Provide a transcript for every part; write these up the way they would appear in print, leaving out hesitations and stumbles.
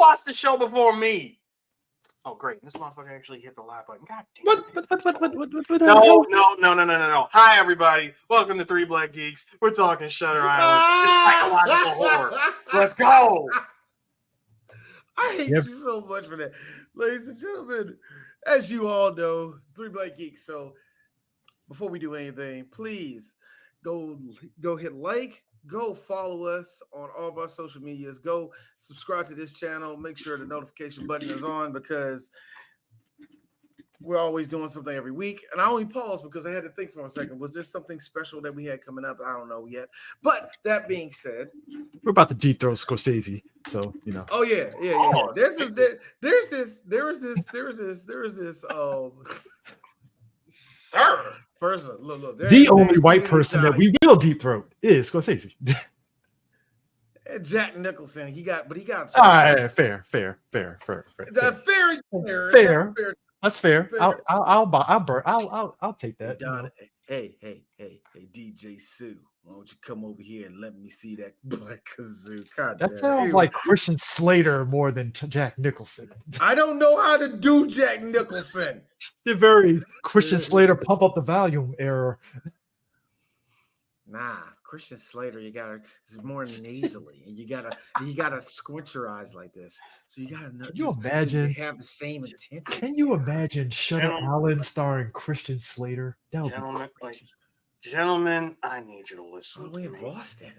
watched the show before me. Oh, great. This motherfucker actually hit the live button. God damn it. No. Hi, everybody. Welcome to Three Black Geeks. We're talking Shutter Island. It's psychological horror. Let's go. I hate you so much for that. Ladies and gentlemen, as you all know, Three Black Geeks. So before we do anything, please go hit like. Go follow us on all of our social medias. Go subscribe to this channel. Make sure the notification button is on because we're always doing something every week. And I only paused because I had to think for a second. Was there something special that we had coming up? I don't know yet. But that being said, we're about to dethrone Scorsese. So, you know. Oh yeah. There's this. Sir. First, look. The only white person that we will dethrone is Scorsese. Jack Nicholson. He got. Fair. Fair. That's fair. I'll take that. Hey, DJ Sue, why don't you come over here and let me see that black kazoo? That sounds like Christian Slater more than Jack Nicholson. I don't know how to do Jack Nicholson. The very Christian Slater pump up the volume era. Nah, Christian Slater, it's more nasally, and you gotta squint your eyes like this. So you gotta know. Can you imagine? So have the same intensity. Can you imagine Shutter Island starring Christian Slater? That would be crazy. Gentlemen, I need you to listen to me. Boston.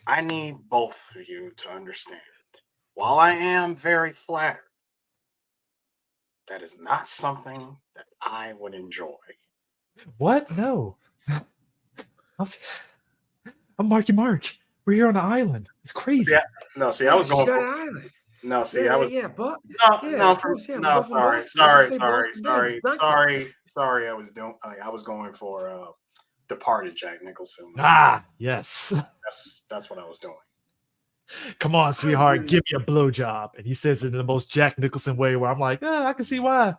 I need both of you to understand. While I am very flattered, that is not something that I would enjoy. What? No. I'm Marky Mark. We're here on the island. It's crazy. Yeah. No, see, I was going Shutter for Island. No, see, I was. Yeah, but sorry. I was going for departed Jack Nicholson. Yes. That's what I was doing. Come on, sweetheart, give me a blowjob. And he says it in the most Jack Nicholson way where I'm like, I can see why.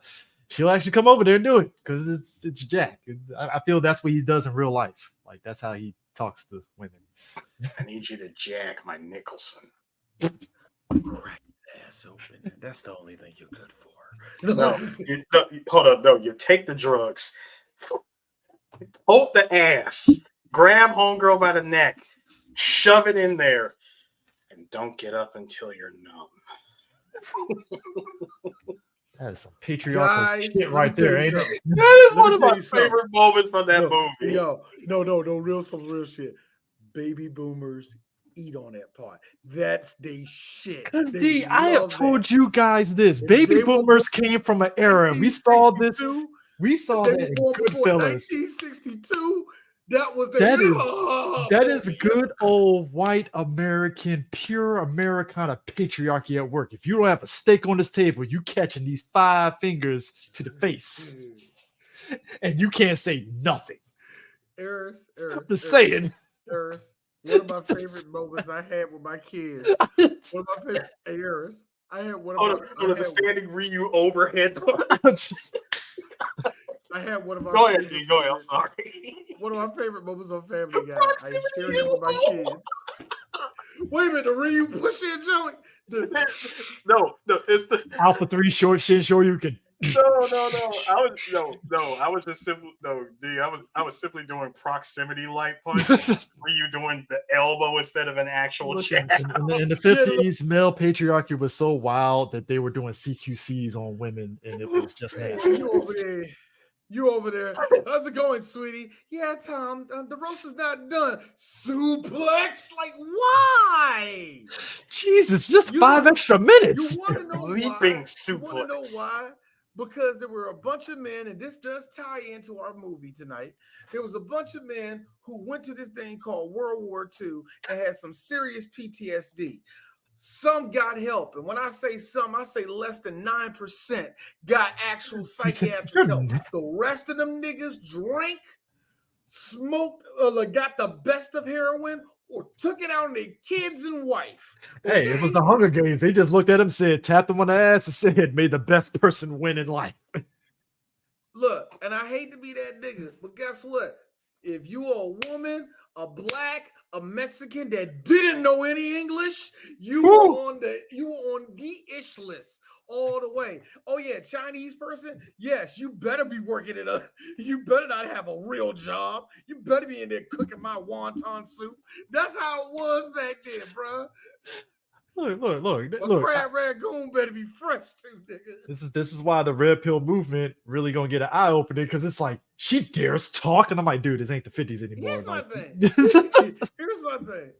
She'll actually come over there and do it because it's Jack. I feel that's what he does in real life. Like, that's how he talks to women. I need you to jack my Nicholson. Crack ass open. That's the only thing you're good for. No, hold up. No, you take the drugs, hold the ass, grab homegirl by the neck, shove it in there, and don't get up until you're numb. That is some patriarchal shit right there, ain't it? That is one of my favorite moments from that movie. No, real shit. Baby boomers eat on that part. That's the shit. I have told you guys this. Baby boomers came from an era. We saw this. We saw that in Goodfellas. 1962. That is good old white American, pure Americana patriarchy at work. If you don't have a steak on this table, you catching these 5 fingers to the face, and you can't say nothing. Eris, I'm just saying. Eris, one of my favorite moments I had with my kids. One of my favorite. Eris, I had one of the standing Ryu overhead. I had one of our. Go ahead, D. Go ahead. I'm sorry. One of my favorite moments on Family Guy. I experienced it with my kids. Wait a minute, the Ryu push-in joint. No, it's the Alpha 3 short shin Shoryuken. No. I was simply doing proximity light punch. Were you doing the elbow instead of an actual jab? In the 50s, male patriarchy was so wild that they were doing CQCs on women, and it was just nasty. You over there. How's it going, sweetie? Yeah, Tom, the roast is not done. Suplex? Like, why? Jesus, just 5 extra minutes. You want to know Leaping why? Suplex. You want to know why? Because there were a bunch of men, and this does tie into our movie tonight. There was a bunch of men who went to this thing called World War II and had some serious PTSD. Some got help. And when I say some, I say less than 9% got actual psychiatric help. The rest of them niggas drank, smoked, got the best of heroin, or took it out on their kids and wife. Okay? Hey, it was the Hunger Games. They just looked at him, said, tapped him on the ass, and said, may the best person win in life. Look, and I hate to be that nigga, but guess what? If you are a woman, a black, a Mexican that didn't know any English, you were on the ish list all the way. Oh yeah, Chinese person, yes, you better be working it up. You better not have a real job. You better be in there cooking my wonton soup. That's how it was back then, bro. Look. Crab ragoon better be fresh too, nigga. This is why the red pill movement really gonna get an eye opening, because it's like she dares talk, and I'm like, dude, this ain't the 50s anymore. Here's my like, thing. Here's my thing.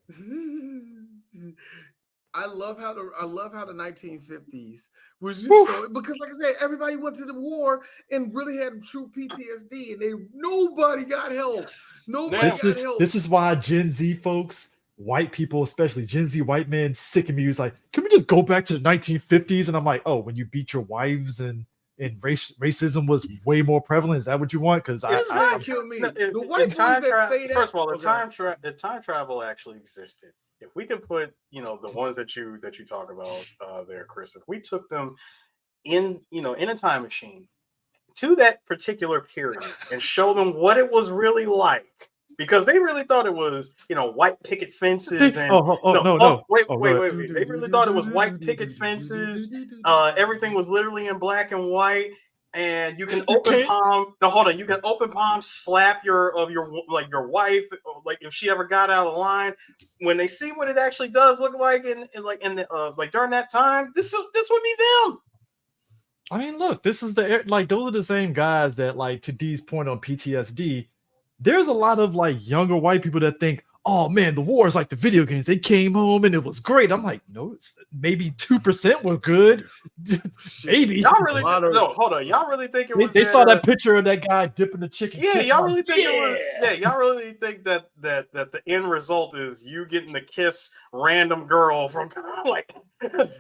I love how the 1950s was just so, because like I said, everybody went to the war and really had true PTSD, and nobody got help. This is why Gen Z folks, white people, especially Gen Z white men, sick of me. He's like, can we just go back to the 1950s? And I'm like, oh, when you beat your wives and racism was way more prevalent. Is that what you want? Because I kill me. The white boys that say that. First of all, if time travel actually existed, if we could put, the ones that you talk about there, Chris, if we took them in a time machine to that particular period and show them what it was really like, because they really thought it was, white picket fences and wait. They really thought it was white picket fences. Everything was literally in black and white. And you can open palm. No, hold on. You can open palm, slap your wife, like if she ever got out of line. When they see what it actually does look like, during that time, this would be them. I mean, look, this is those are the same guys that, like, to D's point on PTSD. There's a lot of younger white people that think, oh man, the war is like the video games. They came home and it was great. I'm like, no, maybe 2% were good. Maybe. Y'all really hold on. Y'all really think it was? They saw that picture of that guy dipping the chicken. Yeah, y'all really think it was? Yeah, y'all really think that the end result is you getting to kiss random girl from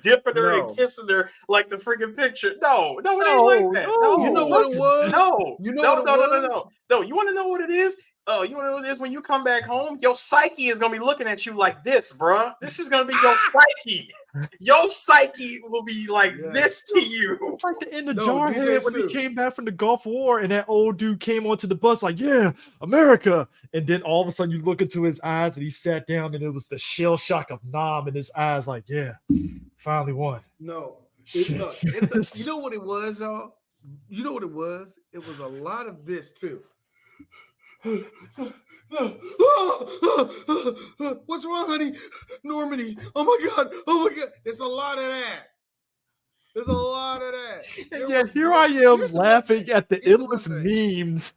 dipping her and kissing her like the freaking picture? No, it ain't like that. No, you know what it was? No. You want to know what it is? Oh, you want to know this? When you come back home, your psyche is going to be looking at you like this, bruh. This is going to be your psyche. Your psyche will be like this to you. It's like the end of Jarhead when he came back from the Gulf War and that old dude came onto the bus like, yeah, America. And then all of a sudden you look into his eyes and he sat down and it was the shell shock of Nam in his eyes like, yeah, finally won. You know what it was, y'all? You know what it was? It was a lot of this, too. What's wrong, honey? Normandy. Oh my god. There's a lot of that. And yet here I am laughing at the endless memes.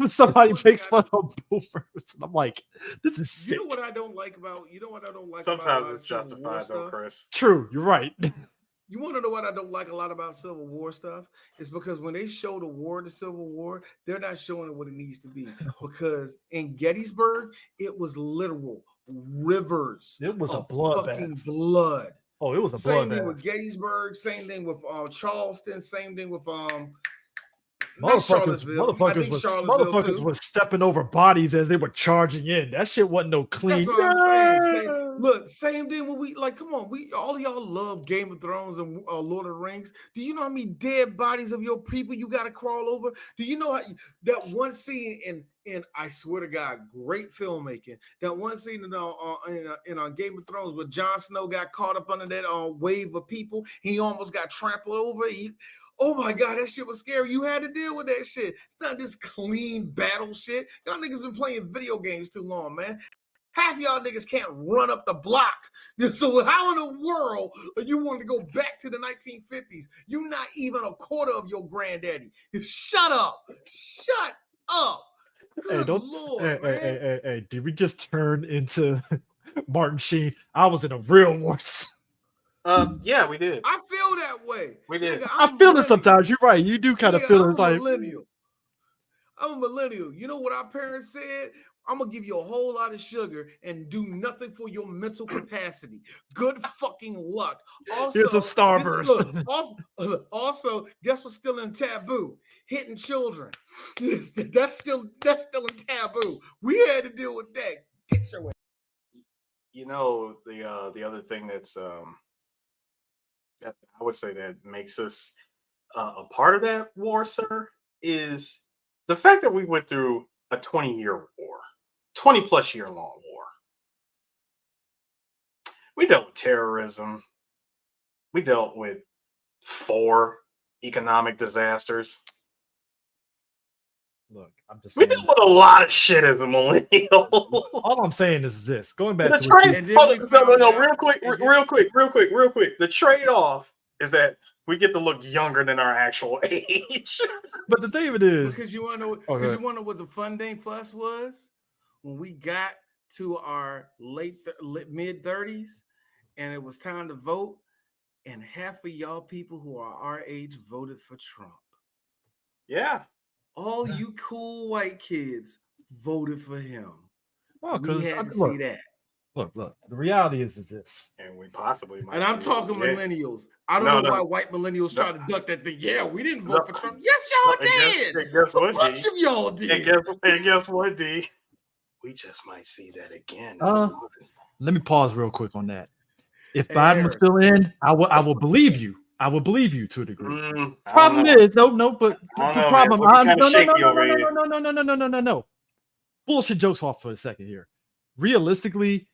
Somebody makes fun of boomers, and I'm like, this is sick. You know what I don't like about sometimes it's justified though, Chris. True, you're right. You want to know what I don't like a lot about Civil War stuff? It's because when they show the Civil War, they're not showing it what it needs to be. Because in Gettysburg, it was literal rivers. It was a bloodbath. Blood. Oh, it was a bloodbath. Same thing with Gettysburg. Same thing with Charleston. Same thing with Motherfuckers was stepping over bodies as they were charging in. That shit wasn't no clean. That's what I'm saying. Look, same thing when we come on, all of y'all love Game of Thrones and Lord of the Rings. Do you know how many dead bodies of your people you got to crawl over? Do you know that one scene in I swear to God, great filmmaking. That one scene in Game of Thrones where Jon Snow got caught up under that wave of people. He almost got trampled over. Oh my God, that shit was scary. You had to deal with that shit. It's not this clean battle shit. Y'all niggas been playing video games too long, man. Half y'all niggas can't run up the block. So how in the world are you wanting to go back to the 1950s? You're not even a quarter of your granddaddy. Shut up. Good Lord, man. Hey, did we just turn into Martin Sheen? I was in a real war. Yeah, we did. I feel that way. We did. Nigga, I feel it sometimes. You're right. You do kind of feel it. I'm a millennial. You know what our parents said? I'm gonna give you a whole lot of sugar and do nothing for your mental capacity. Good fucking luck. Also, here's some Starburst. Also, guess what's still in taboo? Hitting children. That's still in taboo. We had to deal with that. Get your way. You know, the other thing that's that I would say that makes us a part of that war, sir, is the fact that we went through a 20-year war. 20+ year long war. We dealt with terrorism. We dealt with 4 economic disasters. Look, I'm just we saying. dealt with a lot of shit as a millennial. All I'm saying is this: going back the to trade. Real quick. real quick. The trade-off is that we get to look younger than our actual age. But the thing of it is, because you want to know what the fun thing for us was when we got to our mid 30s and it was time to vote, and half of y'all people who are our age voted for Trump. Yeah. All you cool white kids voted for him. Well, we had to see that. Look. The reality is this, and we possibly might. And I'm talking millennials. I don't know why white millennials try to duck that thing. Yeah, we didn't vote for Trump. Yes, y'all did. Guess what? A bunch of y'all did. And guess what, D? We just might see that again. Let me pause real quick on that. If Biden was still in, I will believe you. I will believe you to a degree. Problem is, no, but the problem. No. Bullshit jokes off for a second here. Realistically,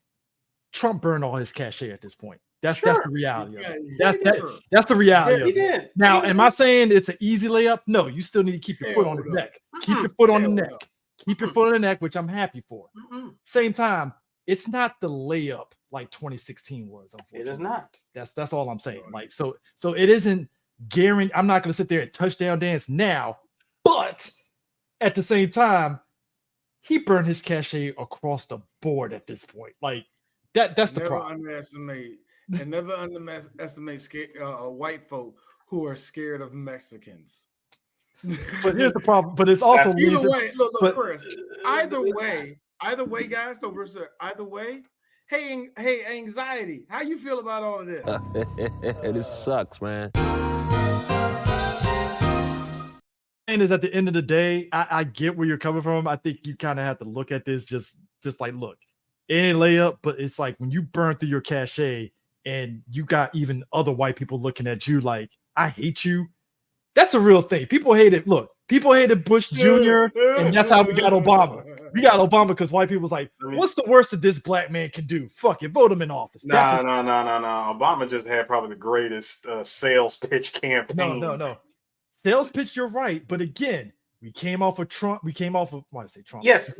Trump burned all his cachet at this point. That's the reality of it. That's the reality of it. Now, am I saying it's an easy layup? No, you still need to keep your foot on the neck. Keep your foot on the neck. Keep your foot on the neck, which I'm happy for. Same time, it's not the layup like 2016 was. It is not. That's all I'm saying. Like so it isn't guaranteed. I'm not going to sit there and touchdown dance now, but at the same time, he burned his cachet across the board at this point. Like that's the problem. Never underestimate white folk who are scared of Mexicans. But here's the problem. But it's also either way. Look, Chris. Either way, guys. Either way. Hey, anxiety. How you feel about all of this? This sucks, man. And is at the end of the day, I get where you're coming from. I think you kind of have to look at this just like, look, it ain't layup, but it's like when you burn through your cachet and you got even other white people looking at you like, I hate you. That's a real thing. People hated Bush Jr. and that's how we got Obama. We got Obama because white people was like, what's the worst that this black man can do? Fuck it, vote him in office. No. Obama just had probably the greatest sales pitch campaign. No. Sales pitch, you're right. But again, we came off of Trump. We came off of, I want to say Trump. Yes.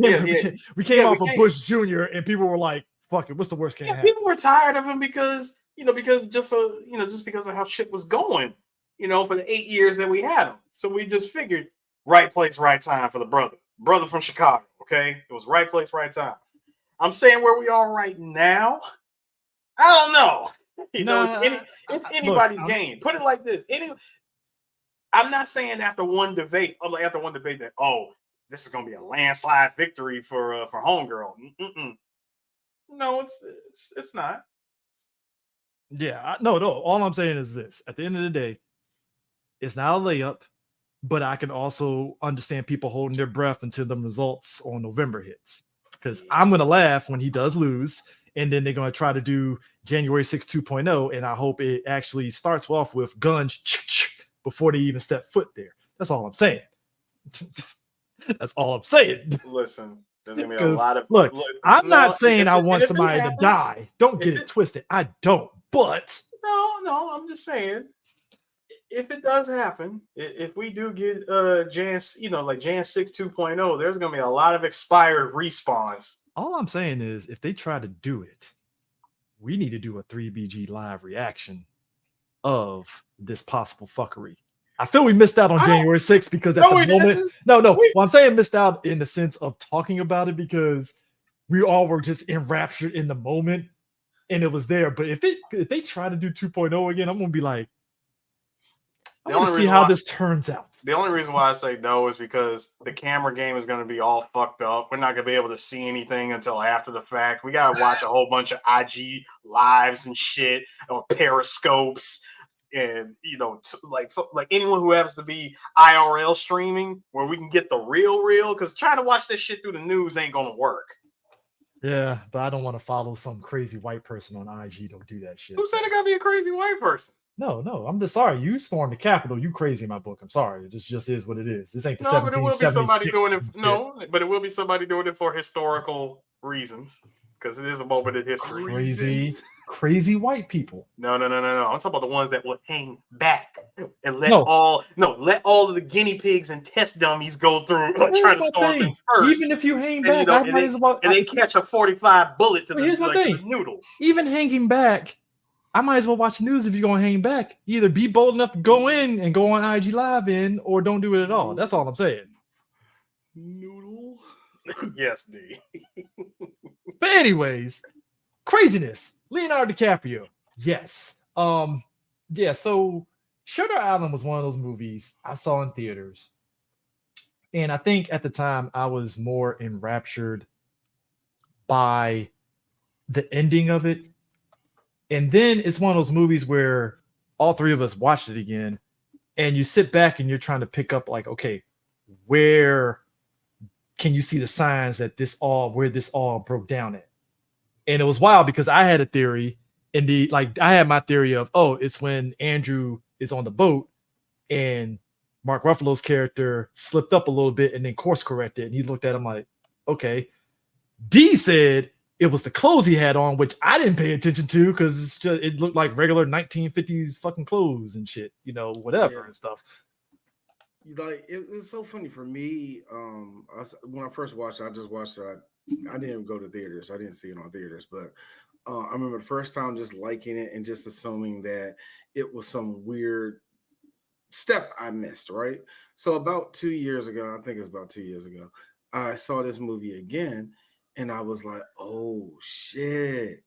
We came off of Bush Jr. and people were like, fuck it, what's the worst can happen? People were tired of him because just because of how shit was going, for the 8 years that we had him. So we just figured right place, right time for the brother from Chicago. Okay. It was right place, right time. I'm saying where we are right now. I don't know. It's anybody's game. Put it like this. I'm not saying after one debate that, this is going to be a landslide victory for homegirl. No, it's not. Yeah, no. All I'm saying is this: at the end of the day, it's not a layup, but I can also understand people holding their breath until the results on November hits. Because I'm gonna laugh when he does lose, and then they're gonna try to do January 6th 2.0, and I hope it actually starts off with guns before they even step foot there. That's all I'm saying. That's all I'm saying. Listen, there's gonna be a lot of I'm not saying I want somebody to die. Don't get it twisted. I don't. But no, I'm just saying if it does happen, if we do get Jan 6 2.0, there's gonna be a lot of expired respawns. All I'm saying is if they try to do it, we need to do a 3BG live reaction of this possible fuckery. I feel we missed out on January 6th because at the moment, well, I'm saying missed out in the sense of talking about it because we all were just enraptured in the moment and it was there. But if they try to do 2.0 again, I'm gonna be like, I want to see how this turns out. The only reason why I say no is because the camera game is going to be all fucked up. We're not going to be able to see anything until after the fact. We got to watch a whole bunch of IG lives and shit or periscopes. And like anyone who happens to be IRL streaming where we can get the real because trying to watch this shit through the news ain't gonna work. Yeah, but I don't want to follow some crazy white person on IG. Don't do that shit. Who said it gotta be a crazy white person? No, I'm just sorry. You stormed the Capitol. You crazy in my book. I'm sorry. This just is what it is. This ain't the No, but it will be somebody 1776. doing it. No, but it will be somebody doing it for historical reasons because it is a moment in history. Crazy white people. No. I'm talking about the ones that will hang back and let No. all of the guinea pigs and test dummies go through trying to storm things first. Even if you hang and, back, you know, and they catch a 45 bullet to the noodle. Even hanging back, I might as well watch the news if you're going to hang back. Either be bold enough to go in and go on IG Live or don't do it at all. That's all I'm saying. Noodle. Yes, D. But anyways, craziness. Leonardo DiCaprio. Yes. Yeah, so Shutter Island was one of those movies I saw in theaters. And I think at the time I was more enraptured by the ending of it. And then it's one of those movies where all three of us watched it again, and you sit back and you're trying to pick up, like, okay, where can you see the signs that where this all broke down at? And it was wild because I had a theory, I had my theory of, it's when Andrew is on the boat and Mark Ruffalo's character slipped up a little bit and then course corrected, and he looked at him like, okay. D said it was the clothes he had on, which I didn't pay attention to because it looked like regular 1950s fucking clothes and shit, whatever and stuff. Like, it's so funny for me. When I first watched it, I just watched it. I didn't go to theaters. I didn't see it on theaters, but I remember the first time just liking it and just assuming that it was some weird step I missed, right? So about 2 years ago, I think it's about 2 years ago, I saw this movie again. And I was like, oh, shit.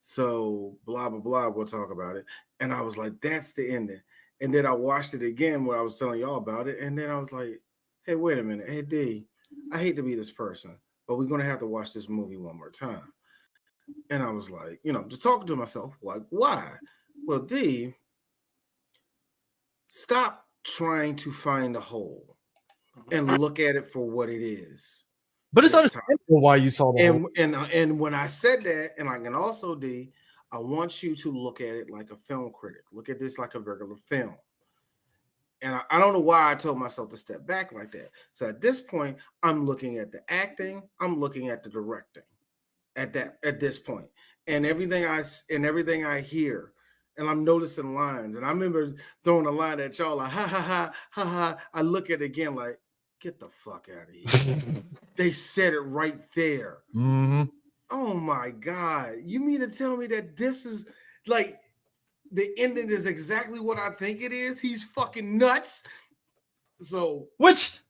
So blah, blah, blah. We'll talk about it. And I was like, that's the ending. And then I watched it again where I was telling y'all about it. And then I was like, hey, wait a minute. Hey, D, I hate to be this person, but we're going to have to watch this movie one more time. And I was like, just talking to myself, like, why? Well, D, stop trying to find a hole and look at it for what it is. But it's understandable why you saw the and when I said that, and I can also, D, I want you to look at it like a film critic. Look at this like a regular film. And I don't know why I told myself to step back like that. So at this point, I'm looking at the acting, I'm looking at the directing at this point. And everything I hear, and I'm noticing lines. And I remember throwing a line at y'all like, ha ha ha ha ha. I look at it again like, get the fuck out of here. They said it right there. Mm-hmm. Oh my God. You mean to tell me that this is like the ending is exactly what I think it is? He's fucking nuts. So this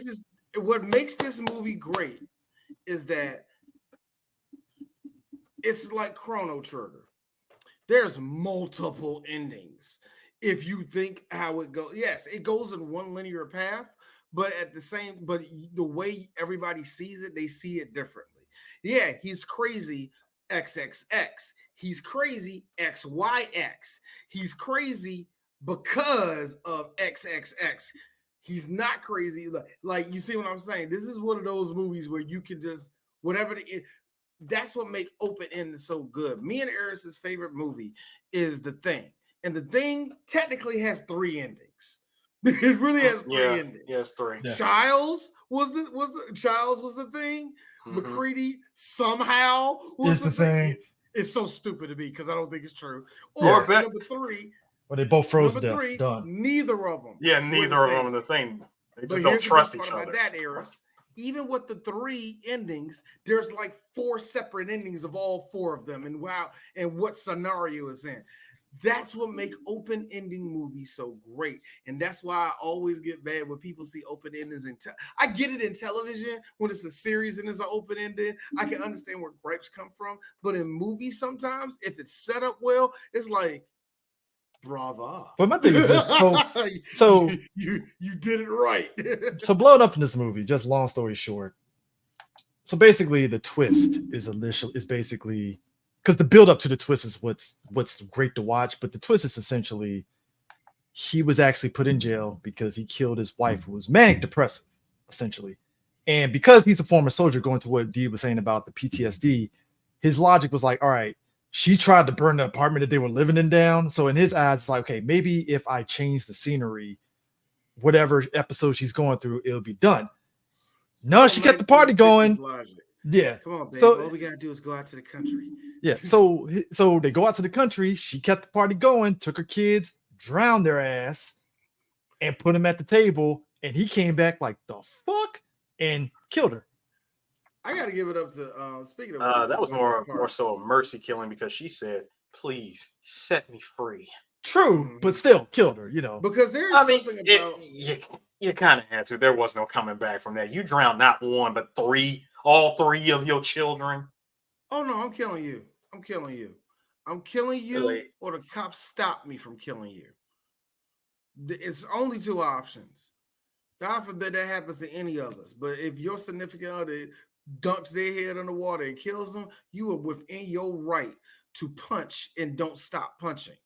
is what makes this movie great is that it's like Chrono Trigger. There's multiple endings. If you think how it goes, yes, it goes in one linear path. But the way everybody sees it, they see it differently. Yeah, he's crazy XXX. He's crazy XYX. He's crazy because of XXX. He's not crazy. Like, you see what I'm saying? This is one of those movies where you can just, that's what makes open ending so good. Me and Eris's favorite movie is The Thing. And The Thing technically has 3 endings. It really has 3 endings. Yes, 3. Yeah. Childs was the thing. Mm-hmm. McCready somehow was the thing. It's so stupid to me because I don't think it's true. Or number 3. Well, they both froze to death. Done. Neither of them. Yeah, neither of them are the thing. They just don't trust each other. About that, Eris, even with the 3 endings, there's like 4 separate endings of all 4 of them, and what scenario is in. That's what make open ending movies so great. And that's why I always get mad when people see open endings. I get it in television when it's a series and it's an open ending. I can understand where gripes come from. But in movies, sometimes if it's set up well, it's like, brava. But my thing is this. So you did it right. So blowing up in this movie, just long story short. So basically the twist is basically, because the build up to the twist is what's great to watch, but the twist is essentially he was actually put in jail because he killed his wife, who was manic depressive, essentially. And because he's a former soldier, going to what Dee was saying about the PTSD, his logic was like, all right, she tried to burn the apartment that they were living in down. So in his eyes, it's like, okay, maybe if I change the scenery, whatever episode she's going through, it'll be done. No, she kept the party going. Logic. Yeah. Come on, babe. So all we gotta do is go out to the country. Yeah. So they go out to the country. She kept the party going, took her kids, drowned their ass, and put them at the table. And he came back like the fuck and killed her. I gotta give it up to speaking of that was more so a mercy killing because she said, "Please set me free." True, but still killed her. Because there's something about you kind of had to. There was no coming back from that. You drowned not one but all three of your children. Oh no, I'm killing you. I'm killing you. I'm killing you, Really? or the cops stop me from killing you. It's only two options. God forbid that happens to any of us. But if your significant other dunks their head in the water and kills them, you are within your right to punch and don't stop punching.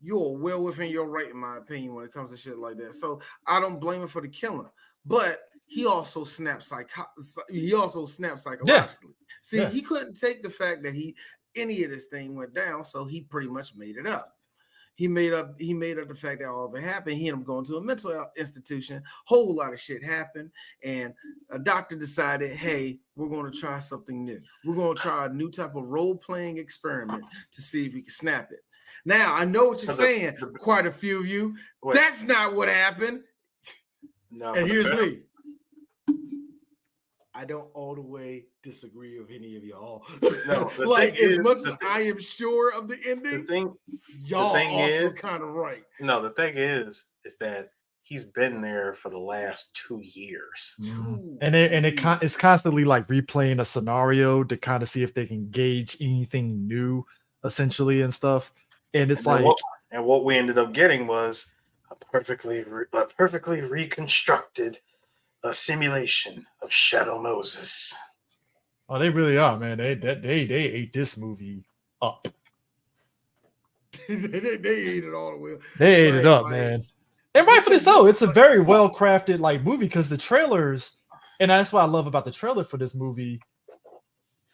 You are well within your right, in my opinion, when it comes to shit like that. So I don't blame him for the killing, but he also snapped psychologically. Yeah. See, he couldn't take the fact that any of this thing went down, so he pretty much made it up. He made up the fact that all of it happened. He ended up going to a mental health institution. Whole lot of shit happened, and a doctor decided, hey, we're going to try something new. We're going to try a new type of role-playing experiment to see if we can snap it. Now, I know what you're saying, quite a few of you. Wait. That's not what happened. No, and here's me. I don't all the way disagree with any of y'all. No, as much as I am sure of the ending, y'all also kind of right. No, the thing is that he's been there for the last 2 years. It's constantly like replaying a scenario to kind of see if they can gauge anything new, essentially, and stuff. And it's what we ended up getting was a perfectly reconstructed simulation of Shadow Moses. Oh, they really are, man. They ate this movie up. they ate it all the way. They ate it up, man. And rightfully so. It's a very well crafted movie because the trailers, and that's what I love about the trailer for this movie.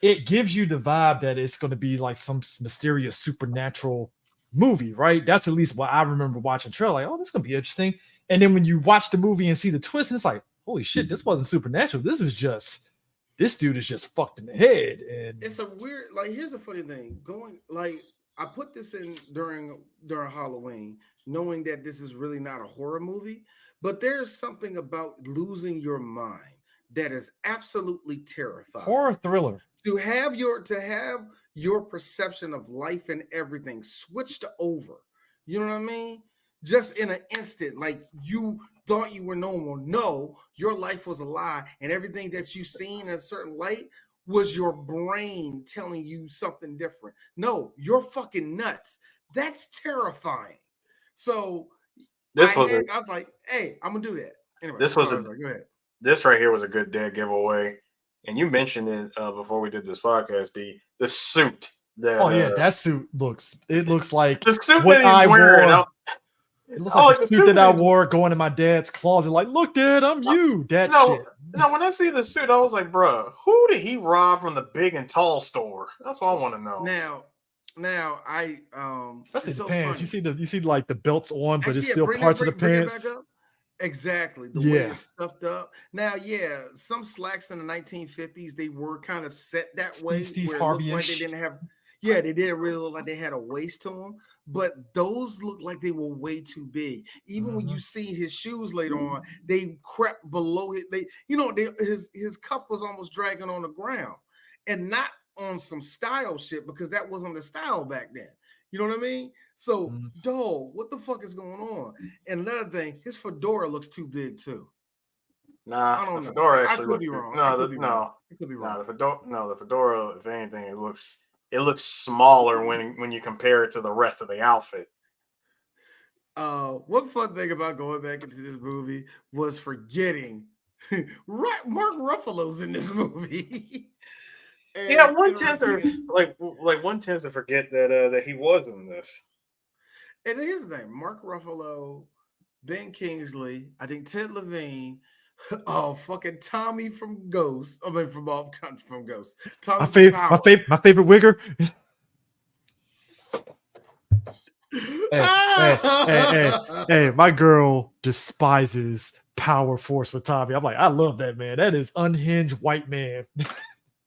It gives you the vibe that it's going to be like some mysterious supernatural movie, right? That's at least what I remember watching the trailer. Like, oh, this is going to be interesting. And then when you watch the movie and see the twist, it's like, holy shit, this wasn't supernatural. This dude is just fucked in the head. And it's a weird, here's the funny thing. I put this in during Halloween, knowing that this is really not a horror movie, but there's something about losing your mind that is absolutely terrifying. Horror thriller. To have your perception of life and everything switched over. You know what I mean? Just in an instant, like you thought you were normal. No, your life was a lie, and everything that you seen in a certain light was your brain telling you something different. No, you're fucking nuts. That's terrifying. So I was like, hey, I'm gonna do that. Anyway, go ahead. This right here was a good dead giveaway. And you mentioned it before we did this podcast, the suit. That suit looks like the suit what that I wearing. wore. It looks like the suit that I wore going in my dad's closet. Like, look, Dad, I'm you. Shit. No, when I see the suit, I was like, bro, who did he rob from the big and tall store? That's what I want to know. Now I especially the pants. Funny. You see like the belts on, but it's still parts of the pants. Exactly. The way it's stuffed up. Now, some slacks in the 1950s, they were kind of set that way. Steve where Harvey. Like they didn't have, they didn't really look like they had a waist to them, but those look like they were way too big. Even when you see his shoes later on, they crept below it. His cuff was almost dragging on the ground, and not on some style shit, because that wasn't the style back then. You know what I mean? So, dog, what the fuck is going on? And another thing, his fedora looks too big too. Nah, the fedora actually could be wrong. It could be wrong. The fedora, if anything, it looks smaller when you compare it to the rest of the outfit. One fun thing about going back into this movie was forgetting Mark Ruffalo's in this movie. And one tends to forget that he was in this. And here's the thing: Mark Ruffalo, Ben Kingsley, I think Ted Levine, fucking Tommy from Ghost. I mean, from Ghost. Tommy my favorite wigger. Hey, my girl despises Power Force for Tommy. I'm like, I love that man. That is unhinged white man.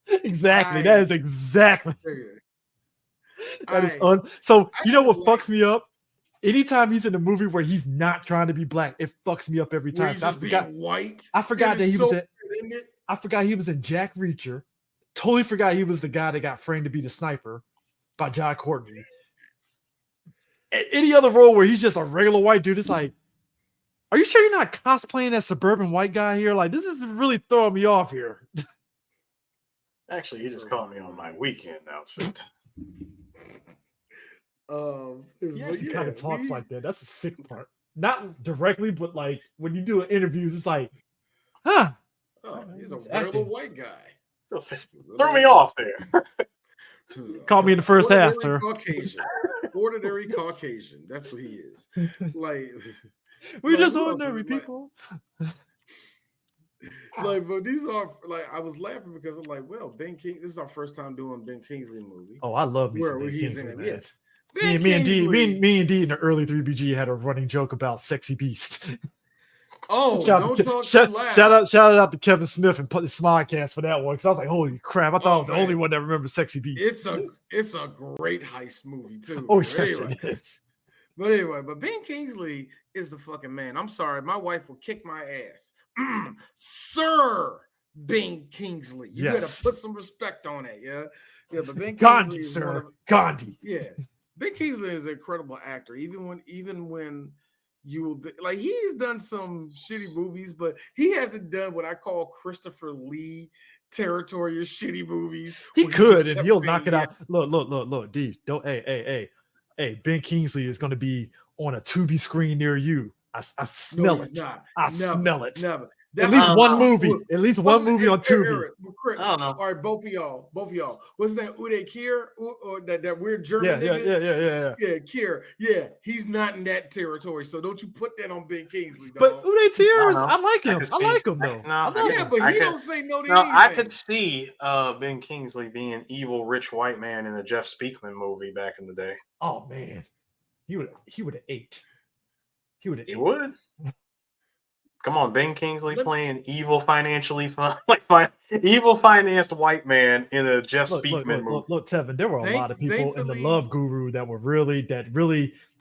Exactly. That is exactly. That is so you know what fucks me up? Anytime he's in a movie where he's not trying to be black, it fucks me up every time. He's just being white. I forgot that he was in. I forgot he was in Jack Reacher. Totally forgot he was the guy that got framed to be the sniper by John Courtney. Any other role where he's just a regular white dude, it's like, are you sure you're not cosplaying that suburban white guy here? Like, this is really throwing me off here. Actually, he just caught me on my weekend outfit. He actually kind of talks like that. That's the sick part. Not directly, but like when you do interviews, it's like, huh? Oh, he's a regular white guy. Throw me off there. Call me in the first half, sir. Caucasian. Ordinary Caucasian. That's what he is. Like we're just ordinary people. Like, but these are like I was laughing because I'm like, well, Ben King. This is our first time doing Ben Kingsley movie. Oh, I love me some Ben Kingsley, man. Yeah. Me and D in the early 3BG had a running joke about Sexy Beast. Oh, shout out to Kevin Smith and put the Smodcast for that one because I was like, holy crap! I thought I was the only one that remembers Sexy Beast. It's a great heist movie too. Oh yes, it is. But anyway, Ben Kingsley is the fucking man. I'm sorry, my wife will kick my ass, Sir Ben Kingsley. You better put some respect on it, yeah. But Ben Gandhi, sir, Gandhi. Yeah, Ben Kingsley is an incredible actor. Even when you like, he's done some shitty movies, but he hasn't done what I call Christopher Lee territory of shitty movies. He could, and he'll knock it out. Look, D. Don't. Hey. Ben Kingsley is going to be on a Tubi screen near you. I smell it. I smell it. Never. At least one movie. At least one movie on Tubi. I don't know. All right, both of y'all. What's that? Uday Kier, or that weird German? Yeah. Kier. Yeah, he's not in that territory. So don't you put that on Ben Kingsley, dog. But Uday Kier, I like him. I like him though. But he don't say no to anything. I could see Ben Kingsley being evil rich white man in the Jeff Speakman movie back in the day. Oh man, he would have ate. He would. Come on, Ben Kingsley playing evil evil financed white man in a Jeff Speakman movie. Look, Tevin, there were a lot of people in the Love Guru that were really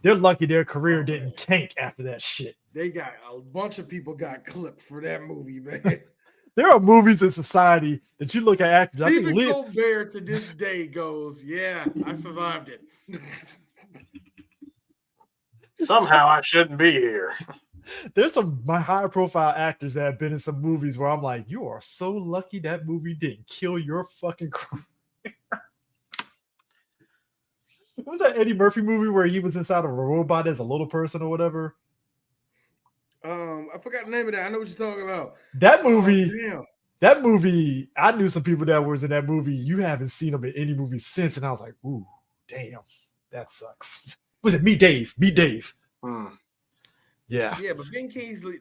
they're lucky their career didn't tank after that shit. They got a bunch of people got clipped for that movie, man. There are movies in society that you look at actors. Stephen Colbert to this day goes, yeah, I survived it. Somehow I shouldn't be here. There's some high profile actors that have been in some movies where I'm like, you are so lucky that movie didn't kill your fucking career. What was that Eddie Murphy movie where he was inside of a robot as a little person or whatever? I forgot the name of that. I know what you're talking about. That movie, I knew some people that was in that movie. You haven't seen them in any movie since, and I was like, ooh, damn, that sucks. Was it Meet Dave? Yeah. Yeah, but Ben Kingsley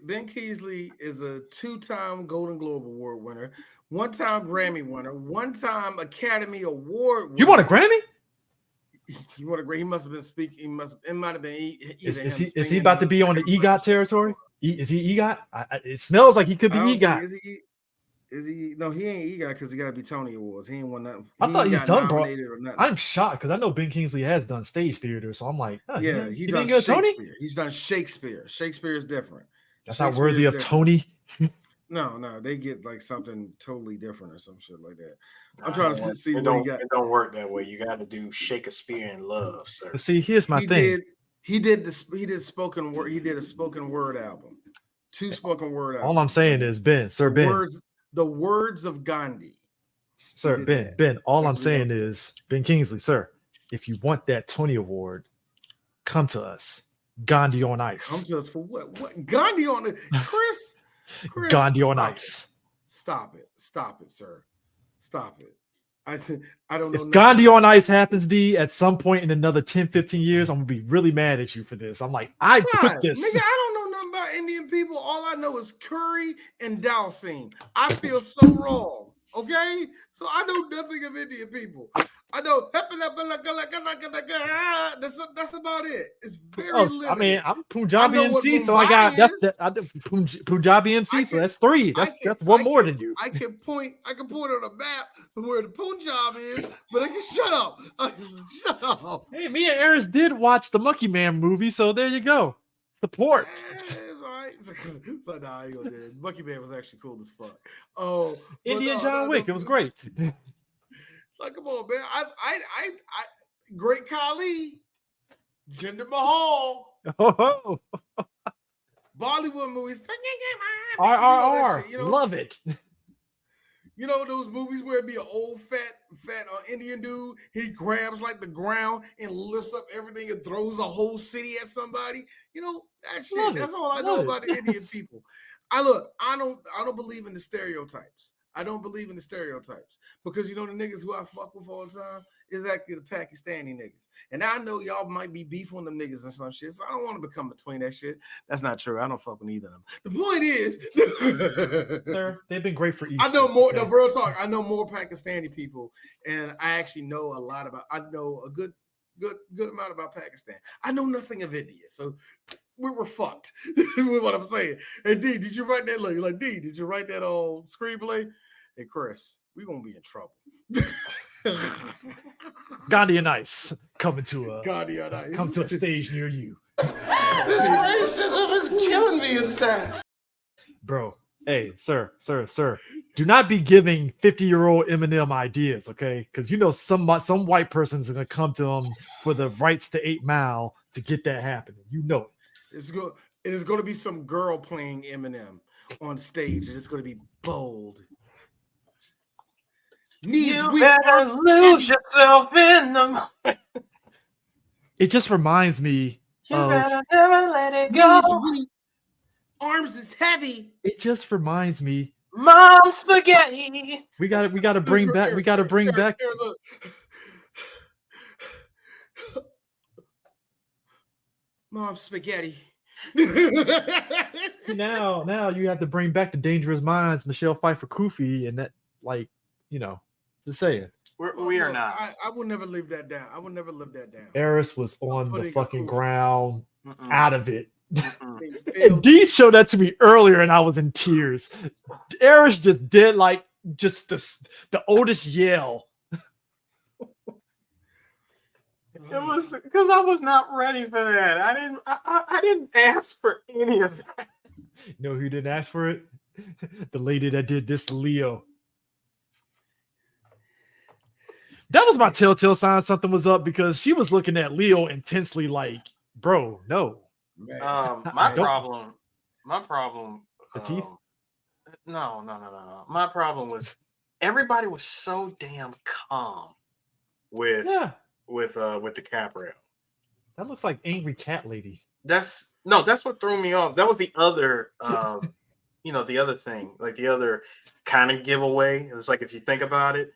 is a 2-time Golden Globe Award winner, 1-time Grammy winner, 1-time Academy Award winner. You won a Grammy? He won a Grammy. He must have been speaking. It might have been. Is he about to be on the EGOT territory? Is he EGOT? It smells like he could be EGOT. Is he? No, he ain't EGOT because he got to be Tony Awards. He ain't won nothing. I thought he's done, bro. I'm shocked because I know Ben Kingsley has done stage theater, so I'm like, yeah, he done Shakespeare. Tony? He's done Shakespeare. Shakespeare is different. That's not worthy of Tony. No, they get like something totally different or some shit like that. I'm trying to see what he got. It don't work that way. You got to do Shakespeare in love, sir. But see, here's my thing. He did spoken word. He did a spoken word album. 2 spoken word albums. All I'm saying is, Ben. The words of Gandhi. Sir, Ben, all I'm saying is, Ben Kingsley, sir, if you want that Tony Award, come to us. Gandhi on Ice. Come to us for what? What? Gandhi on the Chris, Gandhi on Ice. Stop it, sir. Stop it. I don't know. If Gandhi on Ice happens, D, at some point in another 10, 15 years, I'm gonna be really mad at you for this. I'm like, put this. Nigga, I don't know nothing about Indian people. All I know is curry and Dalsing. I feel so wrong. Okay, so I know nothing of Indian people. I know. That's about it. It's very limited. I mean, I'm Punjabi MC, so I got Punjabi MC, so that's 3. That's one more than you. I can point on a map where the Punjab is, but I can shut up. Shut up. Hey, me and Eris did watch the Monkey Man movie, so there you go. Support. It's all right. So nah, I ain't gonna do it. Monkey Man was actually cool as fuck. Oh, Indian John Wick, it was great. Like, come on, man. I Great Khali, Jinder Mahal, Oh, Bollywood movies. RRR, love it. You know those movies where it be an old fat Indian dude. He grabs like the ground and lifts up everything and throws a whole city at somebody. You know that shit. Love That's it. all I know about the Indian people. I don't believe in the stereotypes. I don't believe in the stereotypes because you know the niggas who I fuck with all the time is actually the Pakistani niggas. And I know y'all might be beefing them niggas and some shit, so I don't want to become between that shit. That's not true. I don't fuck with either of them. The point is, sir, they've been great for Easter. I know more. Okay? The real talk. I know more Pakistani people, and I actually know a lot about. I know a good amount about Pakistan. I know nothing of India, so we were fucked. With what I'm saying. Hey D, did you write that? Look, like D, did you write that screenplay? Hey Chris, we gonna be in trouble. Gandhi and Ice coming to a stage near you. This racism is killing me inside. Bro, hey, sir. Do not be giving 50-year-old Eminem ideas, okay? Because you know some white person's gonna come to him for the rights to 8 Mile to get that happening. You know it. It is going to be some girl playing Eminem on stage, and it's going to be bold. You better lose yourself in the moment. It just reminds me you better never let it go. Arms is heavy. It just reminds me. Mom spaghetti. We gotta bring back. Mom spaghetti. now you have to bring back the Dangerous Minds, Michelle Pfeiffer, Kofi, and that, like, you know, just saying. We are not. I will never live that down. I will never live that down. Eris was on the fucking ground, out of it. And D showed that to me earlier, and I was in tears. Eris just did like just the oldest yell. It was because I was not ready for that. I didn't ask for any of that. You know who didn't ask for it? The lady that did this to Leo. That was my telltale sign something was up, because she was looking at Leo intensely like, bro, no. My problem. The teeth? No. My problem was everybody was so damn calm with DiCaprio. That looks like angry cat lady. That's what threw me off. That was the other the other thing, like the other kind of giveaway. It's like, if you think about it,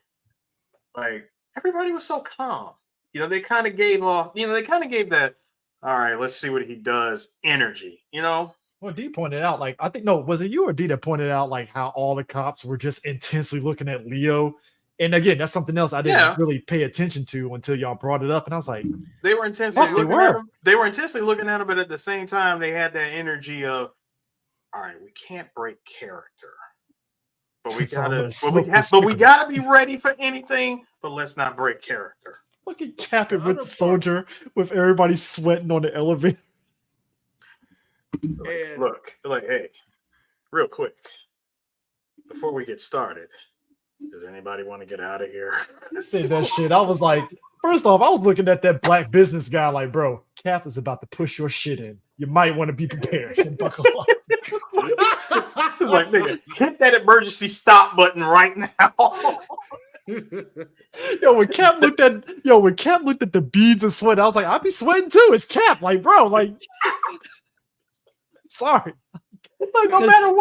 like everybody was so calm. You know, they kind of gave that, all right, let's see what he does energy, you know? Well, D pointed out, like, I think, no, was it you or D that pointed out, like, how all the cops were just intensely looking at Leo? And again, that's something else I didn't really pay attention to until y'all brought it up. And I was like, they were intensely looking at him. They were intensely looking at him, but at the same time, they had that energy of, all right, we can't break character. But we gotta be ready for anything, but let's not break character. Fucking Captain with the soldier with everybody sweating on the elevator. Look, hey, real quick, before we get started, does anybody want to get out of here? I said that shit. I was like, first off, I was looking at that black business guy like, bro, Cap is about to push your shit in. You might want to be prepared and buckle up. Like, nigga, hit that emergency stop button right now. When Cap looked at the beads of sweat, I was like, I'd be sweating too. It's Cap, like, bro, like, sorry. Like no matter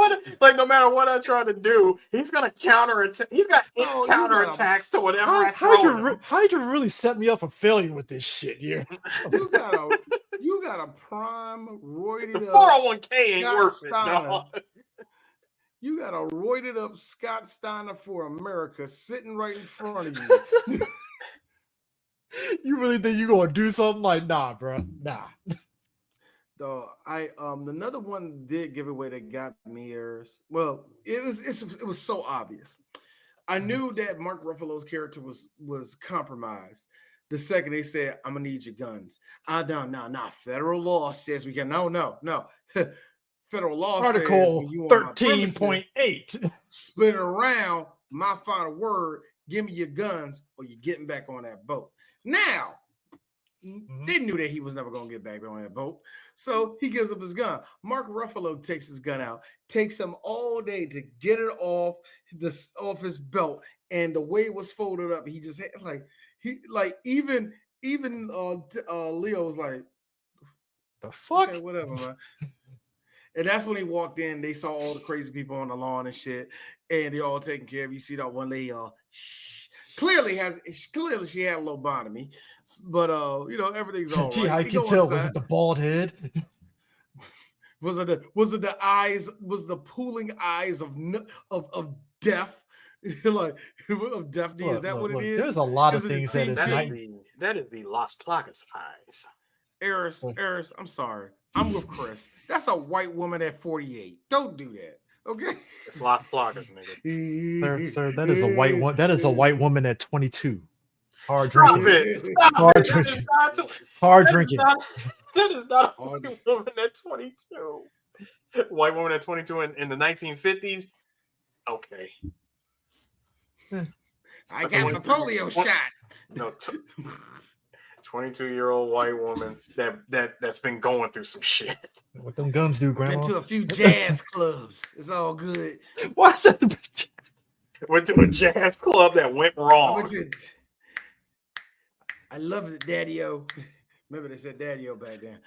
what I try to do, he's gonna counterattack. He's got counterattacks to whatever I throw. Hydra really set me up for failure with this shit here. You got a prime roided up. The 401k ain't Scott worth Steiner. it, dog. You got a roided up Scott Steiner for America sitting right in front of you. You really think you're gonna do something like nah, bro? Nah. Though another one did give away that got me ears. Well, it was so obvious. I knew that Mark Ruffalo's character was compromised. The second they said, "I'm gonna need your guns," no. Federal law says we can. No. Federal law says Article when you on my premises, 13.8. spin around. My final word: give me your guns, or you're getting back on that boat. Now, they knew that he was never gonna get back on that boat, so he gives up his gun. Mark Ruffalo takes his gun out. Takes him all day to get it off his belt, and the way it was folded up, he just had even Leo was like, The fuck? okay, whatever, man. And that's when he walked in. They saw all the crazy people on the lawn and shit, and they all taken care of. You see that one lady, clearly she had a lobotomy, but everything's all Gee, right. I can tell. Was it the bald head? Was it the eyes? Was the pooling eyes of death? Like of deafness? Is that what it is? There's a lot of Is it things the that is same That is the Las Plagas eyes. Eris, I'm sorry. I'm with Chris. That's a white woman at 48. Don't do that. Okay. It's Las Plagas, nigga. Sir, that is a white one. That is a white woman at 22. Hard Stop drinking. it. Stop Hard it. drinking. Hard Hard drinking. That is not a white woman at 22. White woman at 22 in the 1950s? Okay. I got some polio shot. No, 22-year-old white woman that's been going through some shit. What them guns do, Grandma? Went to a few jazz clubs. It's all good. Why is that the Went to a jazz club that went wrong. I love it, Daddy-O. Remember they said Daddy-O back then.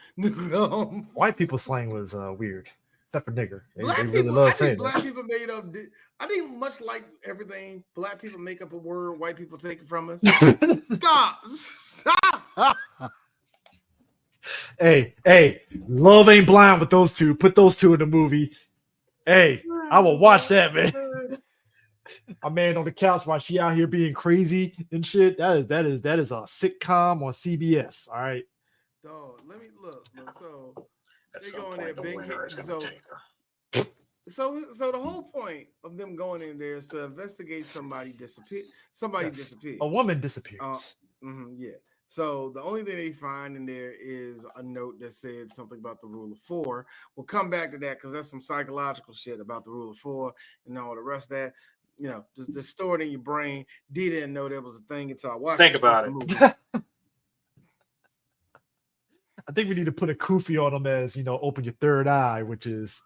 White people slang was weird, except for nigger. They Black really people, love I think saying black that. people made up. I think much like everything, black people make up a word, white people take it from us. Stop. Hey, love ain't blind with those two. Put those two in the movie. Hey, I will watch that, man. My man on the couch while she out here being crazy and shit. That is a sitcom on CBS. All right. Dog, let me look. So At they some go in point, there, the big winner is hit. gonna take her. So the whole point of them going in there is to investigate somebody disappeared. A woman disappears. Yeah. So the only thing they find in there is a note that said something about the rule of four. We'll come back to that because that's some psychological shit about the rule of four and all the rest of that. Just store it in your brain. D didn't know that was a thing until I watched. Think about it. Movie. I think we need to put a kufi on them as open your third eye, which is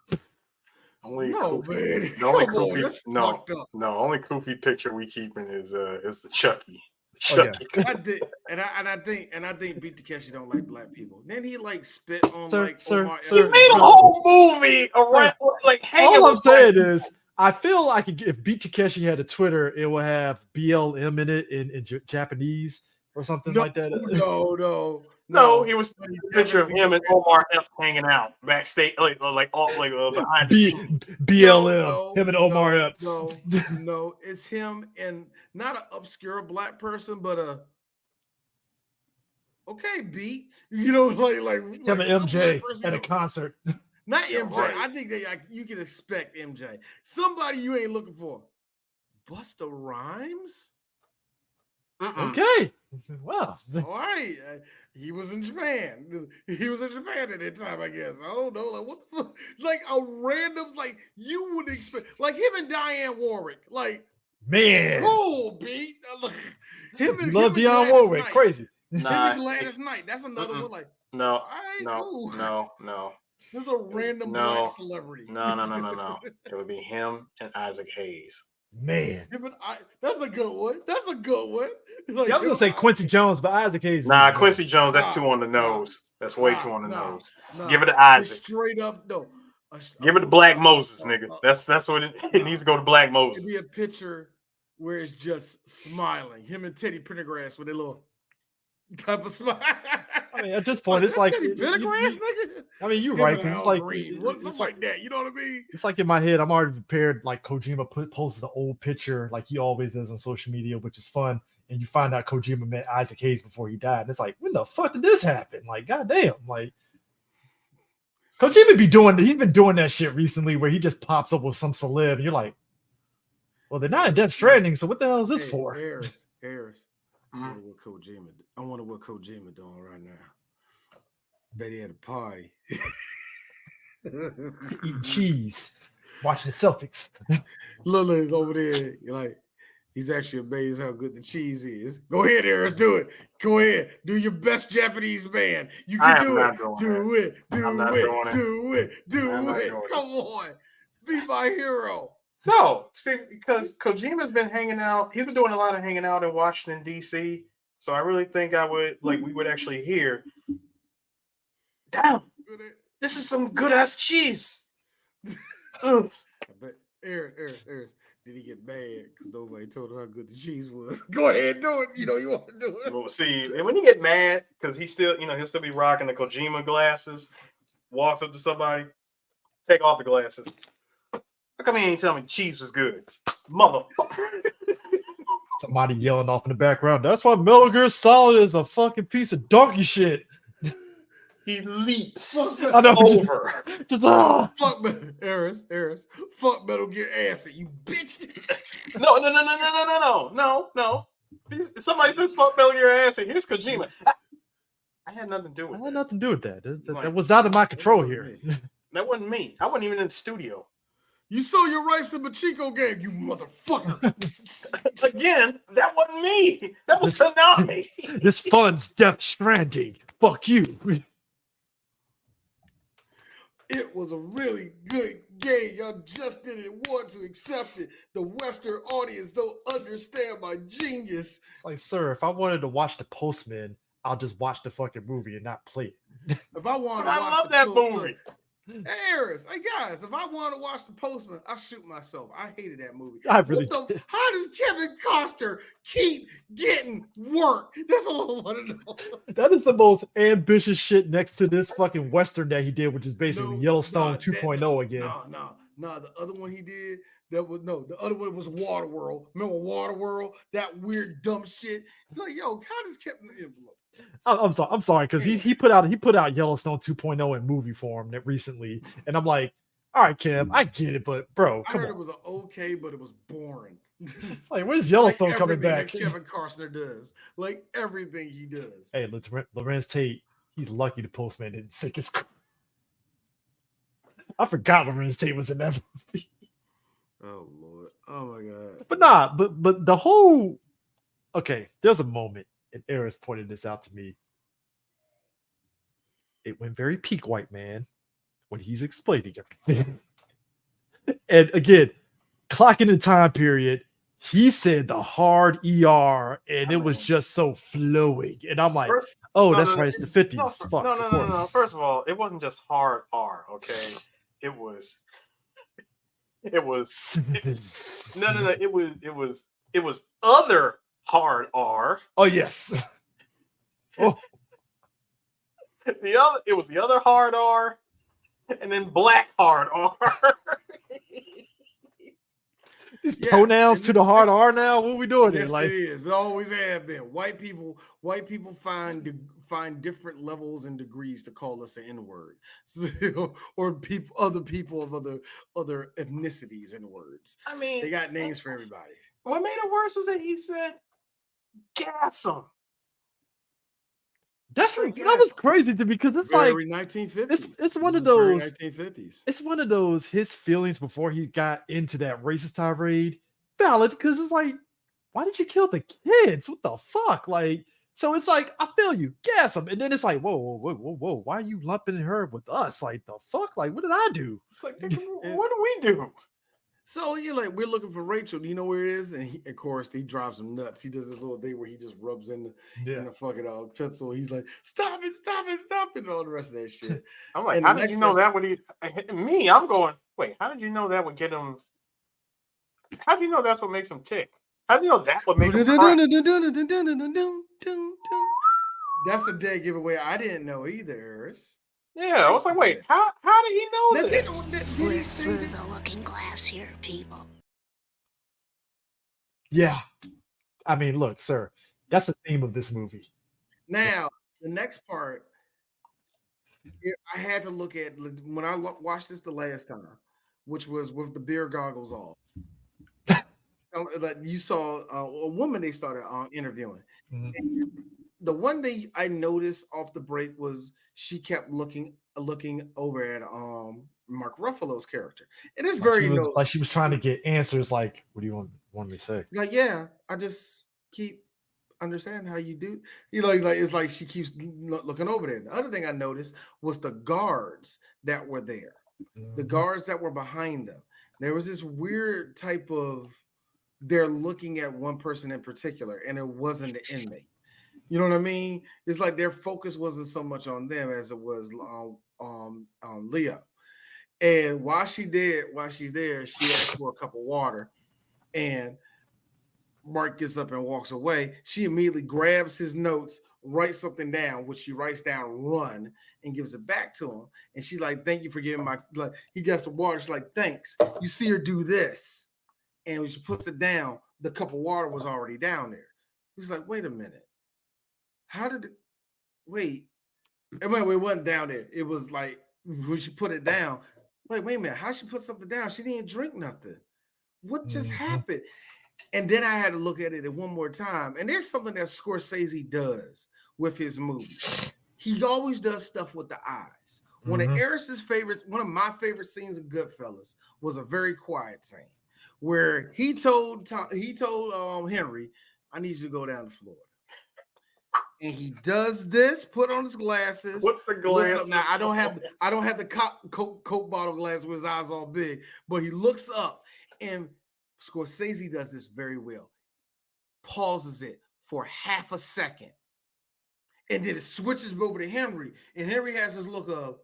Only No, Kofi, man. the only Come on, Kofi, that's no, fucked up. no, only Kofi picture we keeping is the Chucky. Oh, yeah. Chucky. I did, and I think Beat Takeshi don't like black people. Then he spit on Omar. He made a whole movie around hanging. All I'm saying is, I feel like if Beat Takeshi had a Twitter, it would have BLM in it in Japanese or something like that. No, he was a picture of him and Omar Epps hanging out backstage, behind the scenes. BLM, him and Omar Epps. No, it's him and not an obscure black person, but Beat. Him and MJ at a concert. Not Yeah, MJ. right. I think you can expect MJ. Somebody you ain't looking for. Busta Rhymes? Okay. Well, all right. He was in Japan. He was in Japan at that time, I guess. I don't know. What the fuck? A random, you would expect, him and Diane Warwick. Man. Cool, Beat. Him and love Dionne Warwick. Knight. Crazy. Him and Gladys Knight. That's another one. No, all right, cool. no. There's a random black celebrity. No. It would be him and Isaac Hayes. Man, that's a good one. That's a good one. See, I was gonna say Quincy Jones, but Isaac Hayes. Nah, Quincy Jones. That's too on the nose. That's way too on the nose. Give it to Isaac. Straight up, no. Give it to Black Moses, nigga. That's what it needs to go to Black Moses. It'd be a picture where it's just smiling. Him and Teddy Pendergrass with a little type of smile. I mean, at this point, it's like Teddy Pendergrass, nigga. I mean, you're right. It's like something like that. You know what I mean? It's like in my head, I'm already prepared. Like Kojima posts the old picture, like he always does on social media, which is fun. and you find out Kojima met Isaac Hayes before he died. And it's like, when the fuck did this happen? Like, goddamn, like Kojima he's been doing that shit recently where he just pops up with some celeb, and you're like, well, they're not in Death Stranding, so what the hell is this for? Harris. I wonder what Kojima doing right now. Bet he had a party. Eating cheese, watching the Celtics. Lily's over there. You're like, he's actually amazed how good the cheese is. Go ahead, Harris, do it. Go ahead. Do your best Japanese man. You can do it. Do it. Come on. Be my hero. No, see, because Kojima's been hanging out. He's been doing a lot of hanging out in Washington, D.C. So I really think we would actually hear, damn, this is some good-ass cheese. I bet Harris, did he get mad because nobody told him how good the cheese was? Go ahead, do it. You want to do it. Well, see, and when you get mad, because he'll still be rocking the Kojima glasses, walks up to somebody, take off the glasses. How come he ain't tell me cheese was good? Motherfucker. Somebody yelling off in the background. That's why Metal Gear Solid is a fucking piece of donkey shit. He leaps over. Fuck Harris. Fuck Metal Gear Acid, you bitch. No. Somebody says fuck Metal Gear Acid. Here's Kojima. I had nothing to do with that. I had nothing to do with that. That was out of my control here. That wasn't me. I wasn't even in the studio. You sold your rights to Machiko game, you motherfucker. Again, that wasn't me. That was Konami. This funds Death Stranding. Fuck you. It was a really good game. Y'all just didn't want to accept it. The Western audience don't understand my genius. It's like, sir, if I wanted to watch The Postman, I'll just watch the fucking movie and not play it. If I wanted to I watch love that movie. Harris, hey guys, if I want to watch The Postman, I shoot myself. I hated that movie. I really did. How does Kevin Costner keep getting work? That's all I want to know. That is the most ambitious shit next to this fucking Western that he did, which is basically Yellowstone 2.0 again. No. The other one he did, the other one was Waterworld. Remember Waterworld? That weird dumb shit. Like, yo, how does Kevin... I'm sorry, because he put out Yellowstone 2.0 in movie form recently, and I'm like, all right, Kev, I get it, but bro, I heard it was okay, but it was boring. It's like, where's Yellowstone coming back? Kevin Costner does, like everything he does. Hey, Lorenz Tate, he's lucky the Postman didn't sink his. I forgot Lorenz Tate was in that movie. Oh Lord, oh my God. But the whole, okay, there's a moment. And Eris pointed this out to me. It went very peak white man when he's explaining everything. And again, clocking the time period, he said the hard ER, and it was just so flowing. And I'm like, right, it's the 50s. No. First of all, it wasn't just hard R, okay? It was other hard R. Oh yes. Oh. It was the other hard R, and then black hard R. These pronouns to the hard R now. What are we doing here? Like, it is. It always have been. White people find different levels and degrees to call us an N-word, or other people of other ethnicities N-words. I mean, they got names for everybody. What made it worse was that he said, "Gas them." That was crazy to me, because it's very like 1950s. It's one of those 1950s. It's one of those his feelings before he got into that racist tirade valid, because it's like, why did you kill the kids? What the fuck? Like, so it's like, I feel you, gas him, and then it's like, whoa, why are you lumping her with us? Like, the fuck? Like, what did I do? It's like, what do we do? So you're like, we're looking for Rachel. Do you know where it is? And of course, he drives him nuts. He does this little thing where he just rubs in the fucking pencil. He's like, stop it, and all the rest of that shit. I'm like, how did you know that would me? I'm going, wait, how did you know that would get him? How do you know that's what makes him tick? How do you know that would make him cry? That's a dead giveaway. I didn't know either. Yeah, I was like, wait, how did he know this? We're through the looking glass here, people. Yeah. I mean, look, sir, that's the theme of this movie. Now, the next part, I had to look at when I watched this the last time, which was with the beer goggles off. Like you saw a woman they started interviewing. Mhm. The one thing I noticed off the break was she kept looking over at Mark Ruffalo's character. It is very Like she was trying to get answers. Like, what do you want me to say? like, yeah, I just keep understand how you do. Like it's like she keeps looking over there. The other thing I noticed was the guards that were there, the Mhm. guards that were behind them. There was this weird type of they're looking at one person in particular, and it wasn't the inmate. You know what I mean? It's like their focus wasn't so much on them as it was on Leah. And while she's there, she asked for a cup of water, and Mark gets up and walks away. She immediately grabs his notes, writes something down, which she writes down, run, and gives it back to him. And she's like, "Thank you for giving my." Like, he gets some water. She's like, "Thanks." You see her do this, and when she puts it down, the cup of water was already down there. He's like, "Wait a minute, how did it? Wait, it wasn't down there. It was like when she put it down. Wait a minute, how she put something down? She didn't drink nothing. What just Mhm. happened?" And then I had to look at it one more time. And there's something that Scorsese does with his movies. He always does stuff with the eyes. One of Mhm. Eris's favorites, one of my favorite scenes in Goodfellas was a very quiet scene where he told Henry, "I need you to go down to Florida." And he does this, put on his glasses, What's the looks up. glasses? Now I don't have the Coke bottle glass with his eyes all big, but he looks up, and Scorsese does this very well. Pauses it for half a second, and then it switches over to Henry, and Henry has this look of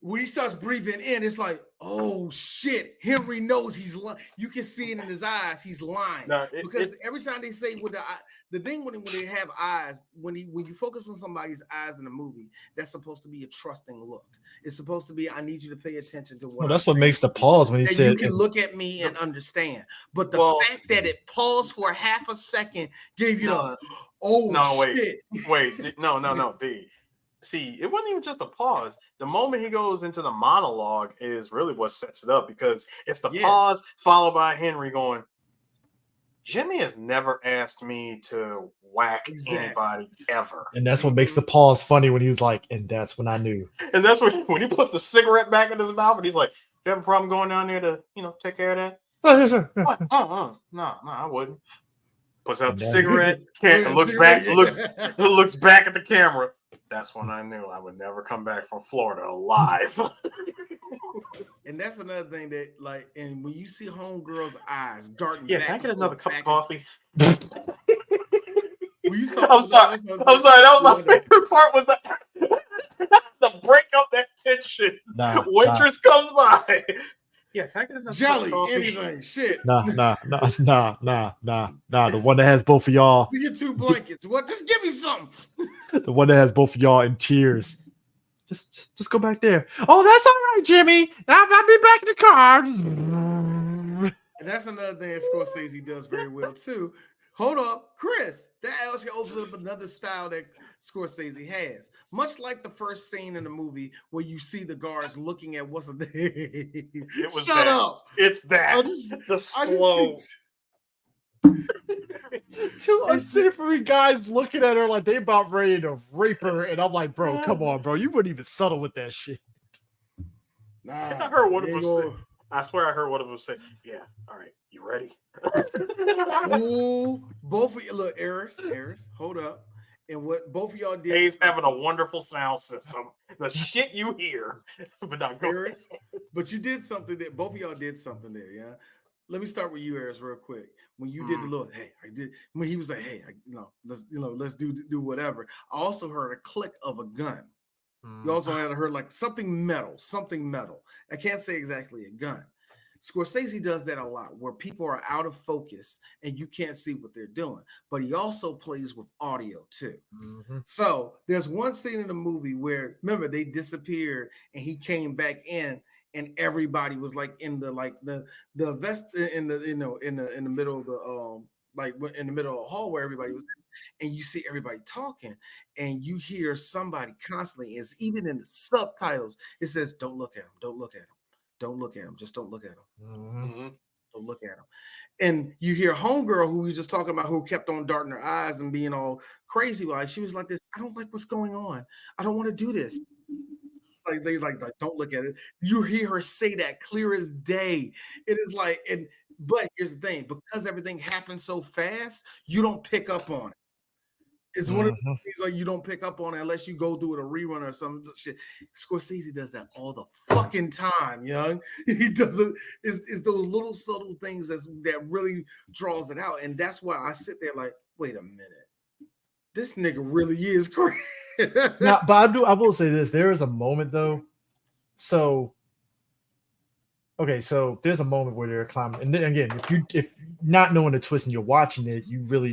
when he starts breathing in, it's like, oh shit, Henry knows he's lying. You can see it in his eyes, he's lying. No, Because every time they say with the thing when they have eyes, when you focus on somebody's eyes in a movie, that's supposed to be a trusting look. It's supposed to be, I need you to pay attention to what Well, that's what makes the pause when he and said, you can look at me and understand. But the Well- fact that it paused for half a second gave you No, the oh wait, shit. no, D. See, it wasn't even just a pause. The moment he goes into the monologue is really what sets it up because it's the Yeah. pause followed by Henry going, Jimmy has never asked me to whack Exactly. anybody ever. and that's what makes the pause funny when he was like, and that's when I knew. And that's when he puts the cigarette back in his mouth and he's like, you have a problem going down there to, take care of that? Oh, yeah, sure. Yeah. What? No, I wouldn't. Puts out And the then- cigarette, looks back at the camera. That's when I knew I would never come back from Florida alive. And that's another thing that, like, and when you see homegirl's eyes darting Yeah, back can I get and another forth, cup of back coffy? When you saw, I'm sorry. That was my favorite part. Was the break up that tension. Nah, Waitress comes by. Yeah, can I get another jelly, cup of coffee? anything, shit. nah. The one that has both of y'all, We get 2 blankets. What? Just give me something. the one that has both of y'all in tears. Just go back there. Oh, that's all right, Jimmy. I'll be back in the car. And that's another thing that Scorsese does very well too. Hold up, Chris. That actually opens up another style that Scorsese has. Much like the first scene in the movie where you see the guards looking at what's the name. Was Shut that. up. It's that. The slow. Two unsavory guys looking at her like they about ready to rape her, and I'm like, bro, come on, bro. You wouldn't even settle with that shit. Nah, I heard one of them say. I swear I heard one of them say, yeah, all right, you ready? Ooh, both of you look, Eris, hold up. And what both of y'all did. He's having a wonderful sound system. The shit you hear, but not go. Eris, but you did something that both of y'all did something there, yeah. Let me start with you, Eris, real quick. When you did the little, hey, I did. When he was like, hey, let's do whatever. I also heard a click of a gun. You also had heard like something metal. I can't say exactly a gun. Scorsese does that a lot where people are out of focus and you can't see what they're doing, but he also plays with audio too. So there's one scene in the movie where, remember, they disappeared and he came back in and everybody was like in the vest in the in the middle of like in the middle of a hall where everybody was, and you see everybody talking, and you hear somebody constantly. It's even in the subtitles. It says, "Don't look at him. Don't look at him. Don't look at him. Just don't look at him. Mm-hmm. Don't look at him." And you hear homegirl who we just talking about, who kept on darting her eyes and being all crazy. Like she was like this. I don't like what's going on. I don't want to do this. Like they like don't look at it. You hear her say that clear as day. It is like, but here's the thing, because everything happens so fast, you don't pick up on it. It's one of the things like you don't pick up on it unless you go through it a rerun or some shit. Scorsese does that all the fucking time, young. He does it. It's those little subtle things that really draws it out, and that's why I sit there like, wait a minute, this nigga really is crazy. Now, but I will say this: there is a moment though. So, okay, so there's a moment where they're climbing, and then again, if not knowing the twist and you're watching it,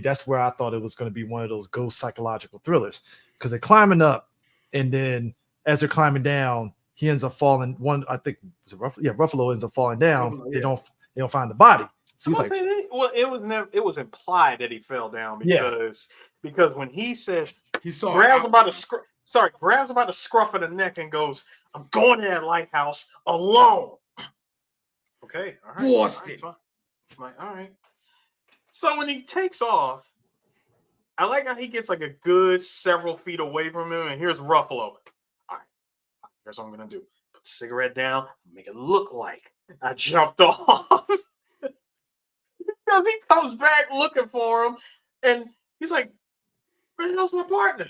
that's where I thought it was going to be one of those ghost psychological thrillers, because they're climbing up, and then as they're climbing down, he ends up falling. I think was it Ruffalo? Yeah, Ruffalo ends up falling down. Ruffalo, yeah. They don't find the body. So he's like, it was implied that he fell down because when he says he saw grabs him by the scruff of the neck and goes, "I'm going to that lighthouse alone." Okay, all right. Forced it. I'm like, all right. So when he takes off, I like how he gets like a good several feet away from him, and here's Ruffalo. All right, here's what I'm gonna do: put the cigarette down, make it look like I jumped off. Because he comes back looking for him, and he's like, "Where the hell's my partner?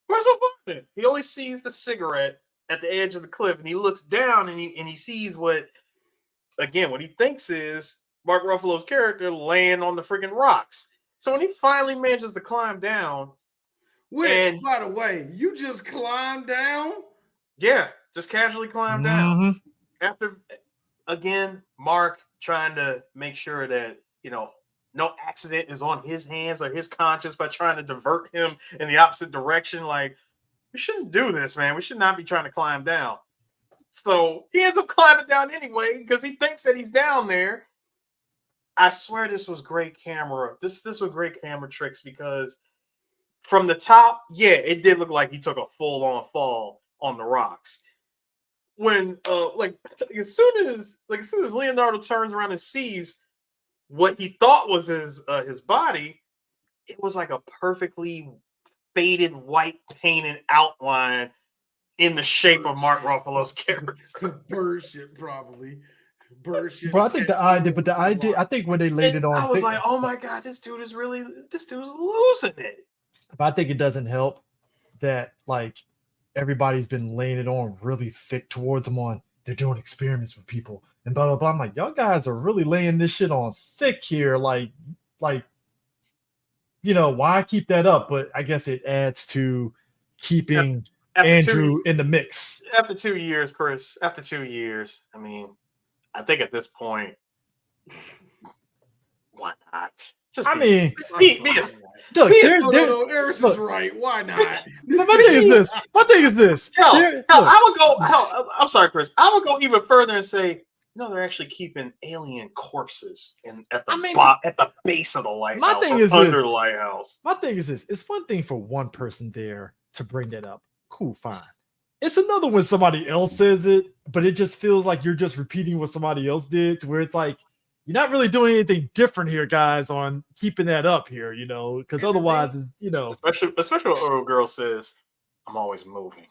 Where's my partner?" He only sees the cigarette at the edge of the cliff, and he looks down and he sees what he thinks is Mark Ruffalo's character laying on the freaking rocks. So when he finally manages to climb down, by the way, you just climbed down? Yeah, just casually climbed down. After, again, Mark trying to make sure that, no accident is on his hands or his conscience by trying to divert him in the opposite direction. Like, we shouldn't do this, man. We should not be trying to climb down. So he ends up climbing down anyway because he thinks that he's down there. I swear this was great camera. This was great camera tricks because from the top, yeah, it did look like he took a full-on fall on the rocks. When as soon as Leonardo turns around and sees what he thought was his body, it was like a perfectly faded white painted outline in the shape of Mark Ruffalo's character. Bird shit, probably. Bird shit. But I think I think when they laid it on, I was like, oh my god, this dude's losing it. But I think it doesn't help that like everybody's been laying it on really thick towards them on. They're doing experiments with people and blah blah blah. I'm like, y'all guys are really laying this shit on thick here. Like, why keep that up? But I guess it adds to keeping Andrew in the mix. After 2 years, Chris. After 2 years, I mean, I think at this point, why not? Eris is right. Why not? My thing is this. I'm sorry, Chris. I would go even further and say, they're actually keeping alien corpses at the base of the lighthouse. My thing is under the lighthouse. My thing is this. It's one thing for one person there to bring that up. Cool, fine. It's another when somebody else says it, but it just feels like you're just repeating what somebody else did, to where it's like, you're not really doing anything different here, guys, on keeping that up here, because otherwise, Especially when Earl Girl says, "I'm always moving."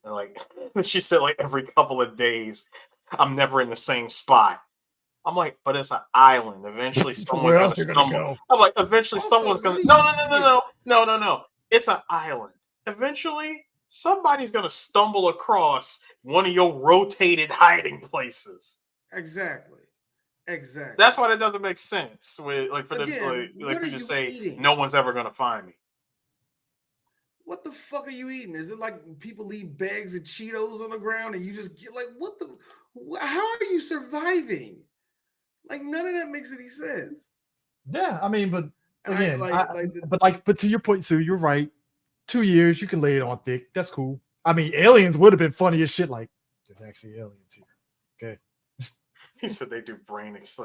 And like, she said, like every couple of days, I'm never in the same spot. I'm like, but it's an island. Eventually, someone's going to stumble. I'm like, eventually, someone's going to. No. It's an island. Eventually, somebody's going to stumble across one of your rotated hiding places. Exactly. That's why that doesn't make sense. With for them to say eating? No one's ever gonna find me. What the fuck are you eating? Is it like people leave bags of Cheetos on the ground and you just get like, how are you surviving? Like, none of that makes any sense. Yeah, I mean, but again, but to your point, Sue, you're right. 2 years, you can lay it on thick. That's cool. I mean, aliens would have been funny as shit. Like, there's actually aliens here. Okay. He said they do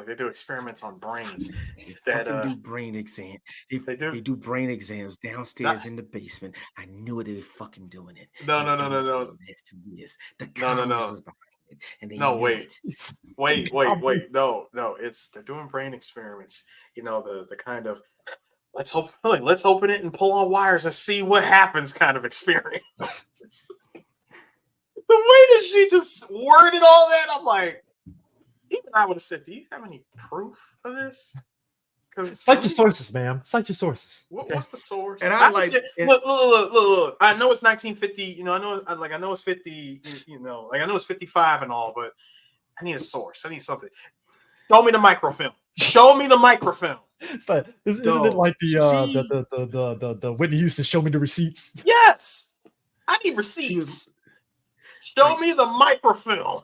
they do experiments on brains. They That fucking do brain exam. they do. They do brain exams downstairs in the basement. I knew it. They were fucking doing it. No, They no, been no, doing no, it for no, the last 2 years. The no, no, Congress no, was behind it, and they no. knew Wait, it. wait. No. They're doing brain experiments. You know, the kind of let's open it and pull on wires and see what happens kind of experience. The way that she just worded all that, I'm like, even I would have said, "Do you have any proof of this?" Because Cite your sources, ma'am. Cite your sources. what's the source? And I like look. I know it's 1950. You know, I know it's 50. You know, like I know it's 55 and all, but I need a source. I need something. Show me the microfilm. Show me the microfilm. It's like, isn't it like the Whitney Houston "Show me the receipts"? Yes, I need receipts. Show me the microfilm.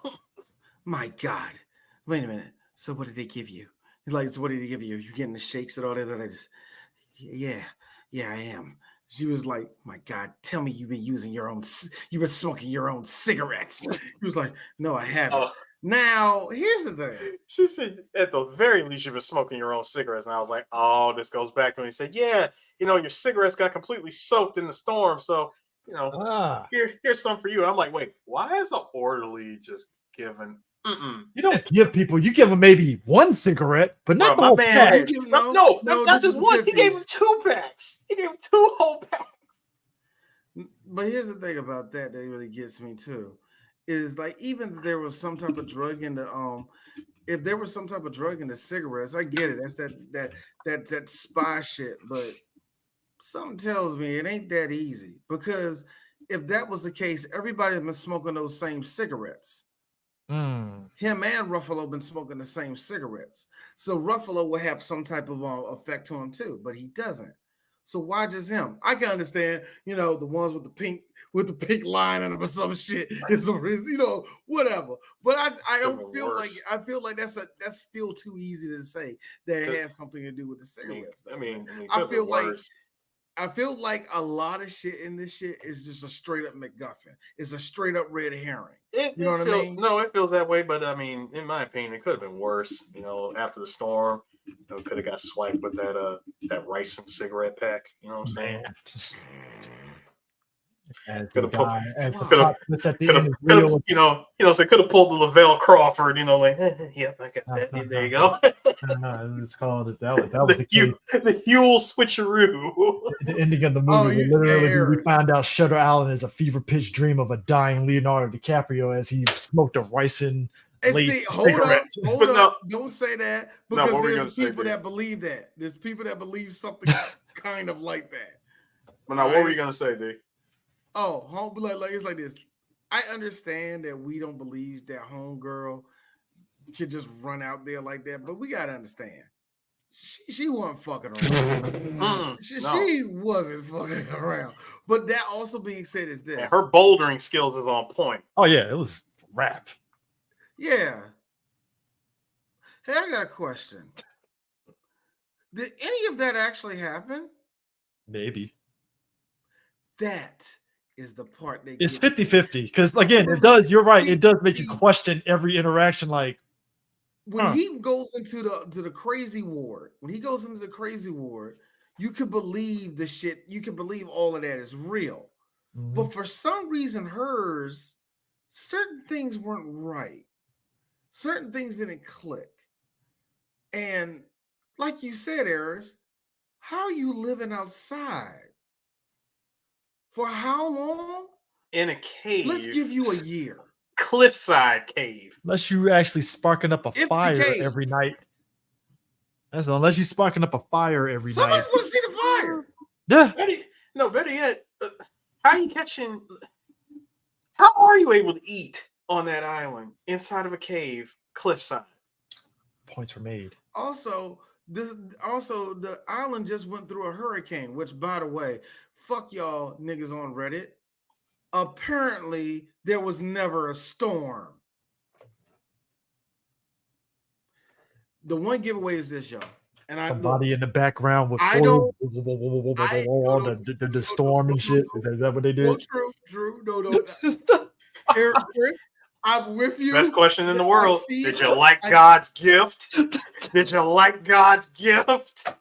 My God. Wait a minute. So what did they give you? Like, so what did they give you? You getting the shakes and all that? Yeah, I am. She was like, my God, tell me you've been smoking your own cigarettes. He was like, no, I haven't. Now, here's the thing. She said, at the very least, you've been smoking your own cigarettes. And I was like, oh, this goes back to when he said, yeah, you know, your cigarettes got completely soaked in the storm. So, you know, here's some for you. And I'm like, wait, why is the orderly just given? You don't give people, you give them maybe one cigarette, but not the whole pack. No, not just one. He gave him 2 packs. He gave him 2 whole packs. But here's the thing about that really gets me too. Is like, even if there was some type of drug in the if there was some type of drug in the cigarettes, I get it. That's that spy shit. But something tells me it ain't that easy, because if that was the case, everybody's been smoking those same cigarettes. Him and Ruffalo been smoking the same cigarettes, so Ruffalo will have some type of effect to him too, but he doesn't. So why just him? I can understand, you know, the ones with the pink line on them or some shit. It's you know, whatever. But I don't feel like that's still too easy to say that it has something to do with the cigarettes. I feel like a lot of shit in this shit is just a straight up MacGuffin. It's a straight up red herring. You know what I mean? No, it feels that way, but I mean, in my opinion, it could have been worse. You know, after the storm, you know, could have got swiped with that rice and cigarette pack. You know what I'm saying? Could have pulled, so could have pulled the Lavelle Crawford. You know, like, yep, I got that. There you go. No, it's called that was the Huel switcheroo. The ending of the movie, we found out Shutter Island is a fever pitch dream of a dying Leonardo DiCaprio as he smoked a ricin. Hold up. Don't say that, because there's people that believe that. There's people that believe something kind of like that. But now, what were you gonna say, D? Oh, like it's like this. I understand that we don't believe that homegirl could just run out there like that, but we gotta understand. She wasn't fucking around. She wasn't fucking around. But that also being said is this. And her bouldering skills is on point. Oh yeah, it was rap. Yeah. Hey, I got a question. Did any of that actually happen? Maybe. That is the part that it's 50-50, because again, it does, you're right, it does make you question every interaction. Like when he goes into the crazy ward, you can believe the shit, you can believe all of that is real. But for some reason, certain things weren't right. Certain things didn't click. And like you said, Eris, how are you living outside? For how long? In a cave. Let's give you a year. Cliffside cave. Unless you actually sparking up a fire every night. Unless you sparking up a fire every night. Somebody's going to see the fire. Yeah. Better yet, how are you able to eat on that island inside of a cave, cliffside? Points were made. Also, the island just went through a hurricane, which, by the way, fuck y'all niggas on Reddit. Apparently, there was never a storm. The one giveaway is this, y'all. And somebody in the background with the storm and shit. Is that what they did? True. No. Chris, I'm with you. Best question in the world. Did you like I- God's gift? Did you like God's gift?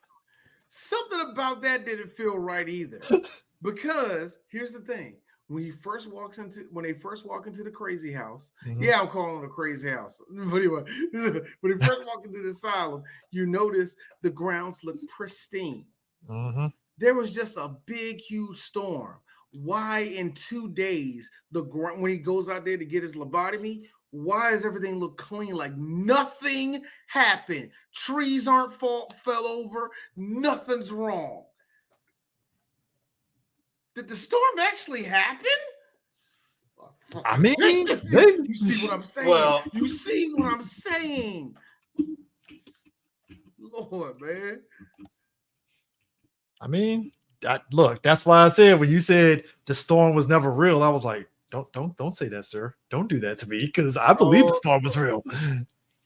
Something about that didn't feel right either. Because here's the thing. When they first walk into the crazy house, yeah, I'm calling it a crazy house. But anyway, when they first walk into the asylum, you notice the grounds look pristine. There was just a big, huge storm. Why in 2 days, when he goes out there to get his lobotomy, why does everything look clean? Like nothing happened. Trees aren't fell over. Nothing's wrong. Did the storm actually happen? I mean, you see what I'm saying? Well, you see what I'm saying? Lord, man. I mean, look, that's why I said when you said the storm was never real, I was like, don't say that, sir. Don't do that to me because I believe the storm was real.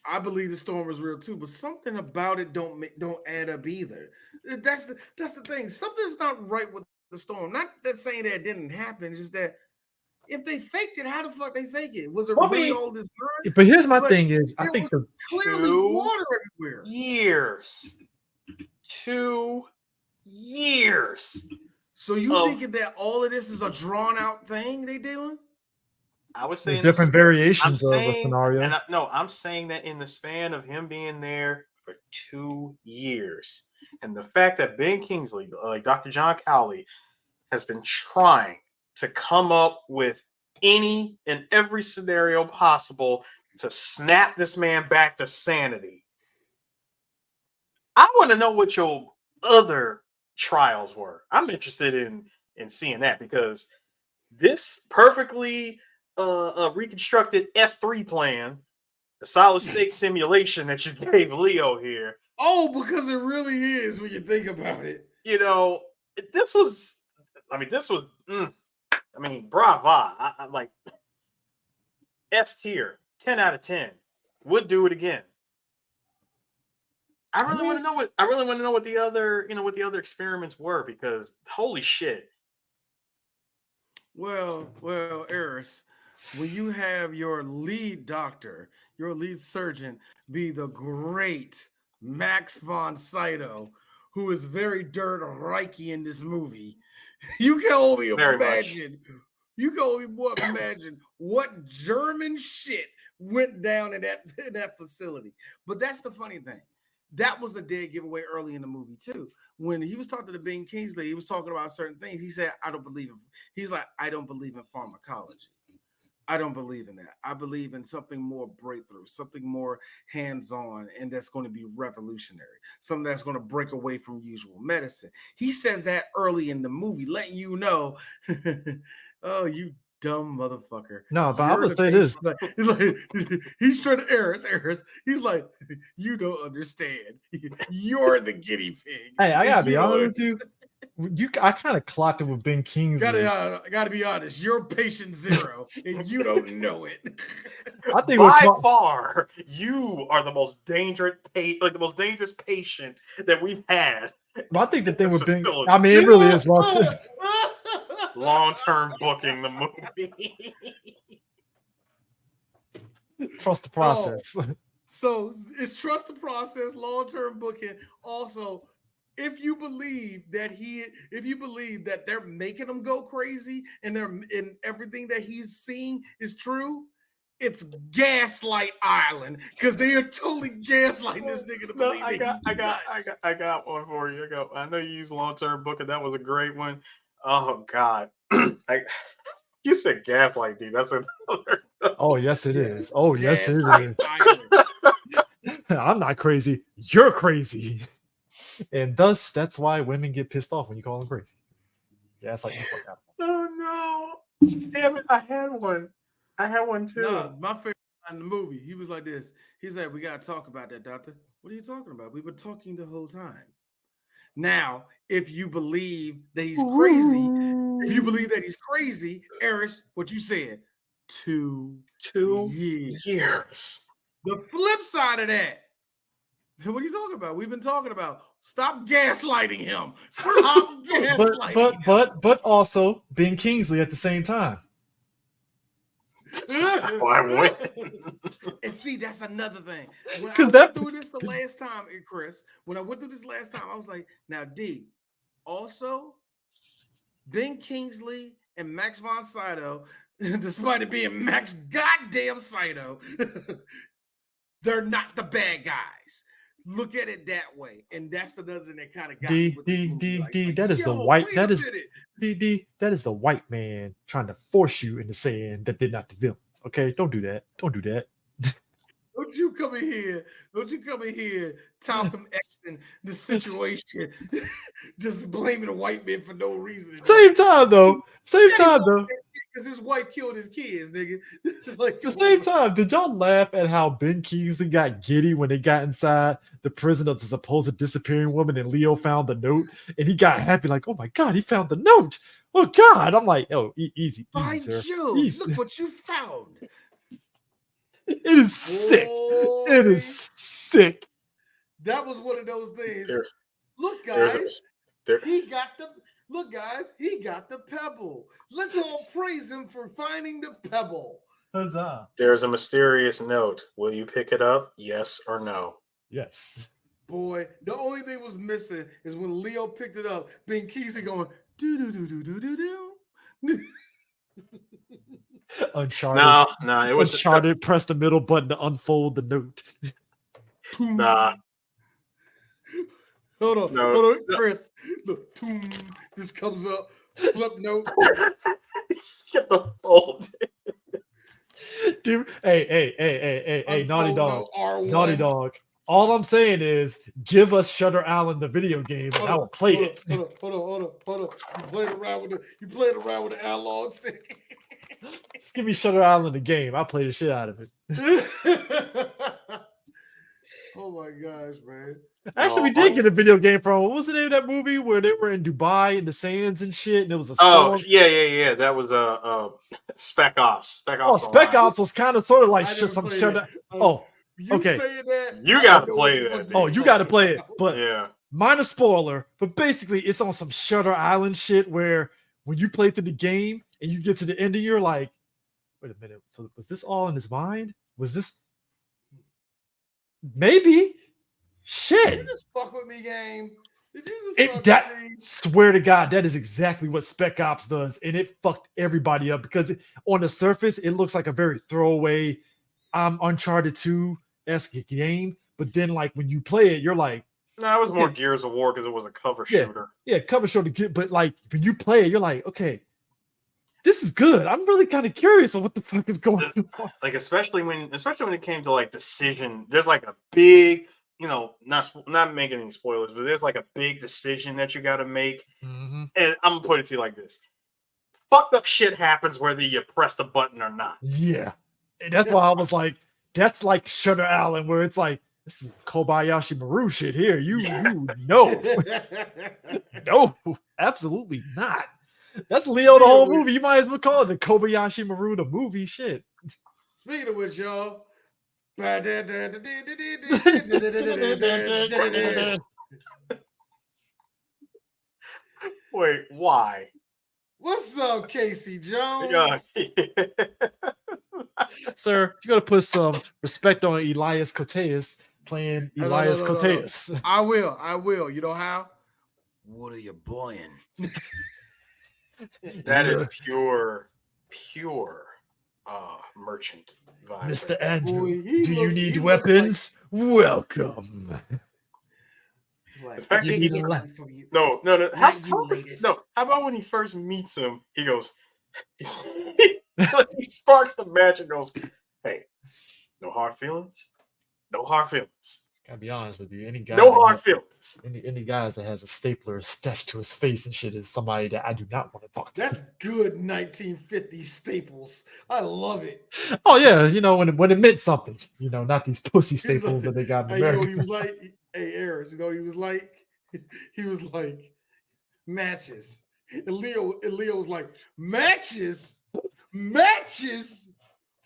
I believe the storm was real too, but something about it don't add up either. That's the thing. Something's not right with the storm. Not that saying that it didn't happen, just that if they faked it, how the fuck they fake it? Was it really all this mud? But here's my thing is, I think clearly water everywhere. Years. 2 years. So you thinking that all of this is a drawn out thing they doing? I would say different variations of a scenario. I'm saying that in the span of him being there for 2 years, and the fact that Ben Kingsley, like Dr. John Cowley, has been trying to come up with any and every scenario possible to snap this man back to sanity. I want to know what your other trials were. I'm interested in seeing that because this perfectly reconstructed S3 plan, the solid state simulation that you gave Leo here. Oh, because it really is when you think about it. You know, this was brava. I like S tier, 10 out of 10. Would do it again. I really want to know what the other experiments were because holy shit. Well, Eris, when you have your lead doctor, your lead surgeon be the great Max von Sydow, who is very dirt Reiki in this movie, you can only imagine. You can only imagine what German shit went down in that facility. But that's the funny thing. That was a dead giveaway early in the movie too. When he was talking to Ben Kingsley, he was talking about certain things. He said, I don't believe in pharmacology. I don't believe in that. I believe in something more breakthrough, something more hands-on, and that's going to be revolutionary, something that's going to break away from usual medicine. He says that early in the movie, letting you know, oh, you dumb motherfucker. No, but I would say this. He's trying to Eris. He's like, you don't understand. You're the guinea pig. Hey, I gotta be honest with you. I kind of clocked it with Ben Kingsley. Gotta be honest. You're patient zero, and you don't know it. I think by far, you are the most dangerous patient that we've had. I think the thing with Ben, I mean, it really is long-term booking the movie. Trust the process. So it's trust the process, long-term booking. Also, if you believe that they're making him go crazy and everything that he's seeing is true, it's Gaslight Island because they are totally gaslighting this nigga to believe I got one for you. I know you use long-term booking. That was a great one. Oh God. You said gaslight, dude. That's another. Oh yes, it is. Oh yes, it is. I'm not crazy. You're crazy. And thus, that's why women get pissed off when you call them crazy. Yeah, it's like, oh no. Damn it, I had one too. No, my favorite in the movie, he was like this. He said, we got to talk about that, doctor. What are you talking about? We've been talking the whole time. Now, if you believe that he's crazy, Eris, what you said, 2 years. The flip side of that, what are you talking about? We've been talking about stop gaslighting him. Stop gaslighting him. But also Ben Kingsley at the same time. why I win. And see, that's another thing. When I 'Cause went that- through this the last time, Chris, when I went through this last time, I was like, now D, also Ben Kingsley and Max von Sydow, despite it being Max goddamn Sydow, they're not the bad guys. Look at it that way, and that's another thing that kind of got me with this movie. That is the yo, white. wait That a is minute. that is the white man trying to force you into saying that they're not the villains. Okay, don't do that. Don't do that. Don't you come in here? Don't you come in here, Talcum Xing the situation, just blaming a white man for no reason? Same time though. Because his wife killed his kids, nigga. Like, At the same time, did y'all laugh at how Ben Kingsley got giddy when they got inside the prison of the supposed disappearing woman and Leo found the note and he got happy like, oh my God, he found the note. Oh God. I'm like, oh, easy, by sir. Jove, Easy. look what you found. It is sick. It is sick. That was one of those things. Look, There's guys, he got the pebble. Let's all praise him for finding the pebble. Huzzah. There's a mysterious note. Will you pick it up? Yes or no? Yes. Boy, the only thing was missing is when Leo picked it up, Ben Kingsley going do do do do do do do. Uncharted. No, it was Uncharted. Press the middle button to unfold the note. Nah. Hold on, Chris. Look, this comes up. Flip note. Get the fold. Dude, hey, Naughty Dog. R1. Naughty Dog. All I'm saying is give us Shutter Island the video game and I will play it. Hold on. You played around with the analog stick. Just give me Shutter Island the game. I'll play the shit out of it. Oh my gosh, man. Actually, we did get a video game from, what was the name of that movie where they were in Dubai in the sands and shit, and it was a storm? Yeah. That was Spec Ops. Spec Ops. Spec Ops was kind of sort of like some Shutter. You okay. saying that? You got to play that. Oh, you got to play it. But yeah. Minor spoiler, but basically it's on some Shutter Island shit where when you play through the game and you get to the end of you're like, wait a minute. So was this all in his mind? Was this maybe? Shit. Did you just fuck with me, game? Did you just fuck with me? Swear to God, that is exactly what Spec Ops does, and it fucked everybody up because on the surface it looks like a very throwaway Uncharted 2-esque game, but then like when you play it, you're like, no, it was more Gears of War because it was a cover shooter. Yeah, cover shooter. But like when you play it, you're like, okay, this is good. I'm really kind of curious on what the fuck is going on. Like especially when it came to like decision, there's like a big, not making any spoilers, but there's like a big decision that you got to make. Mm-hmm. And I'm gonna put it to you like this: fucked up shit happens whether you press the button or not. Yeah, and that's why I was like, that's like Shutter Island, where it's like, this is Kobayashi Maru shit here. You know, no, absolutely not. That's Leo the whole movie. You might as well call it the Kobayashi Maru the movie shit. Speaking of which, y'all. Wait, why? What's up, Casey Jones? Yeah. Sir, you gotta put some respect on Elias Koteas playing Elias Koteas. I will. You know how? What are you buying? That is pure merchant vibe. Mr. Andrew, do you need weapons? Welcome. The fact that no. How about when he first meets him, he goes, he sparks the match and goes, "Hey, no hard feelings. No hard feelings." Gotta be honest with you. Any guy, no hard feelings. Any guys that has a stapler stashed to his face and shit is somebody that I do not want to talk to. That's good 1950s staples. I love it. Oh yeah, when it meant something. Not these pussy staples that they got in America. He was like, hey, Aris, he was like matches. And Leo was like, matches? Matches?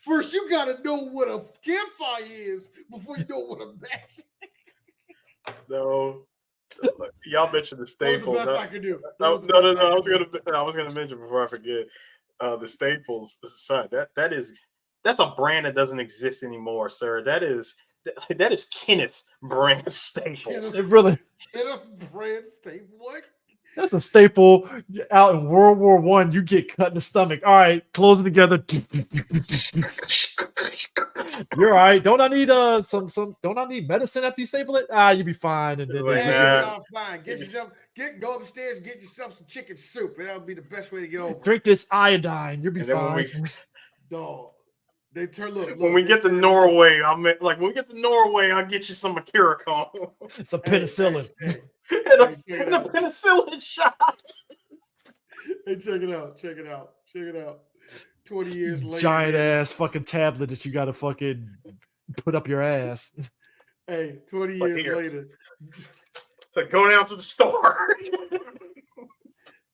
First, you gotta know what a campfire is before you know what a match is. No, y'all mentioned the staples. That was the best I could do. No. I was gonna mention before I forget. The staples. Son, that that's a brand that doesn't exist anymore, sir. That is Kenneth brand staples. It really. Kenneth brand staple. What? That's a staple out in World War I. You get cut in the stomach. All right, close it together. You're all right. Don't I need some? Don't I need medicine after you staple it? You be fine. And then Like, fine. Get yourself. Go upstairs. And get yourself some chicken soup. That would be the best way to get over. Drink this iodine. You'll be fine. Dog. They turn. Look. When we get to Norway, when we get to Norway, I'll get you some Mercurochrome. Some penicillin. and a penicillin shot. Hey, check it out. 20 years later. Giant ass fucking tablet that you gotta fucking put up your ass. Hey, 20 years later. Go down to the store.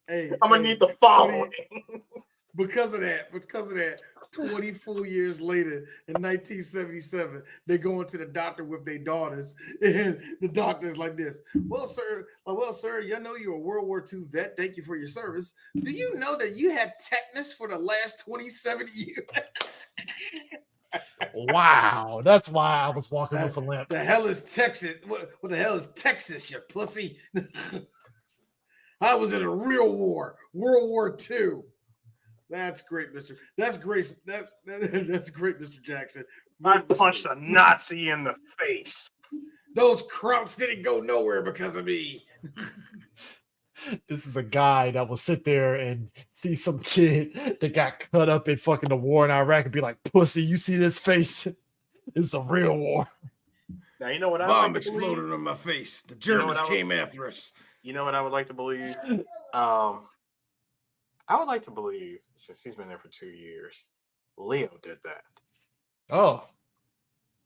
Hey, I'm gonna need the following. Because of that, 24 years later, in 1977, they go into the doctor with their daughters, and the doctor is like this. Well, sir, you know you're a World War II vet. Thank you for your service. Do you know that you had tetanus for the last 27 years? Wow, that's why I was walking with a limp. The hell is Texas? What the hell is Texas, you pussy? I was in a real war, World War II. That's great, Mr. That's great. That's great, Mr. Jackson. I punched a Nazi in the face. Those krauts didn't go nowhere because of me. This is a guy that will sit there and see some kid that got cut up in fucking the war in Iraq and be like, "Pussy, you see this face? It's a real war." Now you know what bomb exploded on my face. The Germans came after us. You know what I would like to believe? I would like to believe, since he's been there for 2 years, Leo did that. Oh.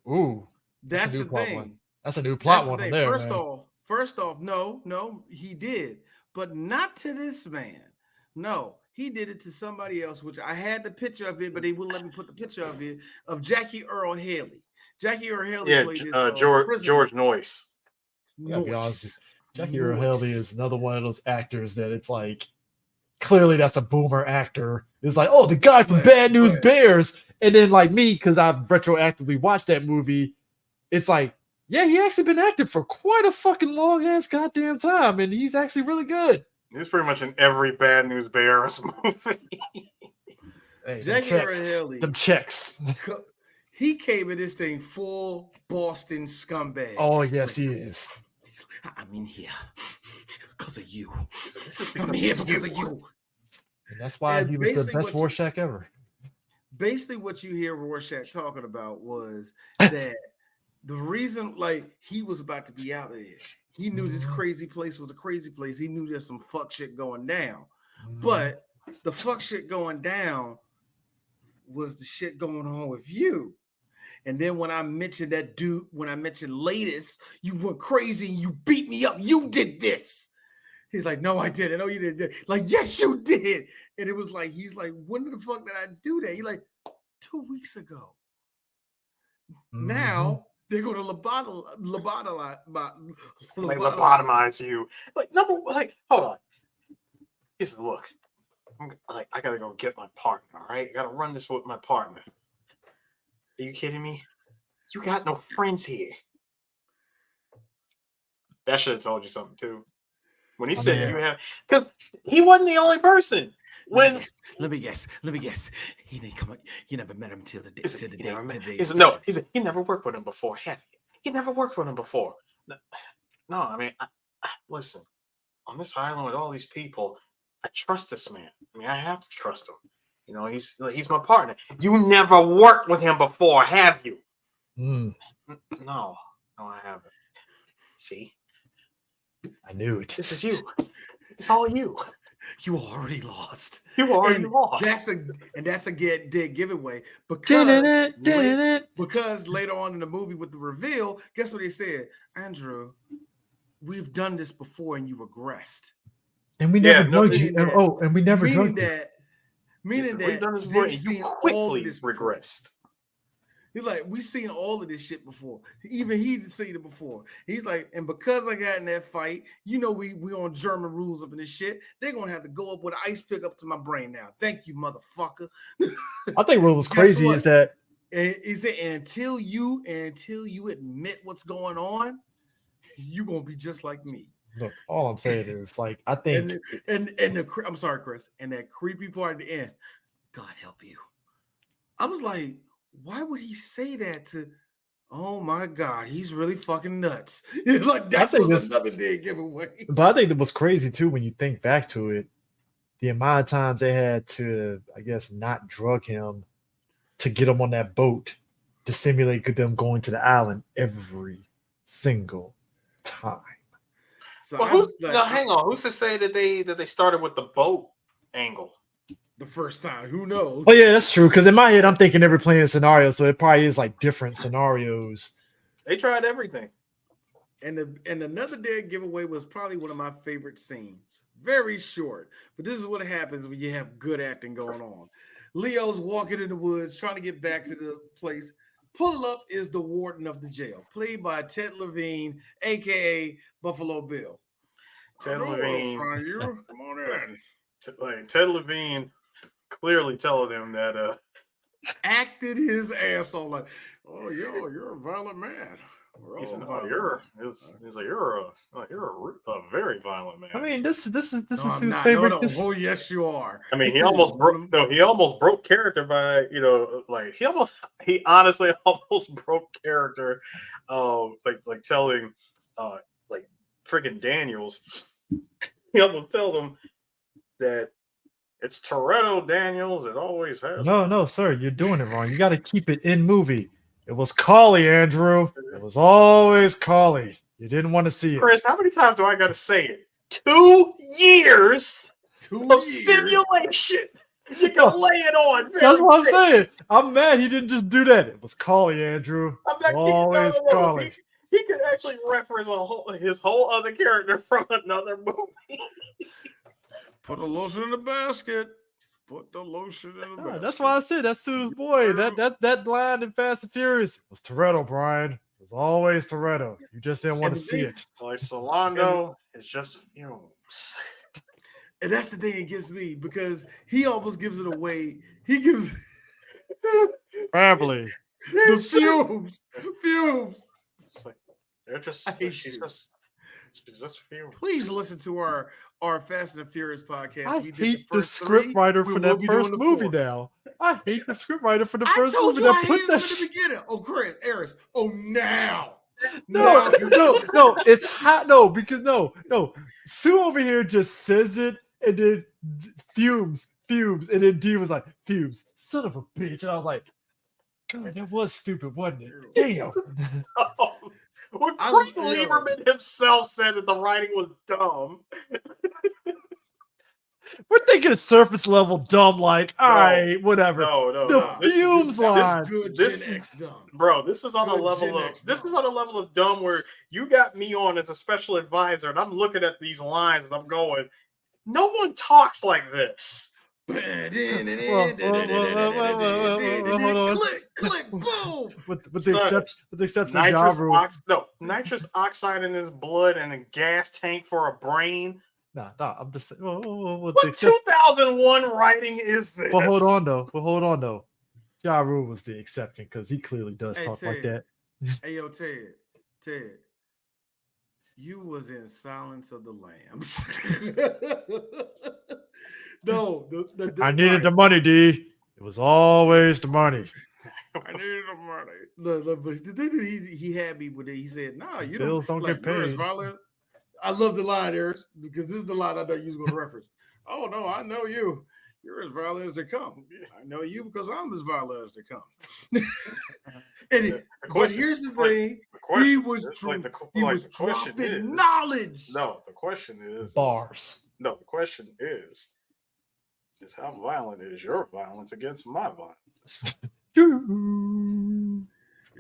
Ooh. That's the thing. One. That's a new plot one there. First off, no, he did. But not to this man. No, he did it to somebody else, which I had the picture of it, but they wouldn't let me put the picture of it, of Jackie Earl Haley. Jackie Earl Haley played this, George Noyce. Yeah, be honest, Jackie Earl Haley is another one of those actors that it's like, clearly that's a boomer actor. It's like, oh, the guy from Bad News Bears. And then like me, because I've retroactively watched that movie, it's like, yeah, he actually been acting for quite a fucking long ass goddamn time. And he's actually really good. He's pretty much in every Bad News Bears movie. Hey, Jackie Earl Haley. Them checks. He came in this thing full Boston scumbag. Oh, yes, he is. I'm in here because of you. I'm here because of you. And that's why he was the best Rorschach ever. Basically, what you hear Rorschach talking about was that the reason, like, he was about to be out of there. He knew this crazy place was a crazy place. He knew there's some fuck shit going down. But the fuck shit going down was the shit going on with you. And then when I mentioned that dude, when I mentioned latest, you went crazy and you beat me up. You did this. He's like, no, I didn't. Oh, you didn't. Like, yes, you did. And it was like, he's like, when the fuck did I do that? He's like, 2 weeks ago. Now they're going to lobotomize you. Like, hold on. He said, look, I gotta go get my partner. All right, I gotta run this with my partner. Are you kidding me? You got no friends here. That should have told you something too. When he said you have, because he wasn't the only person. When let me guess. He didn't come. You never met him till the day. He said you never worked with him before, have you? You never worked with him before. No, I mean, listen. On this island with all these people, I trust this man. I mean, I have to trust him. You know, he's my partner. You never worked with him before, have you? No, I haven't. See, I knew it. This is you. It's all you. You already lost. Lost. That's a dead giveaway because later on in the movie with the reveal, guess what they said? Andrew, we've done this before and you regressed. And we never drugged you. And we never drugged you. Meaning that we've done this before and you quickly regressed. He's like, we seen all of this shit before. Even he'd seen it before. He's like, and because I got in that fight, we on German rules up in this shit. They're gonna have to go up with an ice pick up to my brain now. Thank you, motherfucker. I think what was crazy is that he said, until you admit what's going on, you're gonna be just like me. Look, all I'm saying is like I think I'm sorry, Chris, and that creepy part at the end, God help you. I was like, why would he say that to? Oh my God, he's really fucking nuts. Like that was another dead giveaway. But I think it was crazy too when you think back to it. The amount of times they had to, I guess, not drug him to get him on that boat to simulate them going to the island every single time. So well, hang on. Who's to say that they started with the boat angle the first time? Who knows? Oh yeah, that's true. Because in my head, I'm thinking every playing scenario, so it probably is like different scenarios. They tried everything. And another dead giveaway was probably one of my favorite scenes. Very short, but this is what happens when you have good acting going on. Leo's walking in the woods, trying to get back to the place. Pull up is the warden of the jail, played by Ted Levine, aka Buffalo Bill. Ted Levine, come on in. Ted Levine clearly telling him that acted his ass off like, oh yo, you're a violent man. He said, "No, you're a very violent man." I mean, this is whose not. favorite. No. Oh, yes, you are. I mean, he almost broke character by he honestly almost broke character, like telling, like friggin' Daniels. He almost told him that it's Toretto Daniels. It always has. No, sir, you're doing it wrong. You got to keep it in movie. It was Carly, Andrew. It was always Carly. You didn't want to see it. Chris, how many times do I got to say it? 2 years of simulation. You can lay it on. That's what I'm saying. I'm mad he didn't just do that. It was Carly, Andrew. Always Carly. He could actually reference his whole other character from another movie. Put the lotion in the basket. Put the lotion in the basket. That's why I said that's Sue's boy. That line in Fast and Furious was Toretto, Brian. It was always Toretto. You just didn't want to see it. Like Solano is just fumes. And that's the thing that gets me because he almost gives it away. He gives Family. The fumes. It's like they're just she's just fumes. Please listen to our Fast and the Furious podcast. I hate the script writer for that first movie now. I hate the script writer for the first movie that put that at the beginning. Oh, Chris, Eris. Oh, now. No, it's hot. No, because no. Sue over here just says it and then fumes, and then D was like, fumes, son of a bitch. And I was like, God, that was stupid, wasn't it? Damn. Well, Chris Lieberman himself said that the writing was dumb. We're thinking surface level dumb, like, all right, whatever. No. The fumes line. This is on a level of dumb where you got me on as a special advisor, and I'm looking at these lines and I'm going, no one talks like this. Hold on. Click, boom. With the exception of nitrous oxide in his blood and a gas tank for a brain. No, I'm just saying. What 2001 writing is this? Well, hold on though. Ja Rule was the exception because he clearly does talk Ted. like that. Hey, yo, Ted. You was in Silence of the Lambs. No, I needed the money, D. It was always the money. I needed the money. Look, but the thing that he had me with it, he said, "Nah, you bills don't get paid." I love the line, Eric, because this is the line I know you was going to reference. Oh no, I know you. You're as violent as they come. I know you because I'm as violent as they come. But here's the thing: he was dropping knowledge. No, the question is bars. No, the question is how violent is your violence against my violence? You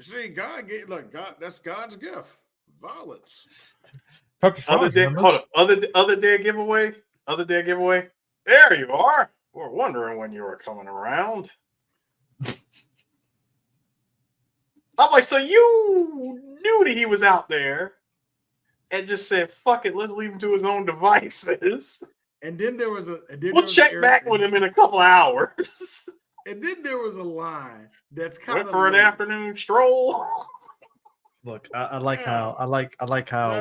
see, God gave God. That's God's gift. Violence. Other day giveaway. There you are. We're wondering when you were coming around. I'm like, so you knew that he was out there and just said, fuck it, let's leave him to his own devices. And then there was we'll check back with him in a couple hours. And then there was a line that's kind went of for an afternoon stroll. Look, I like how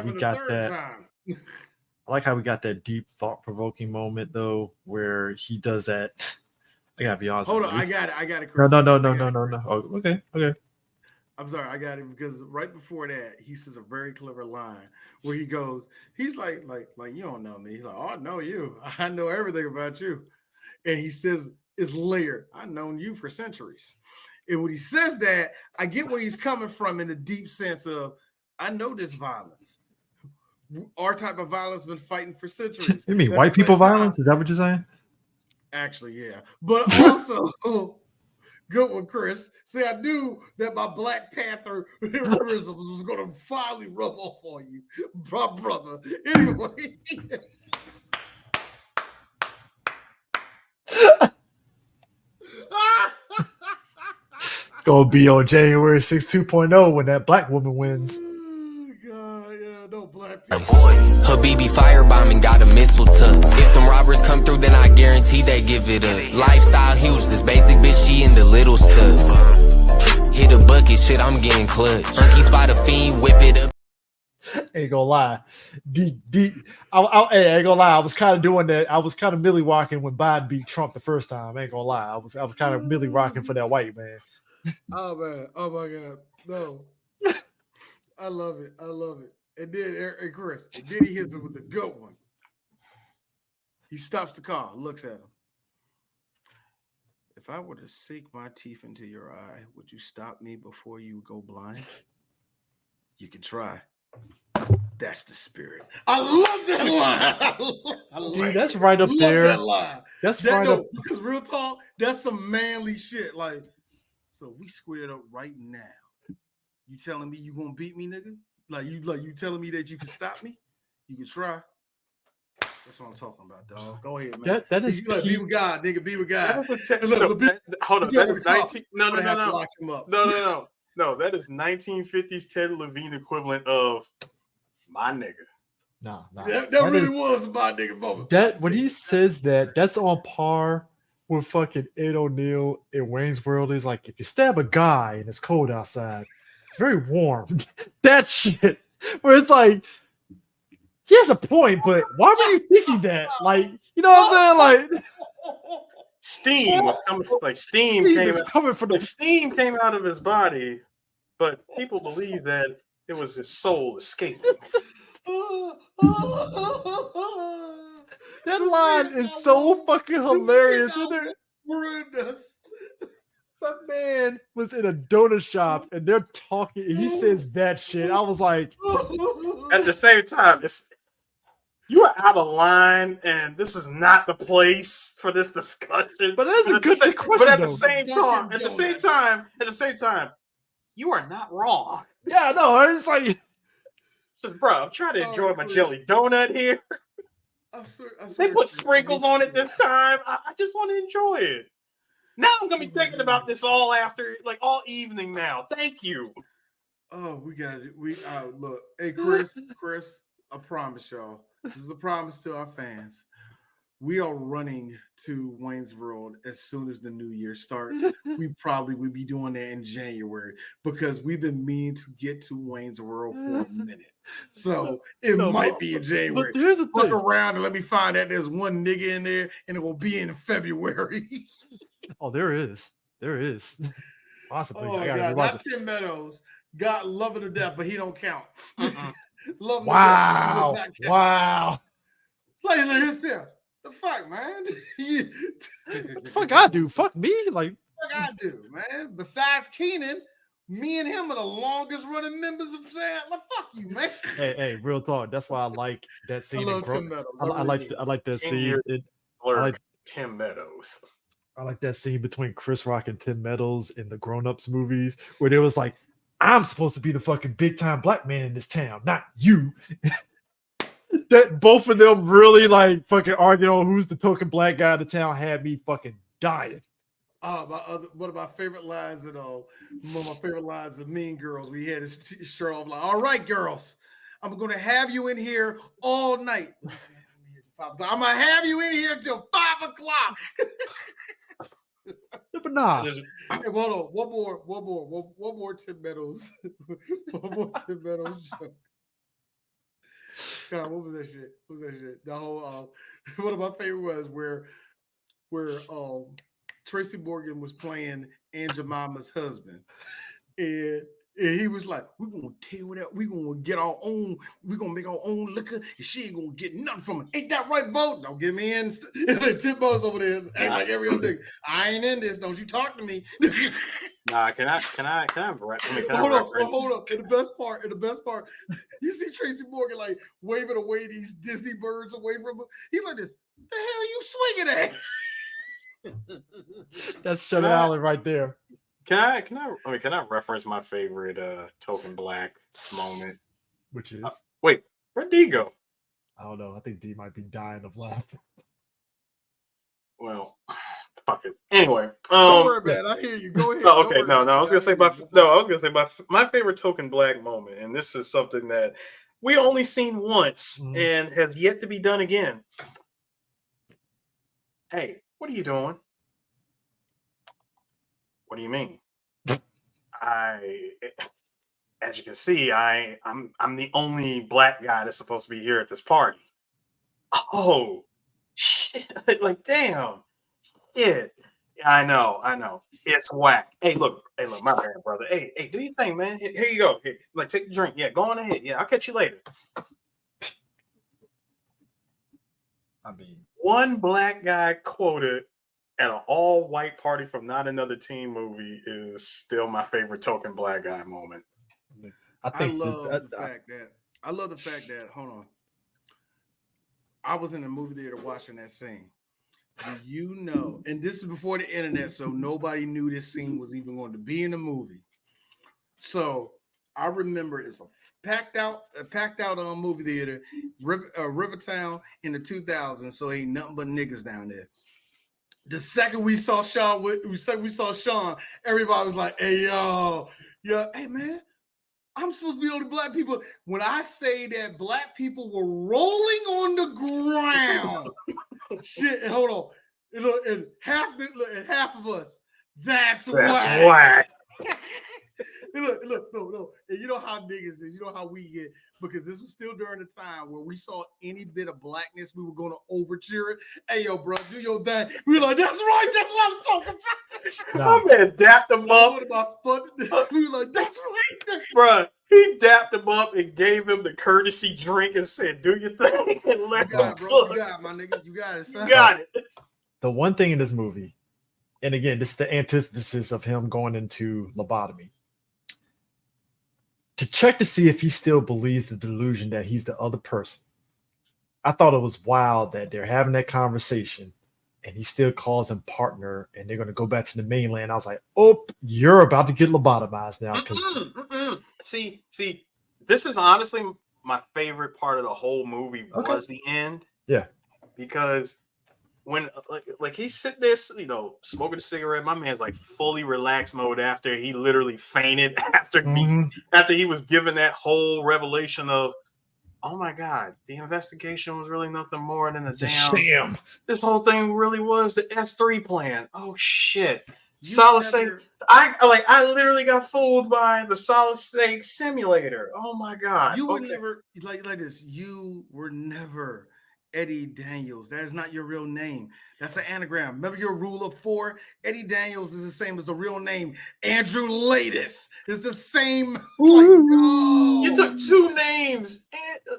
we got that. I like how we got that deep, thought-provoking moment though, where he does that. I gotta be honest. Hold on, I got it. No. Oh, okay. I'm sorry, I got it because right before that, he says a very clever line where he goes, he's like you don't know me. He's like, oh, I know you. I know everything about you. And he says, it's layered. I've known you for centuries. And when he says that, I get where he's coming from in the deep sense of, I know this violence. Our type of violence been fighting for centuries. You mean white people violence? Is that what you're saying? Actually, yeah. But also, good one, Chris. See, I knew that my Black Panther was going to finally rub off on you, my brother. Anyway. It's going to be on January 6, 2.0 when that black woman wins. Habibi firebombing got a missile tuck. If them robbers come through, then I guarantee they give it up. Lifestyle huge, this basic bitch, she in the little stuff. Hit a bucket, shit, I'm getting clutch. Monkey spot a fiend, whip it up. Ain't gonna lie. Deep. I ain't gonna lie. I was kind of doing that. I was kind of millie rocking when Biden beat Trump the first time. I ain't gonna lie. I was kind of millie rocking for that white man. Oh man. Oh my God. No. I love it. And then Chris, and then he hits him with the good one. He stops the car, looks at him. If I were to sink my teeth into your eye, would you stop me before you go blind? You can try. That's the spirit. I love that line. Dude, that's right up there. That line. That's right up. Because real talk, that's some manly shit. Like, so we squared up right now. You telling me you gonna beat me, nigga? Like you telling me that you can stop me? You can try. That's what I'm talking about, dog. Go ahead, man. That is be with God, nigga. Be with God. Hold on. That is 19. No. Lock No, that is 1950s Ted Levine equivalent of my nigga. No. That really was my nigga moment. That when he says that, that's on par with fucking Ed O'Neill in Wayne's World. He's like, if you stab a guy and it's cold outside, it's very warm. That shit. Where it's like, he has a point, but why were you thinking that? Like, you know what I'm saying? Like, steam was coming. Like steam came out of his body, but people believe that it was his soul escaping. That line is so fucking hilarious, isn't it? That man was in a donut shop and they're talking, and he says that shit. I was like, at the same time, you are out of line, and this is not the place for this discussion. But that's a good question. But at the same time, you are not wrong. Yeah, no, it's like, so, bro, I'm trying to enjoy my jelly donut here. I swear they put sprinkles on it this time. I just want to enjoy it. Now I'm gonna be thinking about this all evening now. Thank you. Oh, we got it. Look, hey Chris, I promise y'all. This is a promise to our fans. We are running to Wayne's World as soon as the new year starts. We probably will be doing that in January because we've been meaning to get to Wayne's World for a minute. So it might be in January. But here's the Look thing. around and let me find out there's one nigga in there and it will be in February. Oh, there is. Possibly. Oh, God. Not Tim Meadows. God love it to death, but he don't count. Love wow. Wow. Like, here's Tim. The fuck, man? What the fuck I do? Fuck me? Like, what I do, man? Besides Keenan, me and him are the longest running members of Sam. Like, fuck you, man. Hey, real talk. That's why I like that scene. I like that scene. Tim Meadows. I like that scene between Chris Rock and Tim Meadows in the Grown Ups movies where there was like, I'm supposed to be the fucking big time black man in this town, not you. That both of them really like fucking arguing on who's the token black guy in the town had me fucking dying. One of my favorite lines in one of my favorite lines of Mean Girls. We had his shirt off like, "All right, girls, I'm gonna have you in here all night. I'm gonna have you in here until 5 o'clock." But nah. Hey, hold on, one more Tim Meadows, one more Tim Meadows joke. God, what was that shit? The whole one of my favorite was where Tracy Morgan was playing Aunt Jemima's husband, and he was like, "We're gonna tear it up. We're gonna get our own. We're gonna make our own liquor, and she ain't gonna get nothing from it. Ain't that right, Bo? Don't get me in." And Tim Bo's over there, act like every other thing. I ain't in this. Don't you talk to me. Nah, can I Hold on. In the best part, you see Tracy Morgan like waving away these Disney birds away from him. He's like this. The hell are you swinging at? That's Shutter Island right there. Can I reference my favorite Token Black moment? Which is wait, where'd D go? I don't know. I think D might be dying of laughter. Well, fuck it. Anyway, don't worry, man. I hear you. Go ahead. Oh, okay, no. I was gonna say my favorite Token Black moment, and this is something that we only seen once and has yet to be done again. Hey, what are you doing? What do you mean? As you can see, I'm the only black guy that's supposed to be here at this party. Oh shit! Like damn, shit. I know. It's whack. Hey, look, my bad, brother. Hey, do your thing, man. Here you go. Here, like take the drink. Yeah, go on ahead. Yeah, I'll catch you later. I mean, one black guy quoted at an all-white party from Not Another Teen movie is still my favorite Token Black guy moment. I love the fact that hold on. I was in the movie theater watching that scene. Do you know? And this is before the internet, so nobody knew this scene was even going to be in the movie. So I remember it's a packed out movie theater, Rivertown in the 2000s. So ain't nothing but niggas down there. The second we saw Sean, everybody was like, "Hey yo, hey man, I'm supposed to be the only black people." When I say that black people were rolling on the ground, shit, and hold on, and half of us, that's whack. Look, no. And you know how niggas is, you know how we get, because this was still during the time where we saw any bit of blackness, we were going to overcheer it. Hey, yo, bro, do your thing. We were like, that's right, that's what I'm talking about. My man dapped him up. We were like, that's right. Bro, he dapped him up and gave him the courtesy drink and said, do your thing. And let you got it, bro. You got it, my nigga. You got it, son. You got it. The one thing in this movie, and again, this is the antithesis of him going into lobotomy. To check to see if he still believes the delusion that he's the other person. I thought it was wild that they're having that conversation and he still calls him partner and they're going to go back to the mainland. I was like, oh, you're about to get lobotomized now. See, this is honestly my favorite part of the whole movie was the end. Yeah. Because when like he's sitting there, you know, smoking a cigarette, my man's like fully relaxed mode after he literally fainted after he was given that whole revelation of, oh my God, the investigation was really nothing more than a damn. This whole thing really was the S3 plan. Oh shit. Solid state. I literally got fooled by the solid state simulator. Oh my God. You were never like this. You were never Eddie Daniels. That is not your real name. That's an anagram. Remember your rule of 4? Eddie Daniels is the same as the real name. Andrew Latis is the same. Like, no. You took 2 names,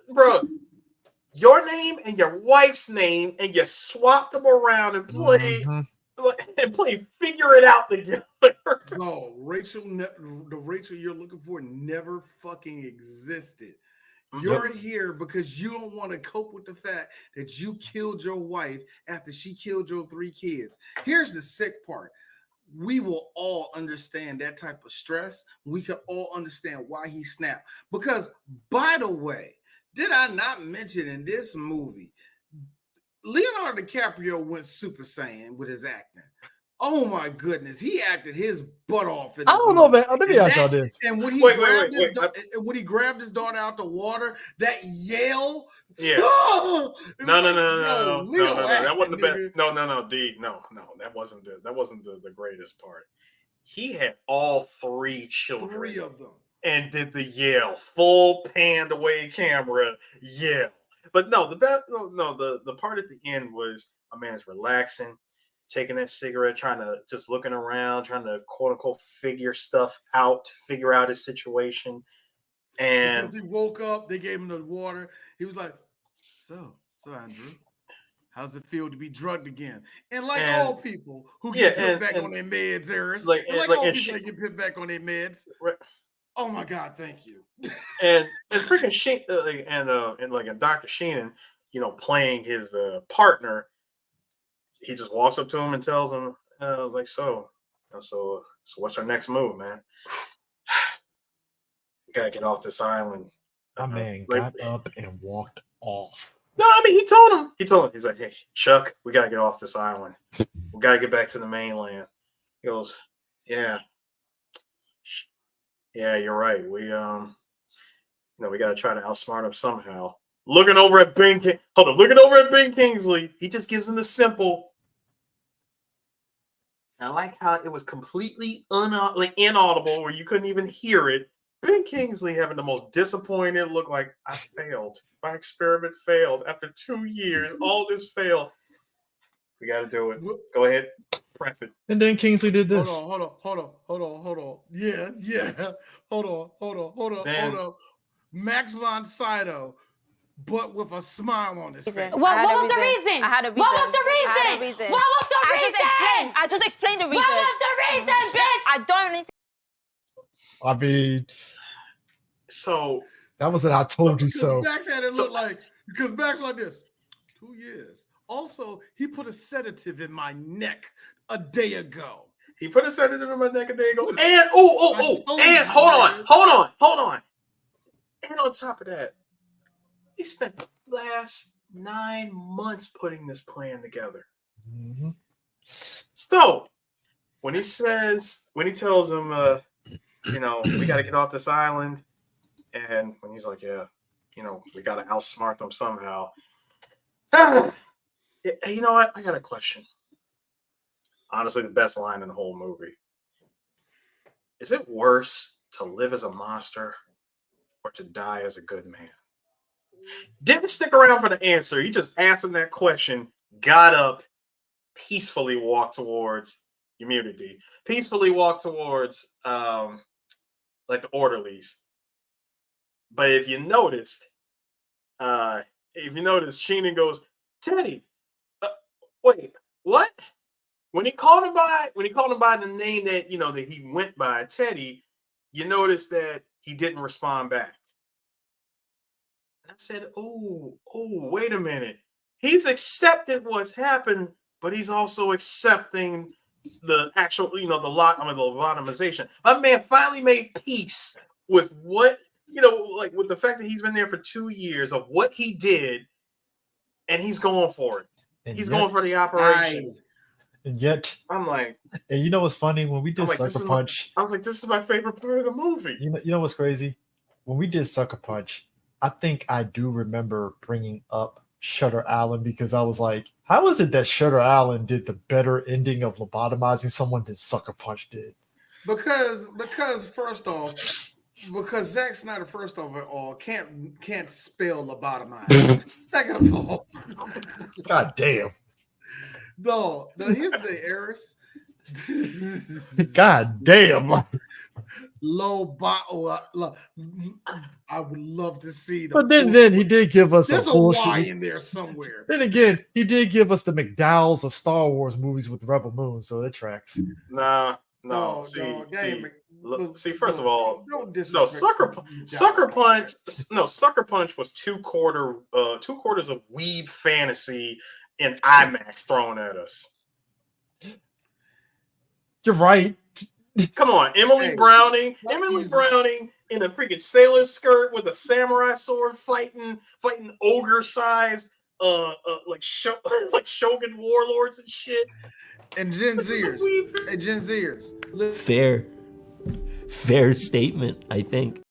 bro. Your name and your wife's name, and you swapped them around and played figure it out together. No, the Rachel you're looking for never fucking existed. You're here because you don't want to cope with the fact that you killed your wife after she killed your 3 kids. Here's the sick part. We will all understand that type of stress. We can all understand why he snapped. Because, by the way, did I not mention in this movie, Leonardo DiCaprio went Super Saiyan with his acting. Oh my goodness, he acted his butt off. I don't know, man. Let me ask y'all this. And when he when he grabbed his daughter out the water, that yell. Yeah. Oh, No. That wasn't the best. No, D. No. That wasn't the greatest part. He had all 3 children. 3 of them. And did the yell, full panned away camera yell. But no, the part at the end was a man's relaxing, taking that cigarette, just looking around, trying to quote unquote figure out his situation. And because he woke up, they gave him the water. He was like, so Andrew, how's it feel to be drugged again? And all people who get put back on their meds, Eris. All people that get put back on their meds. Right. Oh my God, thank you. and freaking Sheen, and Dr. Sheenan, playing his partner, he just walks up to him and tells him, so what's our next move, man? We gotta get off this island. My man got up and walked off. No, I mean he told him. He's like, hey, Chuck, we gotta get off this island. We gotta get back to the mainland. He goes, yeah. Yeah, you're right. We we gotta try to outsmart him somehow. Looking over at Ben Kingsley, he just gives him the simple. I like how it was completely inaudible, where you couldn't even hear it. Ben Kingsley having the most disappointed look, like I failed. My experiment failed. After 2 years, all this failed. We got to do it. Go ahead, prep it. And then Kingsley did this. Hold on. Yeah. Hold on. Max von Sydow, but with a smile on his face. What was the reason? I had a reason. What was the reason? What was the reason? I just explained the reason. What was the reason, bitch? I don't need. I mean, so that was an I told you so. Max had it look like, because Max like this. 2 years. Also, he put a sedative in my neck a day ago. And and hold on. And on top of that, he spent the last 9 months putting this plan together. Mm-hmm. So when he tells him, we got to get off this island, and when he's like, yeah, we got to outsmart them somehow. You know what? I got a question. Honestly, the best line in the whole movie. Is it worse to live as a monster or to die as a good man? Didn't stick around for the answer. He just asked him that question, got up, peacefully walked towards immunity, peacefully walked towards the orderlies. But if you noticed, Sheenan goes, Teddy, wait, what? When he called him by the name that that he went by, Teddy, you notice that he didn't respond back. And I said, oh, wait a minute. He's accepted what's happened, but he's also accepting the actual, the lobotomization. My man finally made peace with what, with the fact that he's been there for 2 years of what he did, and he's going for it. He's going for the operation. And yet, I'm like, and you know what's funny? When we did Sucker Punch, I was like, this is my favorite part of the movie. You know what's crazy? When we did Sucker Punch, I think I do remember bringing up Shutter Island, because I was like, how is it that Shutter Island did the better ending of lobotomizing someone than Sucker Punch did? Because first off, because Zack Snyder, first of all, can't spell lobotomize. Second of all, God damn. No, here's the errors. God damn. I would love to see. But then he did give us there's a Y in there somewhere. Then again, he did give us the McDowells of Star Wars movies with Rebel Moon, so it tracks. No. See, first of all, Sucker Punch was 2 quarters of weeb fantasy and IMAX thrown at us. You're right. Come on, Emily Browning in a freaking sailor skirt with a samurai sword, fighting ogre-sized like Shogun warlords and shit. And Gen Zers. Hey, Gen Zers. Fair statement, I think.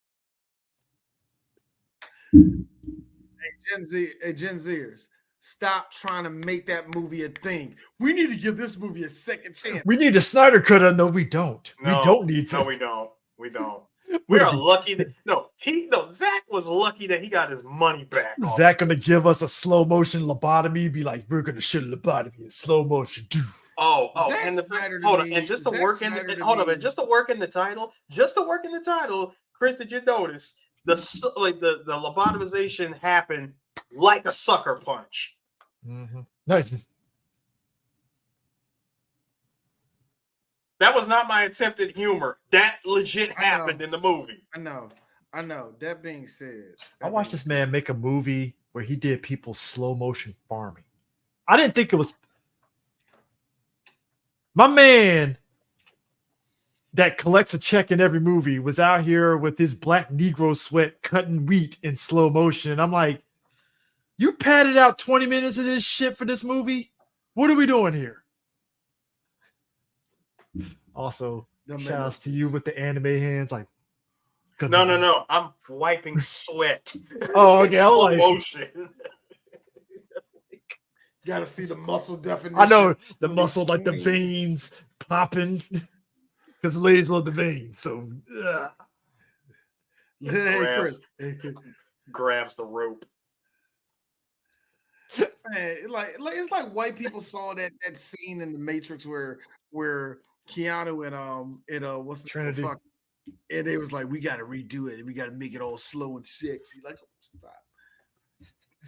Hey, Gen Zers. Stop trying to make that movie a thing. We need to give this movie a second chance. We need a Snyder cut. No, we don't. No, we don't need this. No, we don't. We don't. We are lucky that Zach was lucky that he got his money back. Zach gonna give us a slow motion lobotomy, be like, we're gonna shoot a lobotomy in slow motion. And just to work in the title, Chris, did you notice the lobotomization happened like a sucker punch? Mm-hmm. Nice. That was not my attempt at humor. That legit happened in the movie. I know. That being said, I watched this man make a movie where he did people's slow motion farming. I didn't think it was my man that collects a check in every movie was out here with his black Negro sweat cutting wheat in slow motion. And I'm like, you padded out 20 minutes of this shit for this movie? What are we doing here? Also, shout outs to you with the anime hands. Like, no. I'm wiping sweat. Oh, okay. Slow motion. Gotta see the muscle definition. I know the muscle, like the veins popping, because ladies love the veins. So, grabs the rope. Man, it's like white people saw that scene in the Matrix where Keanu and what's the Trinity, and they was like, we got to redo it. We got to make it all slow and sexy. Like, stop.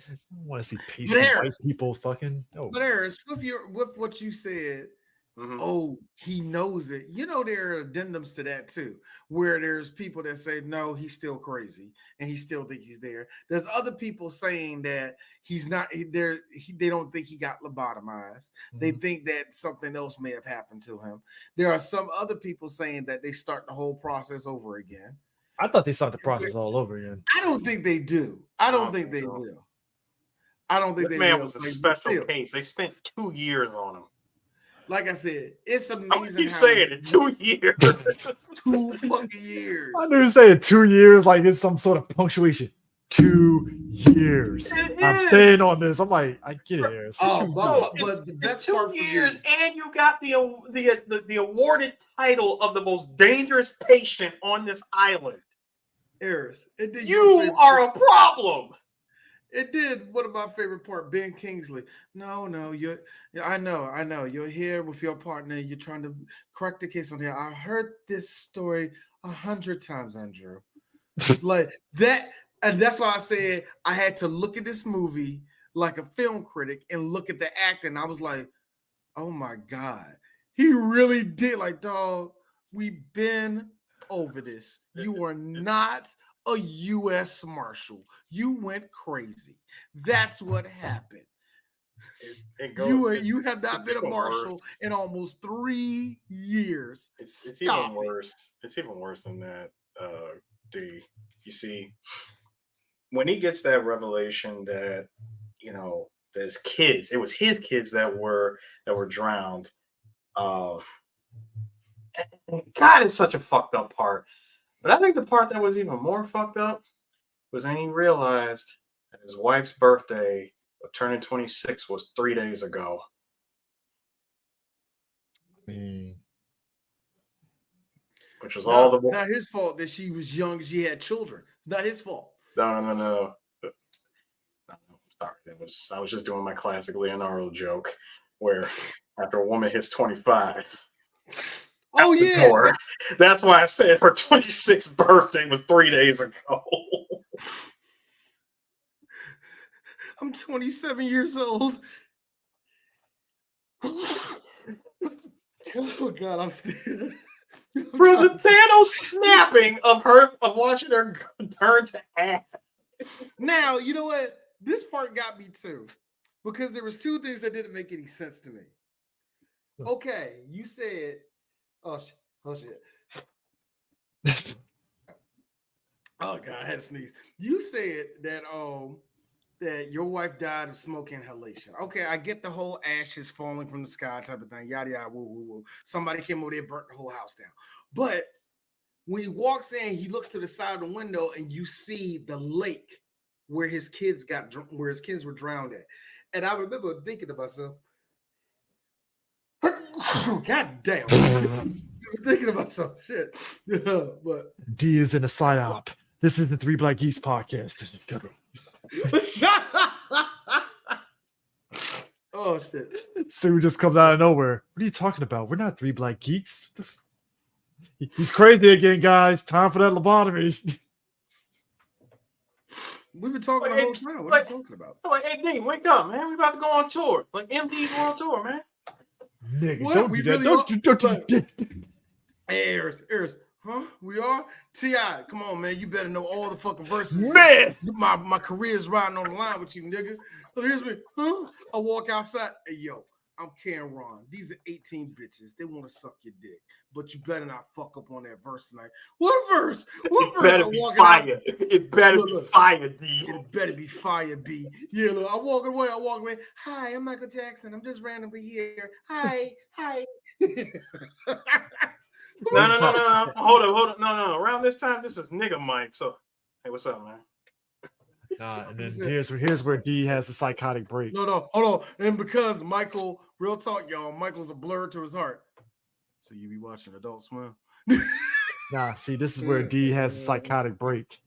I want to see pasty white people fucking. Oh. But Harris, with what you said, oh, he knows it. You know, there are addendums to that too, where there's people that say, no, he's still crazy and he still think he's there. There's other people saying that he's not there. They don't think he got lobotomized. They think that something else may have happened to him. There are some other people saying that they start the whole process over again. I thought they start the process all over again. I don't think they do. I don't think they will. I don't think this they man was a special case. They spent 2 years on him. Like I said, it's amazing. I keep saying it, 2 years. 2 fucking years. I knew you saying 2 years like it's some sort of punctuation. 2 years. I'm staying on this. I'm like, I get it, Harris. But it's 2 years, and you got the awarded title of the most dangerous patient on this island. Harris, you are a problem. It did. What about favorite part? Ben Kingsley. No, I know. You're here with your partner. You're trying to crack the case on here. I heard this story 100 times, Andrew. Like that. And that's why I said I had to look at this movie like a film critic and look at the acting. I was like, oh my God. He really did. Like, dog, we've been over this. You are not a U.S. Marshal. You went crazy. That's what happened. You have not been a marshal in almost 3 years. It's even worse. It's even worse than that. D. You see, when he gets that revelation that there's kids, it was his kids that were drowned. God, it's such a fucked up part. But I think the part that was even more fucked up was when he realized that his wife's birthday of turning 26 was 3 days ago. Which was not his fault that she was young, she had children. It's not his fault. No. Sorry, I was just doing my classic Leonardo joke where after a woman hits 25. Oh yeah. That's why I said her 26th birthday was 3 days ago. I'm 27 years old. Oh God, I'm still. Bro, the Thanos snapping of watching her turn to ash. Now, you know what? This part got me too. Because there was 2 things that didn't make any sense to me. Okay, you said, oh shit. Oh God, I had to sneeze. You said that that your wife died of smoke inhalation. Okay, I get the whole ashes falling from the sky type of thing. Yada yada, woo woo woo. Somebody came over there, burnt the whole house down. But when he walks in, he looks to the side of the window, and you see the lake where his kids were drowned at. And I remember thinking to myself, God damn, thinking about some shit. But D is in a side op. This is the Three Black Geeks podcast. Oh shit! Sue just comes out of nowhere. What are you talking about? We're not Three Black Geeks. He's crazy again, guys. Time for that lobotomy. We've been talking the whole time. What are you talking about? I'm like, hey, D, wake up, man. We about to go on tour. Like MD World Tour, man. Nigga, What? don't We do that. really Don't are? do that. Hey, Eris, huh? We are? T.I., come on, man. You better know all the fucking verses. Man! My career's riding on the line with you, nigga. So here's me, huh? I walk outside. Hey, yo, I'm Cameron. These are 18 bitches. They want to suck your dick. But you better not fuck up on that verse tonight. What verse? What verse? Better be fire. It better be fire, D. It better be fire, B. Yeah, look, I'm walking away. Hi, I'm Michael Jackson. I'm just randomly here. Hi. No. Hold up. No. Around this time, this is nigga Mike. So, hey, what's up, man? And then here's where D has a psychotic break. No, hold on. And because Michael, real talk, y'all, Michael's a blur to his heart. So you be watching Adult Swim? Nah, see, this is where D has a psychotic break.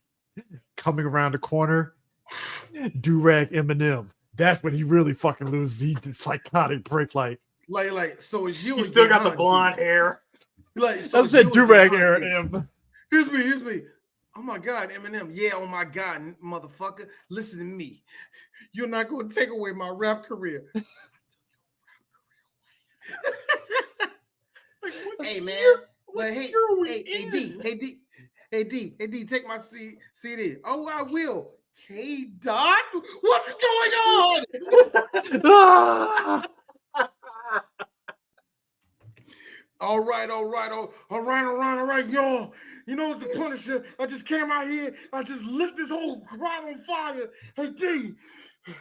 Coming around the corner, do-rag Eminem. That's when he really fucking loses. He did psychotic break, like so it's you. He still got the blonde hair. Like, so that's that do-rag era. Here's me. Oh my God, Eminem. Yeah, oh my God, motherfucker. Listen to me. You're not going to take away my rap career. Hey, man. Well, hey, D, take my CD. Oh, I will. K-Dot? What's going on? All right, y'all. You know what's the Punisher? I just came out here. I just lit this whole crowd on fire. Hey, D.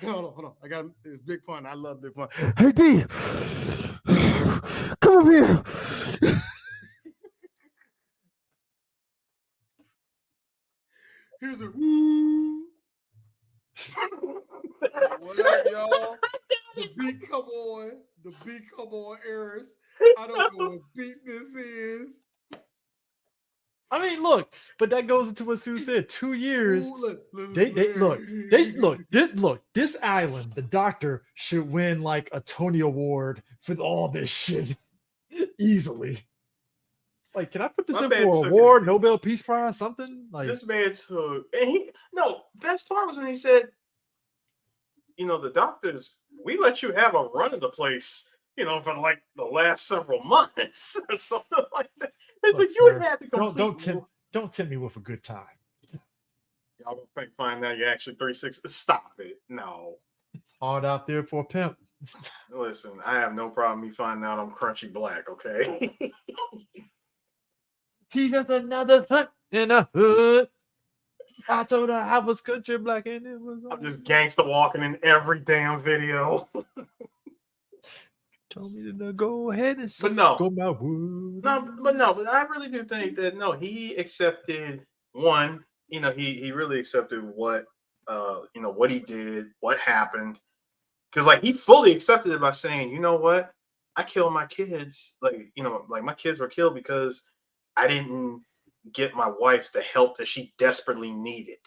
Hold on. I got this Big Pun. I love Big Pun. Hey, D. Come over here. Here's a woo. What up, y'all? The beat come on, Eris. I don't know what beat this is. I mean, look, but that goes into what Sue said. 2 years. Ooh, This island, the Doctor should win like a Tony Award for all this shit easily. Like, can I put this in for an award, Nobel Peace Prize, something? Like this man took, and best part was when he said, the doctors, we let you have a run of the place, for like the last several months or something like that. It's like you had to complete. Don't tempt me with a good time. Y'all gonna find out you actually 36. Stop it. No. It's hard out there for a pimp. Listen, I have no problem me finding out I'm crunchy black, okay? She's just another hood in the hood. I told her I was country black and it was. I'm just gangster walking in every damn video. Told me to go ahead and go my wood. But I really do think that he accepted one. He really accepted what what he did, what happened, because like he fully accepted it by saying, you know what, I killed my kids. Like my kids were killed because I didn't get my wife the help that she desperately needed,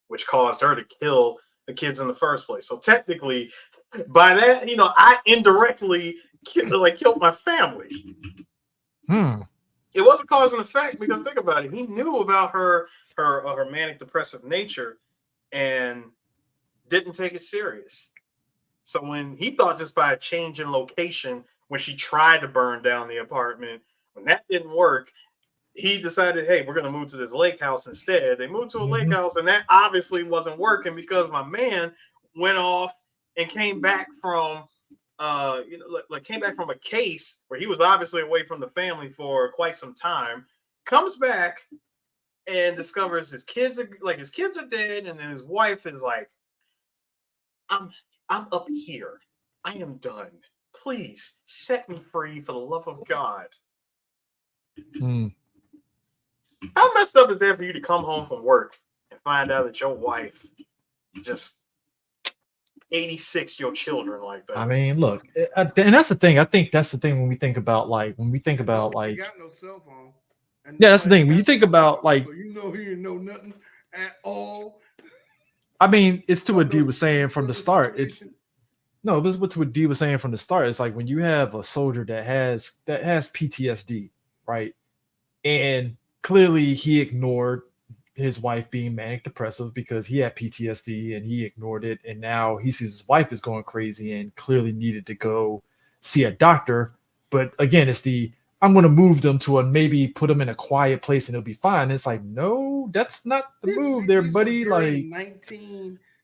which caused her to kill the kids in the first place. So technically, by that, I indirectly killed my family. It wasn't cause and effect because think about it. He knew about her manic depressive nature and didn't take it serious. So when he thought just by a change in location, when she tried to burn down the apartment, when that didn't work, he decided, hey, we're going to move to this lake house instead. They moved to a lake house, and that obviously wasn't working because my man went off and came back from, came back from a case where he was obviously away from the family for quite some time, comes back and discovers his kids are dead, and then his wife is like I'm up here. I am done. Please set me free for the love of God. How messed up is that for you to come home from work and find out that your wife just 86 your children like that? I mean, look, and that's the thing. I think that's the thing when we think about like you got no cell phone. And yeah, that's the thing. When you think about like, so you know, he didn't know nothing at all. I mean, it's to what D was saying from the start. It's no, this is what D was saying from the start. It's like when you have a soldier that has PTSD, right? And clearly he ignored his wife being manic depressive because he had PTSD and he ignored it. And now he sees his wife is going crazy and clearly needed to go see a doctor. But again, it's I'm going to move them to maybe put them in a quiet place and it'll be fine. It's like, no, that's not the move there, buddy. Like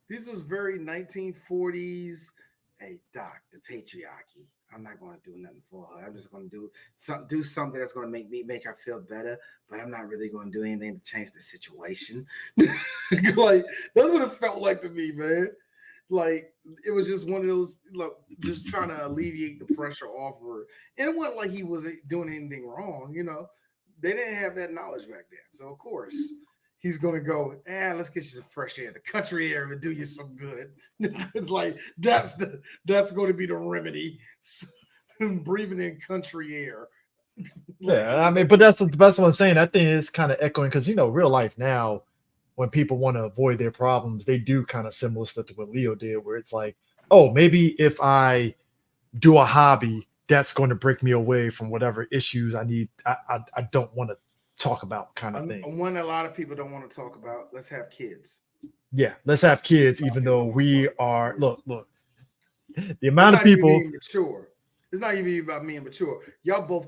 this is very 1940s. Hey, doc, the patriarchy. I'm not going to do nothing for her. I'm just going to do something that's going to make her feel better, but I'm not really going to do anything to change the situation. Like that's what it felt like to me, man. Like it was just one of those, like, just trying to alleviate the pressure off her. And it wasn't like he was doing anything wrong, you know. They didn't have that knowledge back then, so of course he's gonna go. Let's get you some fresh air. The country air will do you some good. Like that's going to be the remedy. Breathing in country air. Yeah, I mean, but that's what I'm saying. I think it's kind of echoing because real life now, when people want to avoid their problems, they do kind of similar stuff to what Leo did, where it's like, oh, maybe if I do a hobby, that's going to break me away from whatever issues I need. I don't want to talk about kind of thing. One a lot of people don't want to talk about. Let's have kids. Yeah, let's have kids, even though we are look. The amount of people mature. It's not even about being mature. Y'all both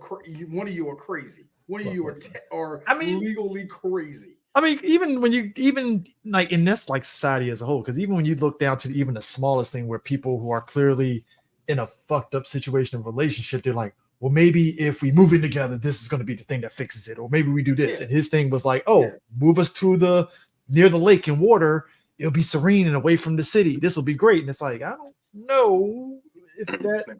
one of you are crazy. One of you are legally crazy. I mean, even like in this like society as a whole, because even when you look down to even the smallest thing where people who are clearly in a fucked up situation of relationship, they're like, well, maybe if we move in together, this is going to be the thing that fixes it. Or maybe we do this. Yeah. And his thing was like, move us to near the lake and water. It'll be serene and away from the city. This will be great. And it's like, I don't know if that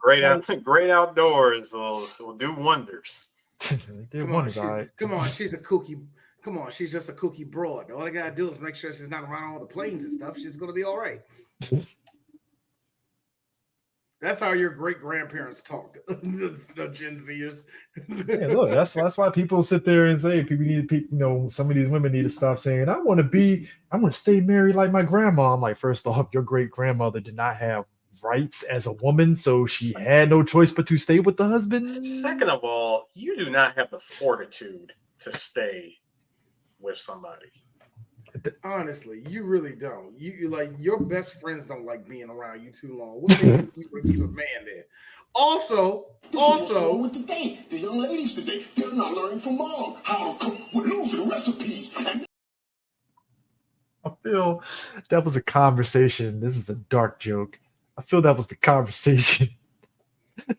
great outdoors will do wonders. Come on, she's a kooky. Come on, she's just a kooky broad. All I gotta do is make sure she's not around all the planes and stuff. She's gonna be all right. That's how your great grandparents talked. The Gen Zers. Yeah, look, that's why people sit there and say some of these women need to stop saying, I'm gonna stay married like my grandma. I'm like, first off, your great grandmother did not have rights as a woman, so she had no choice but to stay with the husband. Second of all, you do not have the fortitude to stay with somebody. Honestly, you really don't. You like your best friends don't like being around you too long. What do you keep a man there? Also, with the young ladies today, they're not learning from mom how to cook. We're losing recipes. I feel that was a conversation. This is a dark joke. I feel that was the conversation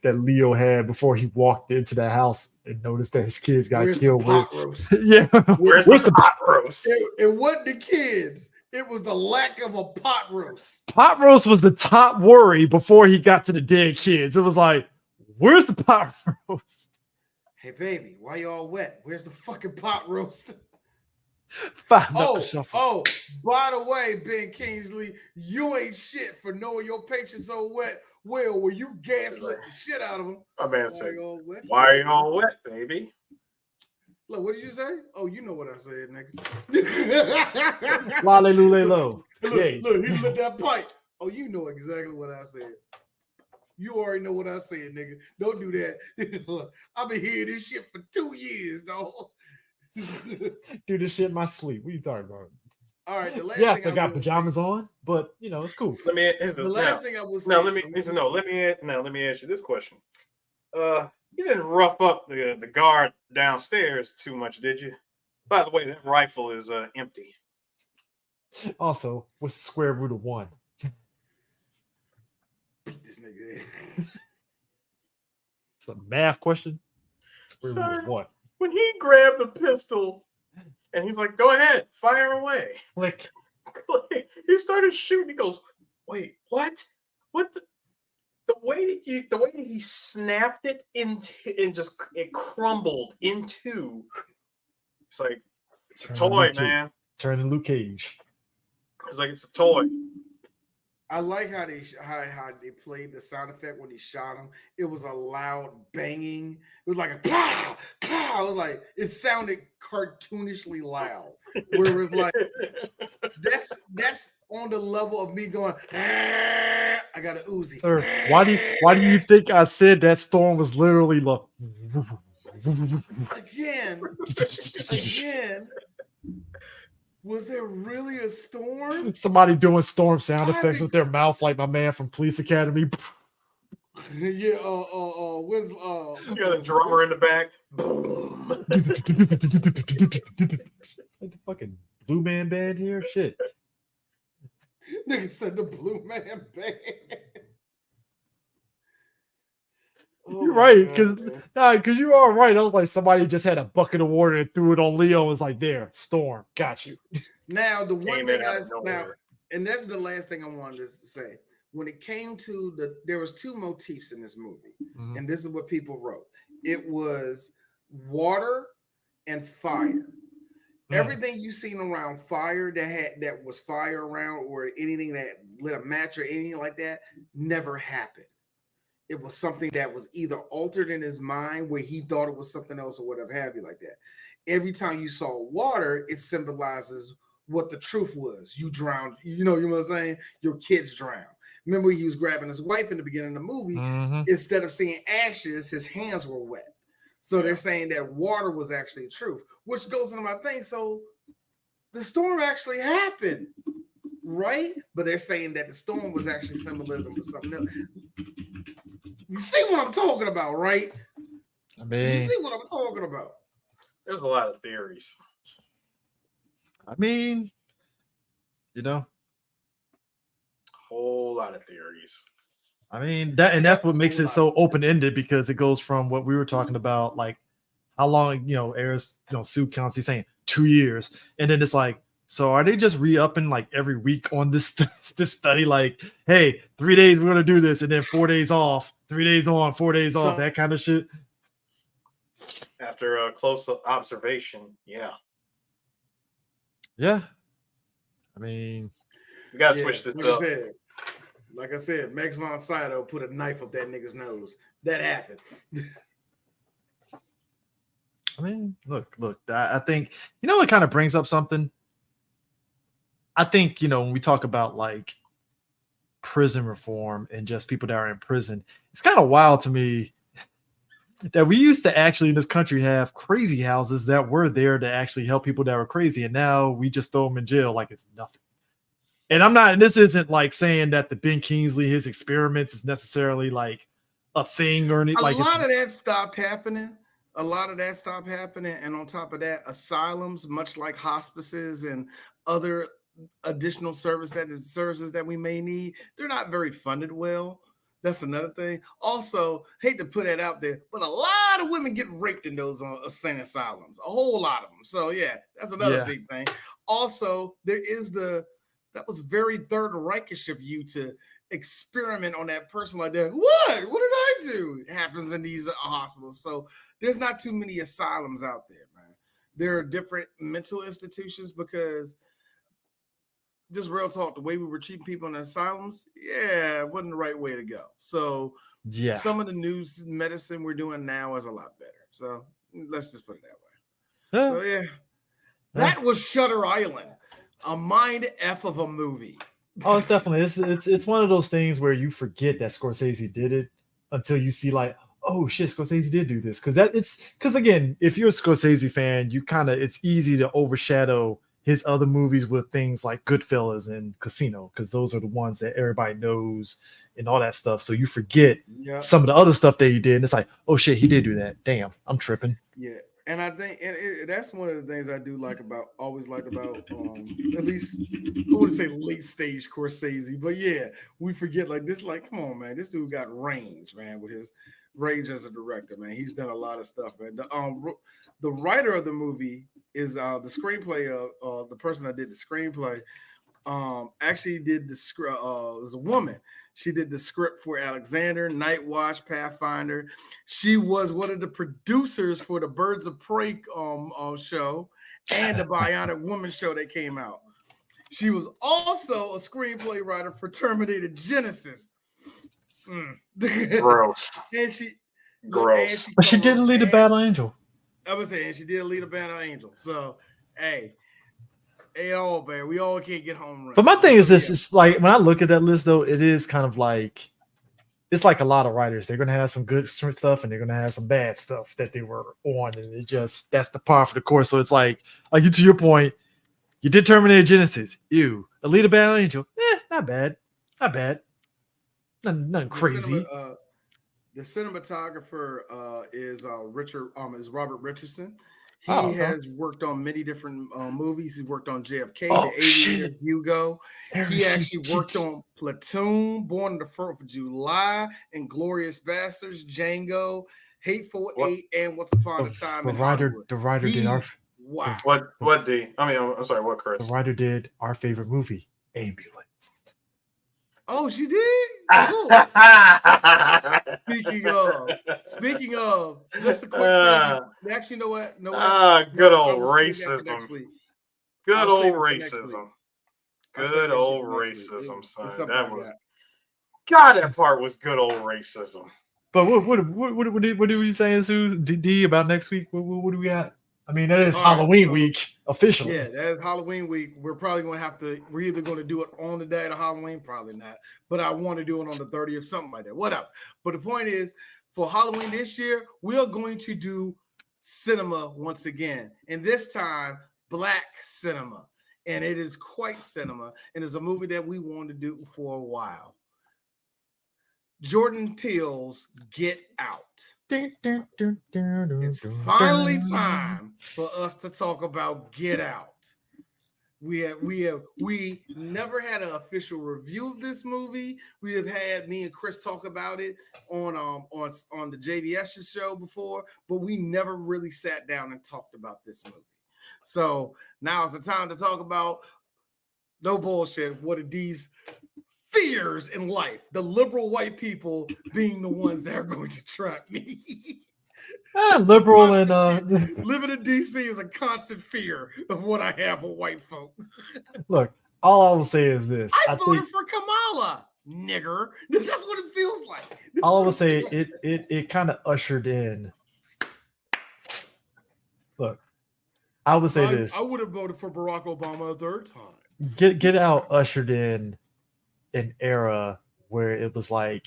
that Leo had before he walked into the house and noticed that his kids got killed. Yeah, where's the pot roast? It wasn't the kids. It was the lack of a pot roast. Pot roast was the top worry before he got to the dead kids. It was like, where's the pot roast? Hey, baby, why you all wet? Where's the fucking pot roast? By the way, Ben Kingsley, you ain't shit for knowing your patient's so wet. Well, were you gaslit the shit out of them? My man said, why are you all wet, baby? Look, what did you say? Oh, you know what I said, nigga. Look, he lit that pipe. Oh, you know exactly what I said. You already know what I said, nigga. Don't do that. I've been hearing this shit for 2 years, dog. Do this shit in my sleep. What are you talking about? All right. Yes, I got pajamas on, but it's cool. Let me ask you this question. You didn't rough up the guard downstairs too much, did you? By the way, that rifle is empty. Also, what's the square root of 1? Beat this nigga. It's a math question. Square root of 1. When he grabbed the pistol and he's like, go ahead, fire away. Click. He started shooting. He goes, wait, what? What the way that he snapped it into and just it crumbled into. It's like it's a toy, man. Turning Luke Cage. It's like it's a toy. I like how they played the sound effect when he shot him. It was a loud banging. It was like a pow, pow. It was like it sounded cartoonishly loud. Whereas like that's on the level of me going, I got a Uzi. Sir, why do you think I said that storm was literally like again? Was there really a storm? Somebody doing storm sound effects with their mouth, like my man from Police Academy. Yeah, when's you got a drummer in the back. Boom. Like the fucking Blue Man Band here. Shit. Nigga said the Blue Man Band. You're right, because you are right. I was like, somebody just had a bucket of water and threw it on Leo and was like, there, storm, got you. Now, the one thing and that's the last thing I wanted to say. When it came to there was two motifs in this movie, and this is what people wrote. It was water and fire. Everything you seen around fire that was fire around, or anything that lit a match or anything like that, never happened. It was something that was either altered in his mind where he thought it was something else or whatever have you like that. Every time you saw water, it symbolizes what the truth was. You drowned, you know what I'm saying? Your kids drowned. Remember he was grabbing his wife in the beginning of the movie. Instead of seeing ashes, his hands were wet. So they're saying that water was actually truth, which goes into my thing. So the storm actually happened, right? But they're saying that the storm was actually symbolism for something else. You see what I'm talking about, right? I mean, you see what I'm talking about. There's a lot of theories. I mean, you know, whole lot of theories. I mean, that's what makes it so open-ended, because it goes from what we were talking about, like how long, Sue County saying 2 years, and then it's like, so are they just re-upping like every week on this study? Like, hey, 3 days we're gonna do this, and then 4 days off, 3 days on, 4 days off, that kind of shit. After a close observation, yeah. I mean, we gotta switch this up. Like I said, Max von Sydow put a knife up that nigga's nose. That happened. I mean, look. I think it kind of brings up something. I think when we talk about like prison reform and just people that are in prison, it's kind of wild to me that we used to actually in this country have crazy houses that were there to actually help people that were crazy, and now we just throw them in jail like it's nothing. And this isn't like saying that the Ben Kingsley, his experiments is necessarily like a thing or anything. A lot of that stopped happening. And on top of that, asylums, much like hospices and other additional services that we may need, they're not very funded well. That's another thing. Also, hate to put that out there, but a lot of women get raped in those insane asylums. A whole lot of them. So yeah, that's another big thing. Also, there is that was very Third Reichish of you to experiment on that person like that. What did I do? It happens in these hospitals. So there's not too many asylums out there, man. There are different mental institutions, because just real talk, the way we were treating people in the asylums, it wasn't the right way to go. So some of the new medicine we're doing now is a lot better. So let's just put it that way. So that was Shutter Island. A mind F of a movie. Oh, it's definitely it's one of those things where you forget that Scorsese did it until you see like, oh shit, Scorsese did do this. Because again, if you're a Scorsese fan, it's easy to overshadow his other movies with things like Goodfellas and Casino, because those are the ones that everybody knows and all that stuff. So you forget some of the other stuff that he did, and it's like, oh shit, he did do that. Damn, I'm tripping. Yeah. And I think that's one of the things I do always like about at least, I wouldn't say late stage Scorsese, but we forget like this, like, come on, man, this dude got range, man, with his range as a director, man. He's done a lot of stuff, man. The writer of the movie is the screenplay of the person that did the screenplay actually did the script. It was a woman. She did the script for Alexander, Night Watch, Pathfinder. She was one of the producers for the Birds of Prey show and the Bionic Woman show that came out. She was also a screenplay writer for Terminator Genesis. Gross. And she, Gross. But she did lead a Battle Angel. I was saying she did lead a Battle Angel. So, hey, all man, we all can't get home run. But my thing is this: it's like when I look at that list, though, it is kind of like it's like a lot of writers. They're gonna have some good stuff and they're gonna have some bad stuff that they were on, and it just that's the par for the course. So it's like you to your point, you did Terminator Genesis, Alita Battle Angel, not bad, nothing crazy. The cinematographer is Robert Richardson. He okay. has worked on many different movies. He worked on JFK, The Aviator, Hugo. He actually worked on Platoon, Born on the 4th of July, Inglourious Basterds, Django, Hateful Eight, and Once Upon a Time in Hollywood. The writer did our wow. What D? I mean, I'm sorry. What Chris? The writer did our favorite movie, Ambulance. Oh, she did. Cool. Speaking of, just a quick thing. Actually, you know what? Good old racism. Good old racism. Good old racism, son. That was. God, that part was good old racism. But what are we saying, Sue? D about next week? What do we got? I mean, that is Halloween week officially. Yeah, that is Halloween week. We're probably going to have to. We're either going to do it on the day of Halloween, probably not. But I want to do it on the 30th, something like that. Whatever. But the point is, for Halloween this year, we are going to do cinema once again, and this time Black cinema, and it is quite cinema, and it's a movie that we wanted to do for a while. Jordan Peele's Get Out. It's finally time for us to talk about Get Out. We never had an official review of this movie. We have had me and Chris talk about it on the JVS show before, but we never really sat down and talked about this movie. So now is the time to talk about no bullshit. What are these fears in life? The liberal white people being the ones that are going to trap me. Liberal and living in DC is a constant fear of what I have with white folk. Look, all I will say is this: I voted for Kamala, nigger. That's what it feels like. All I will say, it kind of ushered in. Look, I would say this: I would have voted for Barack Obama a third time. Get Out ushered in an era where it was like,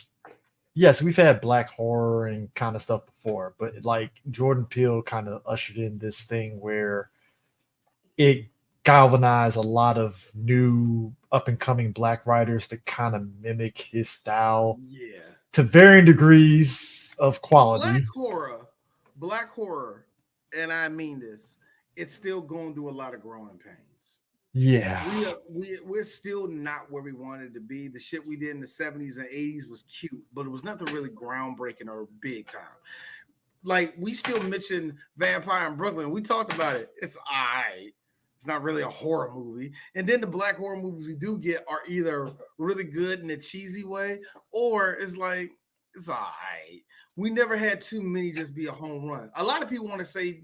yes, we've had black horror and kind of stuff before, but like Jordan Peele kind of ushered in this thing where it galvanized a lot of new up and coming black writers to kind of mimic his style, to varying degrees of quality. Black horror, and I mean this, it's still going through a lot of growing pains. Yeah, we're still not where we wanted to be. The shit we did in the 70s and 80s was cute, but it was nothing really groundbreaking or big time. Like, we still mentioned Vampire in Brooklyn. We talked about it. It's all right. It's not really a horror movie. And then the black horror movies we do get are either really good in a cheesy way, or it's like, it's all right. We never had too many just be a home run. A lot of people want to say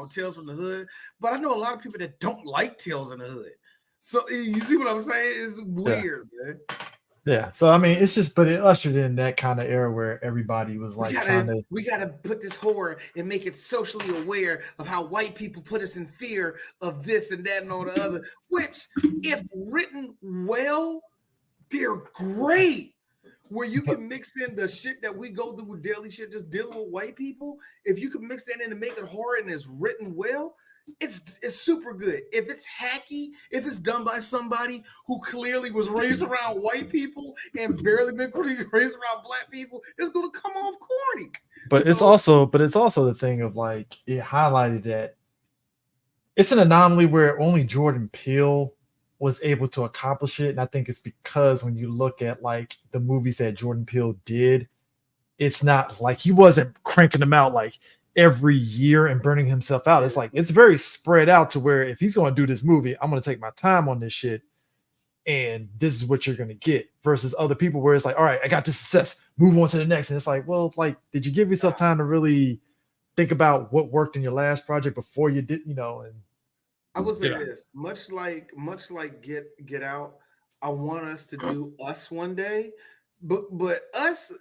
Tales from the Hood, but I know a lot of people that don't like Tales in the Hood. So you see what I'm saying? It's weird, man. Yeah. So I mean, it's just, but it ushered in that kind of era where everybody was like we gotta put this horror and make it socially aware of how white people put us in fear of this and that and all the other, which, if written well, they're great. Where you can mix in the shit that we go through with daily shit, just dealing with white people. If you can mix that in and make it horror and it's written well, it's super good. If it's hacky, if it's done by somebody who clearly was raised around white people and barely been raised around black people, it's gonna come off corny. But it's also the thing of like, it highlighted that it's an anomaly where only Jordan Peele was able to accomplish it. And I think it's because when you look at like the movies that Jordan Peele did, it's not like he wasn't cranking them out like every year and burning himself out. It's like, it's very spread out to where if he's going to do this movie, I'm going to take my time on this shit. and this is what you're gonna get, versus other people where it's like, all right, I got this success, move on to the next. And it's like, well, like, did you give yourself time to really think about what worked in your last project before you did, and I will say this, much like Get Out, I want us to do Us one day, but us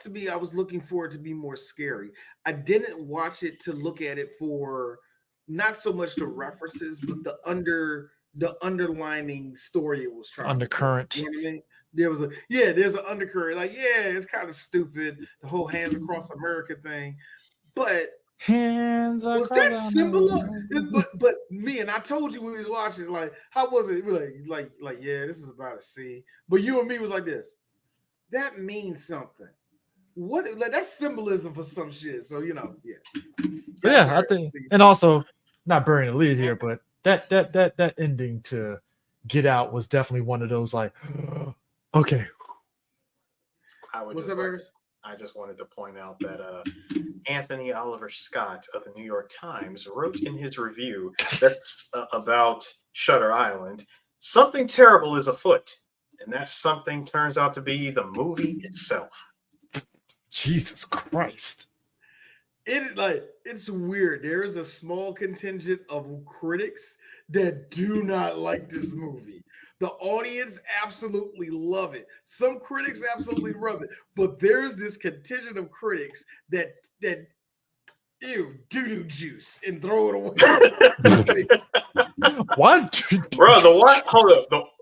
to me, I was looking for it to be more scary. I didn't watch it to look at it for not so much the references, but the underlining story it was trying undercurrent. to do. You know what I mean? There's an undercurrent. Like, it's kind of stupid, the whole hands across America thing, but hands was that similar? But me, and I told you when we was watching, like, how was it? We're like, yeah, this is about a C. But you and me was like this. That means something. What, like, that's symbolism for some shit. So yeah. Yeah, I think, and also not burying the lead here, but that ending to Get Out was definitely one of those like, okay. I just wanted to point out that Anthony Oliver Scott of the New York Times wrote in his review that's about Shutter Island, something terrible is afoot, and that something turns out to be the movie itself. Jesus Christ. It's weird. There is a small contingent of critics that do not like this movie. The audience absolutely love it. Some critics absolutely love it, but there's this contingent of critics that ew, doo-doo juice and throw it away. What? Bro, hold up.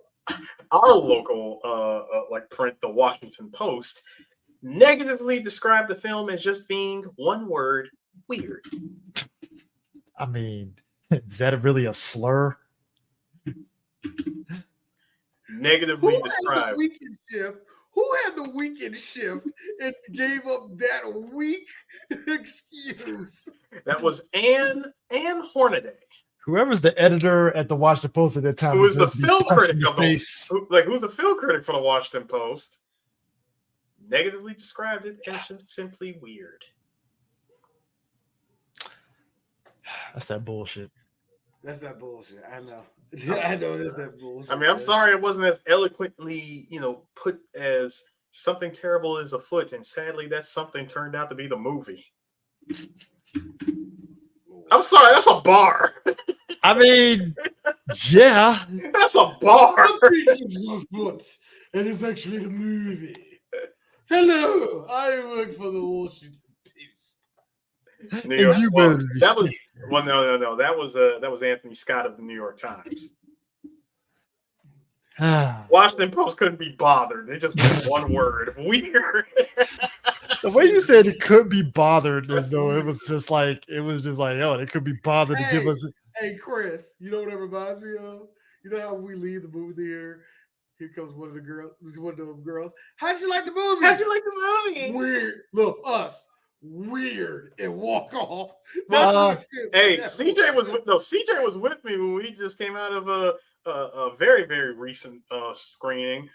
Our local print, the Washington Post, negatively described the film as just being one word, weird. I mean, is that really a slur? Negatively described. Who had the weekend shift and gave up that weak excuse? That was Ann Hornaday. Whoever's the editor at the Washington Post at that time, who was the film critic of who's the film critic for the Washington Post, negatively described it as just simply weird. That's that bullshit. That's that bullshit. I know. I know it's that bullshit. I mean, I'm sorry it wasn't as eloquently, put as something terrible is afoot, and sadly, that something turned out to be the movie. I'm sorry, that's a bar. I mean, yeah, that's a bar. And it's actually the movie. Hello, I work for the Washington Post. New York, no. That was Anthony Scott of the New York Times. Washington Post couldn't be bothered. They just put one word, weird. The way you said it couldn't be bothered, as though it was just like, oh, they could be bothered to give us. Hey, Chris, you know what it reminds me of? You know how we leave the movie theater? Here comes one of the girls. How'd you like the movie? Weird. Look, us. Weird, and walk off. Hey, CJ was with me when we just came out of a very, very recent screening.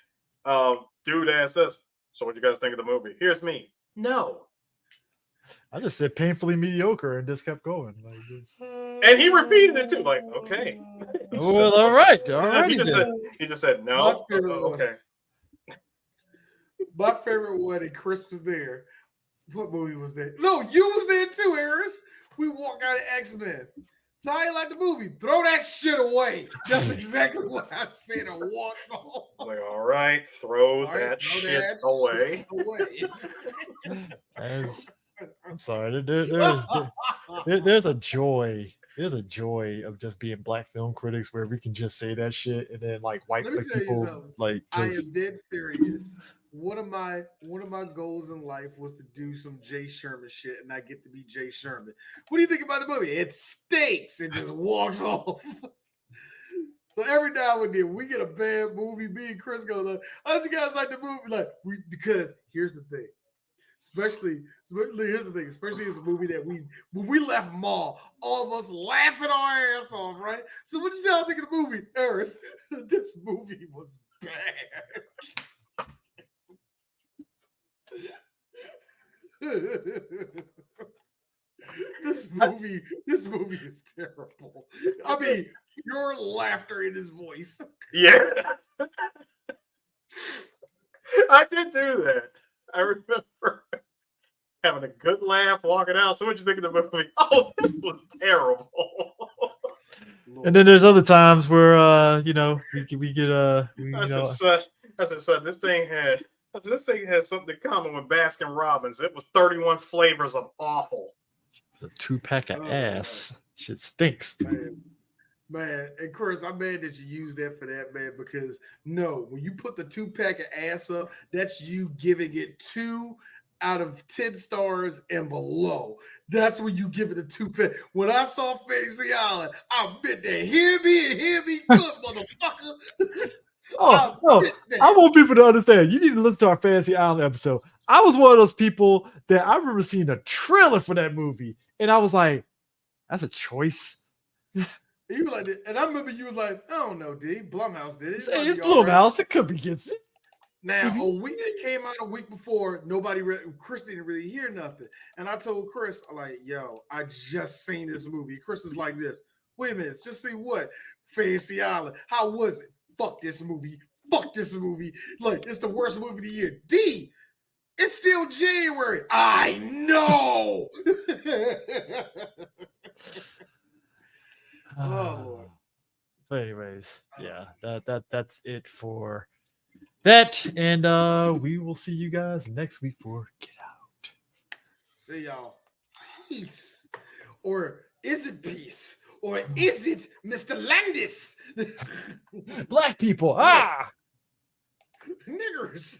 Dude asked us, so what you guys think of the movie? Here's me. No. I just said painfully mediocre and just kept going. And he repeated it too, like, okay. Well, all right. He just said no. Okay. My favorite one, and Chris was there. What movie was that? No, you was there too, Harris. We walk out of X-Men. So how you like the movie? Throw that shit away. That's exactly what I said. I walked off. Like, all right, throw that shit away. I'm sorry. There's a joy. There's a joy of just being black film critics where we can just say that shit, and then like white people like just. I am dead serious. One of my goals in life was to do some Jay Sherman shit, and I get to be Jay Sherman. What do you think about the movie? It stinks and just walks off. So every now and then we get a bad movie. Me and Chris go like, "How'd you guys like the movie?" Because here's the thing. Especially here's the thing. Especially it's a movie that when we left mall, all of us laughing our ass off, right? So what did y'all think of the movie, Harris? This movie was bad. This movie is terrible. I mean, your laughter in his voice. Yeah. I did do that. I remember having a good laugh walking out. So, what you think of the movie? Oh, this was terrible. And then there's other times where we get I said, son, this thing had something in common with Baskin Robbins. It was 31 flavors of awful. It's a 2-pack of ass. Shit stinks. Man, and Chris, I'm mad that you used that for that, man, because no, when you put the 2-pack of ass up, that's you giving it 2 out of 10 stars and below. That's when you give it a 2-pack. When I saw Fantasy Island, I bet that hear me good, motherfucker. I want people to understand. You need to listen to our Fantasy Island episode. I was one of those people that I remember seeing a trailer for that movie, and I was like, that's a choice. You were like, and I remember you was like, I don't know, D. Blumhouse did it. It's Blumhouse. Right. It could be Gibson. Now, a week that came out a week before, Chris didn't really hear nothing. And I told Chris, I'm like, yo, I just seen this movie. Chris is like this. Wait a minute, just see what? Fantasy Island. How was it? Fuck this movie. Fuck this movie. Like, it's the worst movie of the year. D, it's still January. I know. Oh Lord. But anyways, yeah, that's it for that, and we will see you guys next week for Get Out. See y'all. Peace, or is it peace, or is it Mr. Landis? Black people, niggers.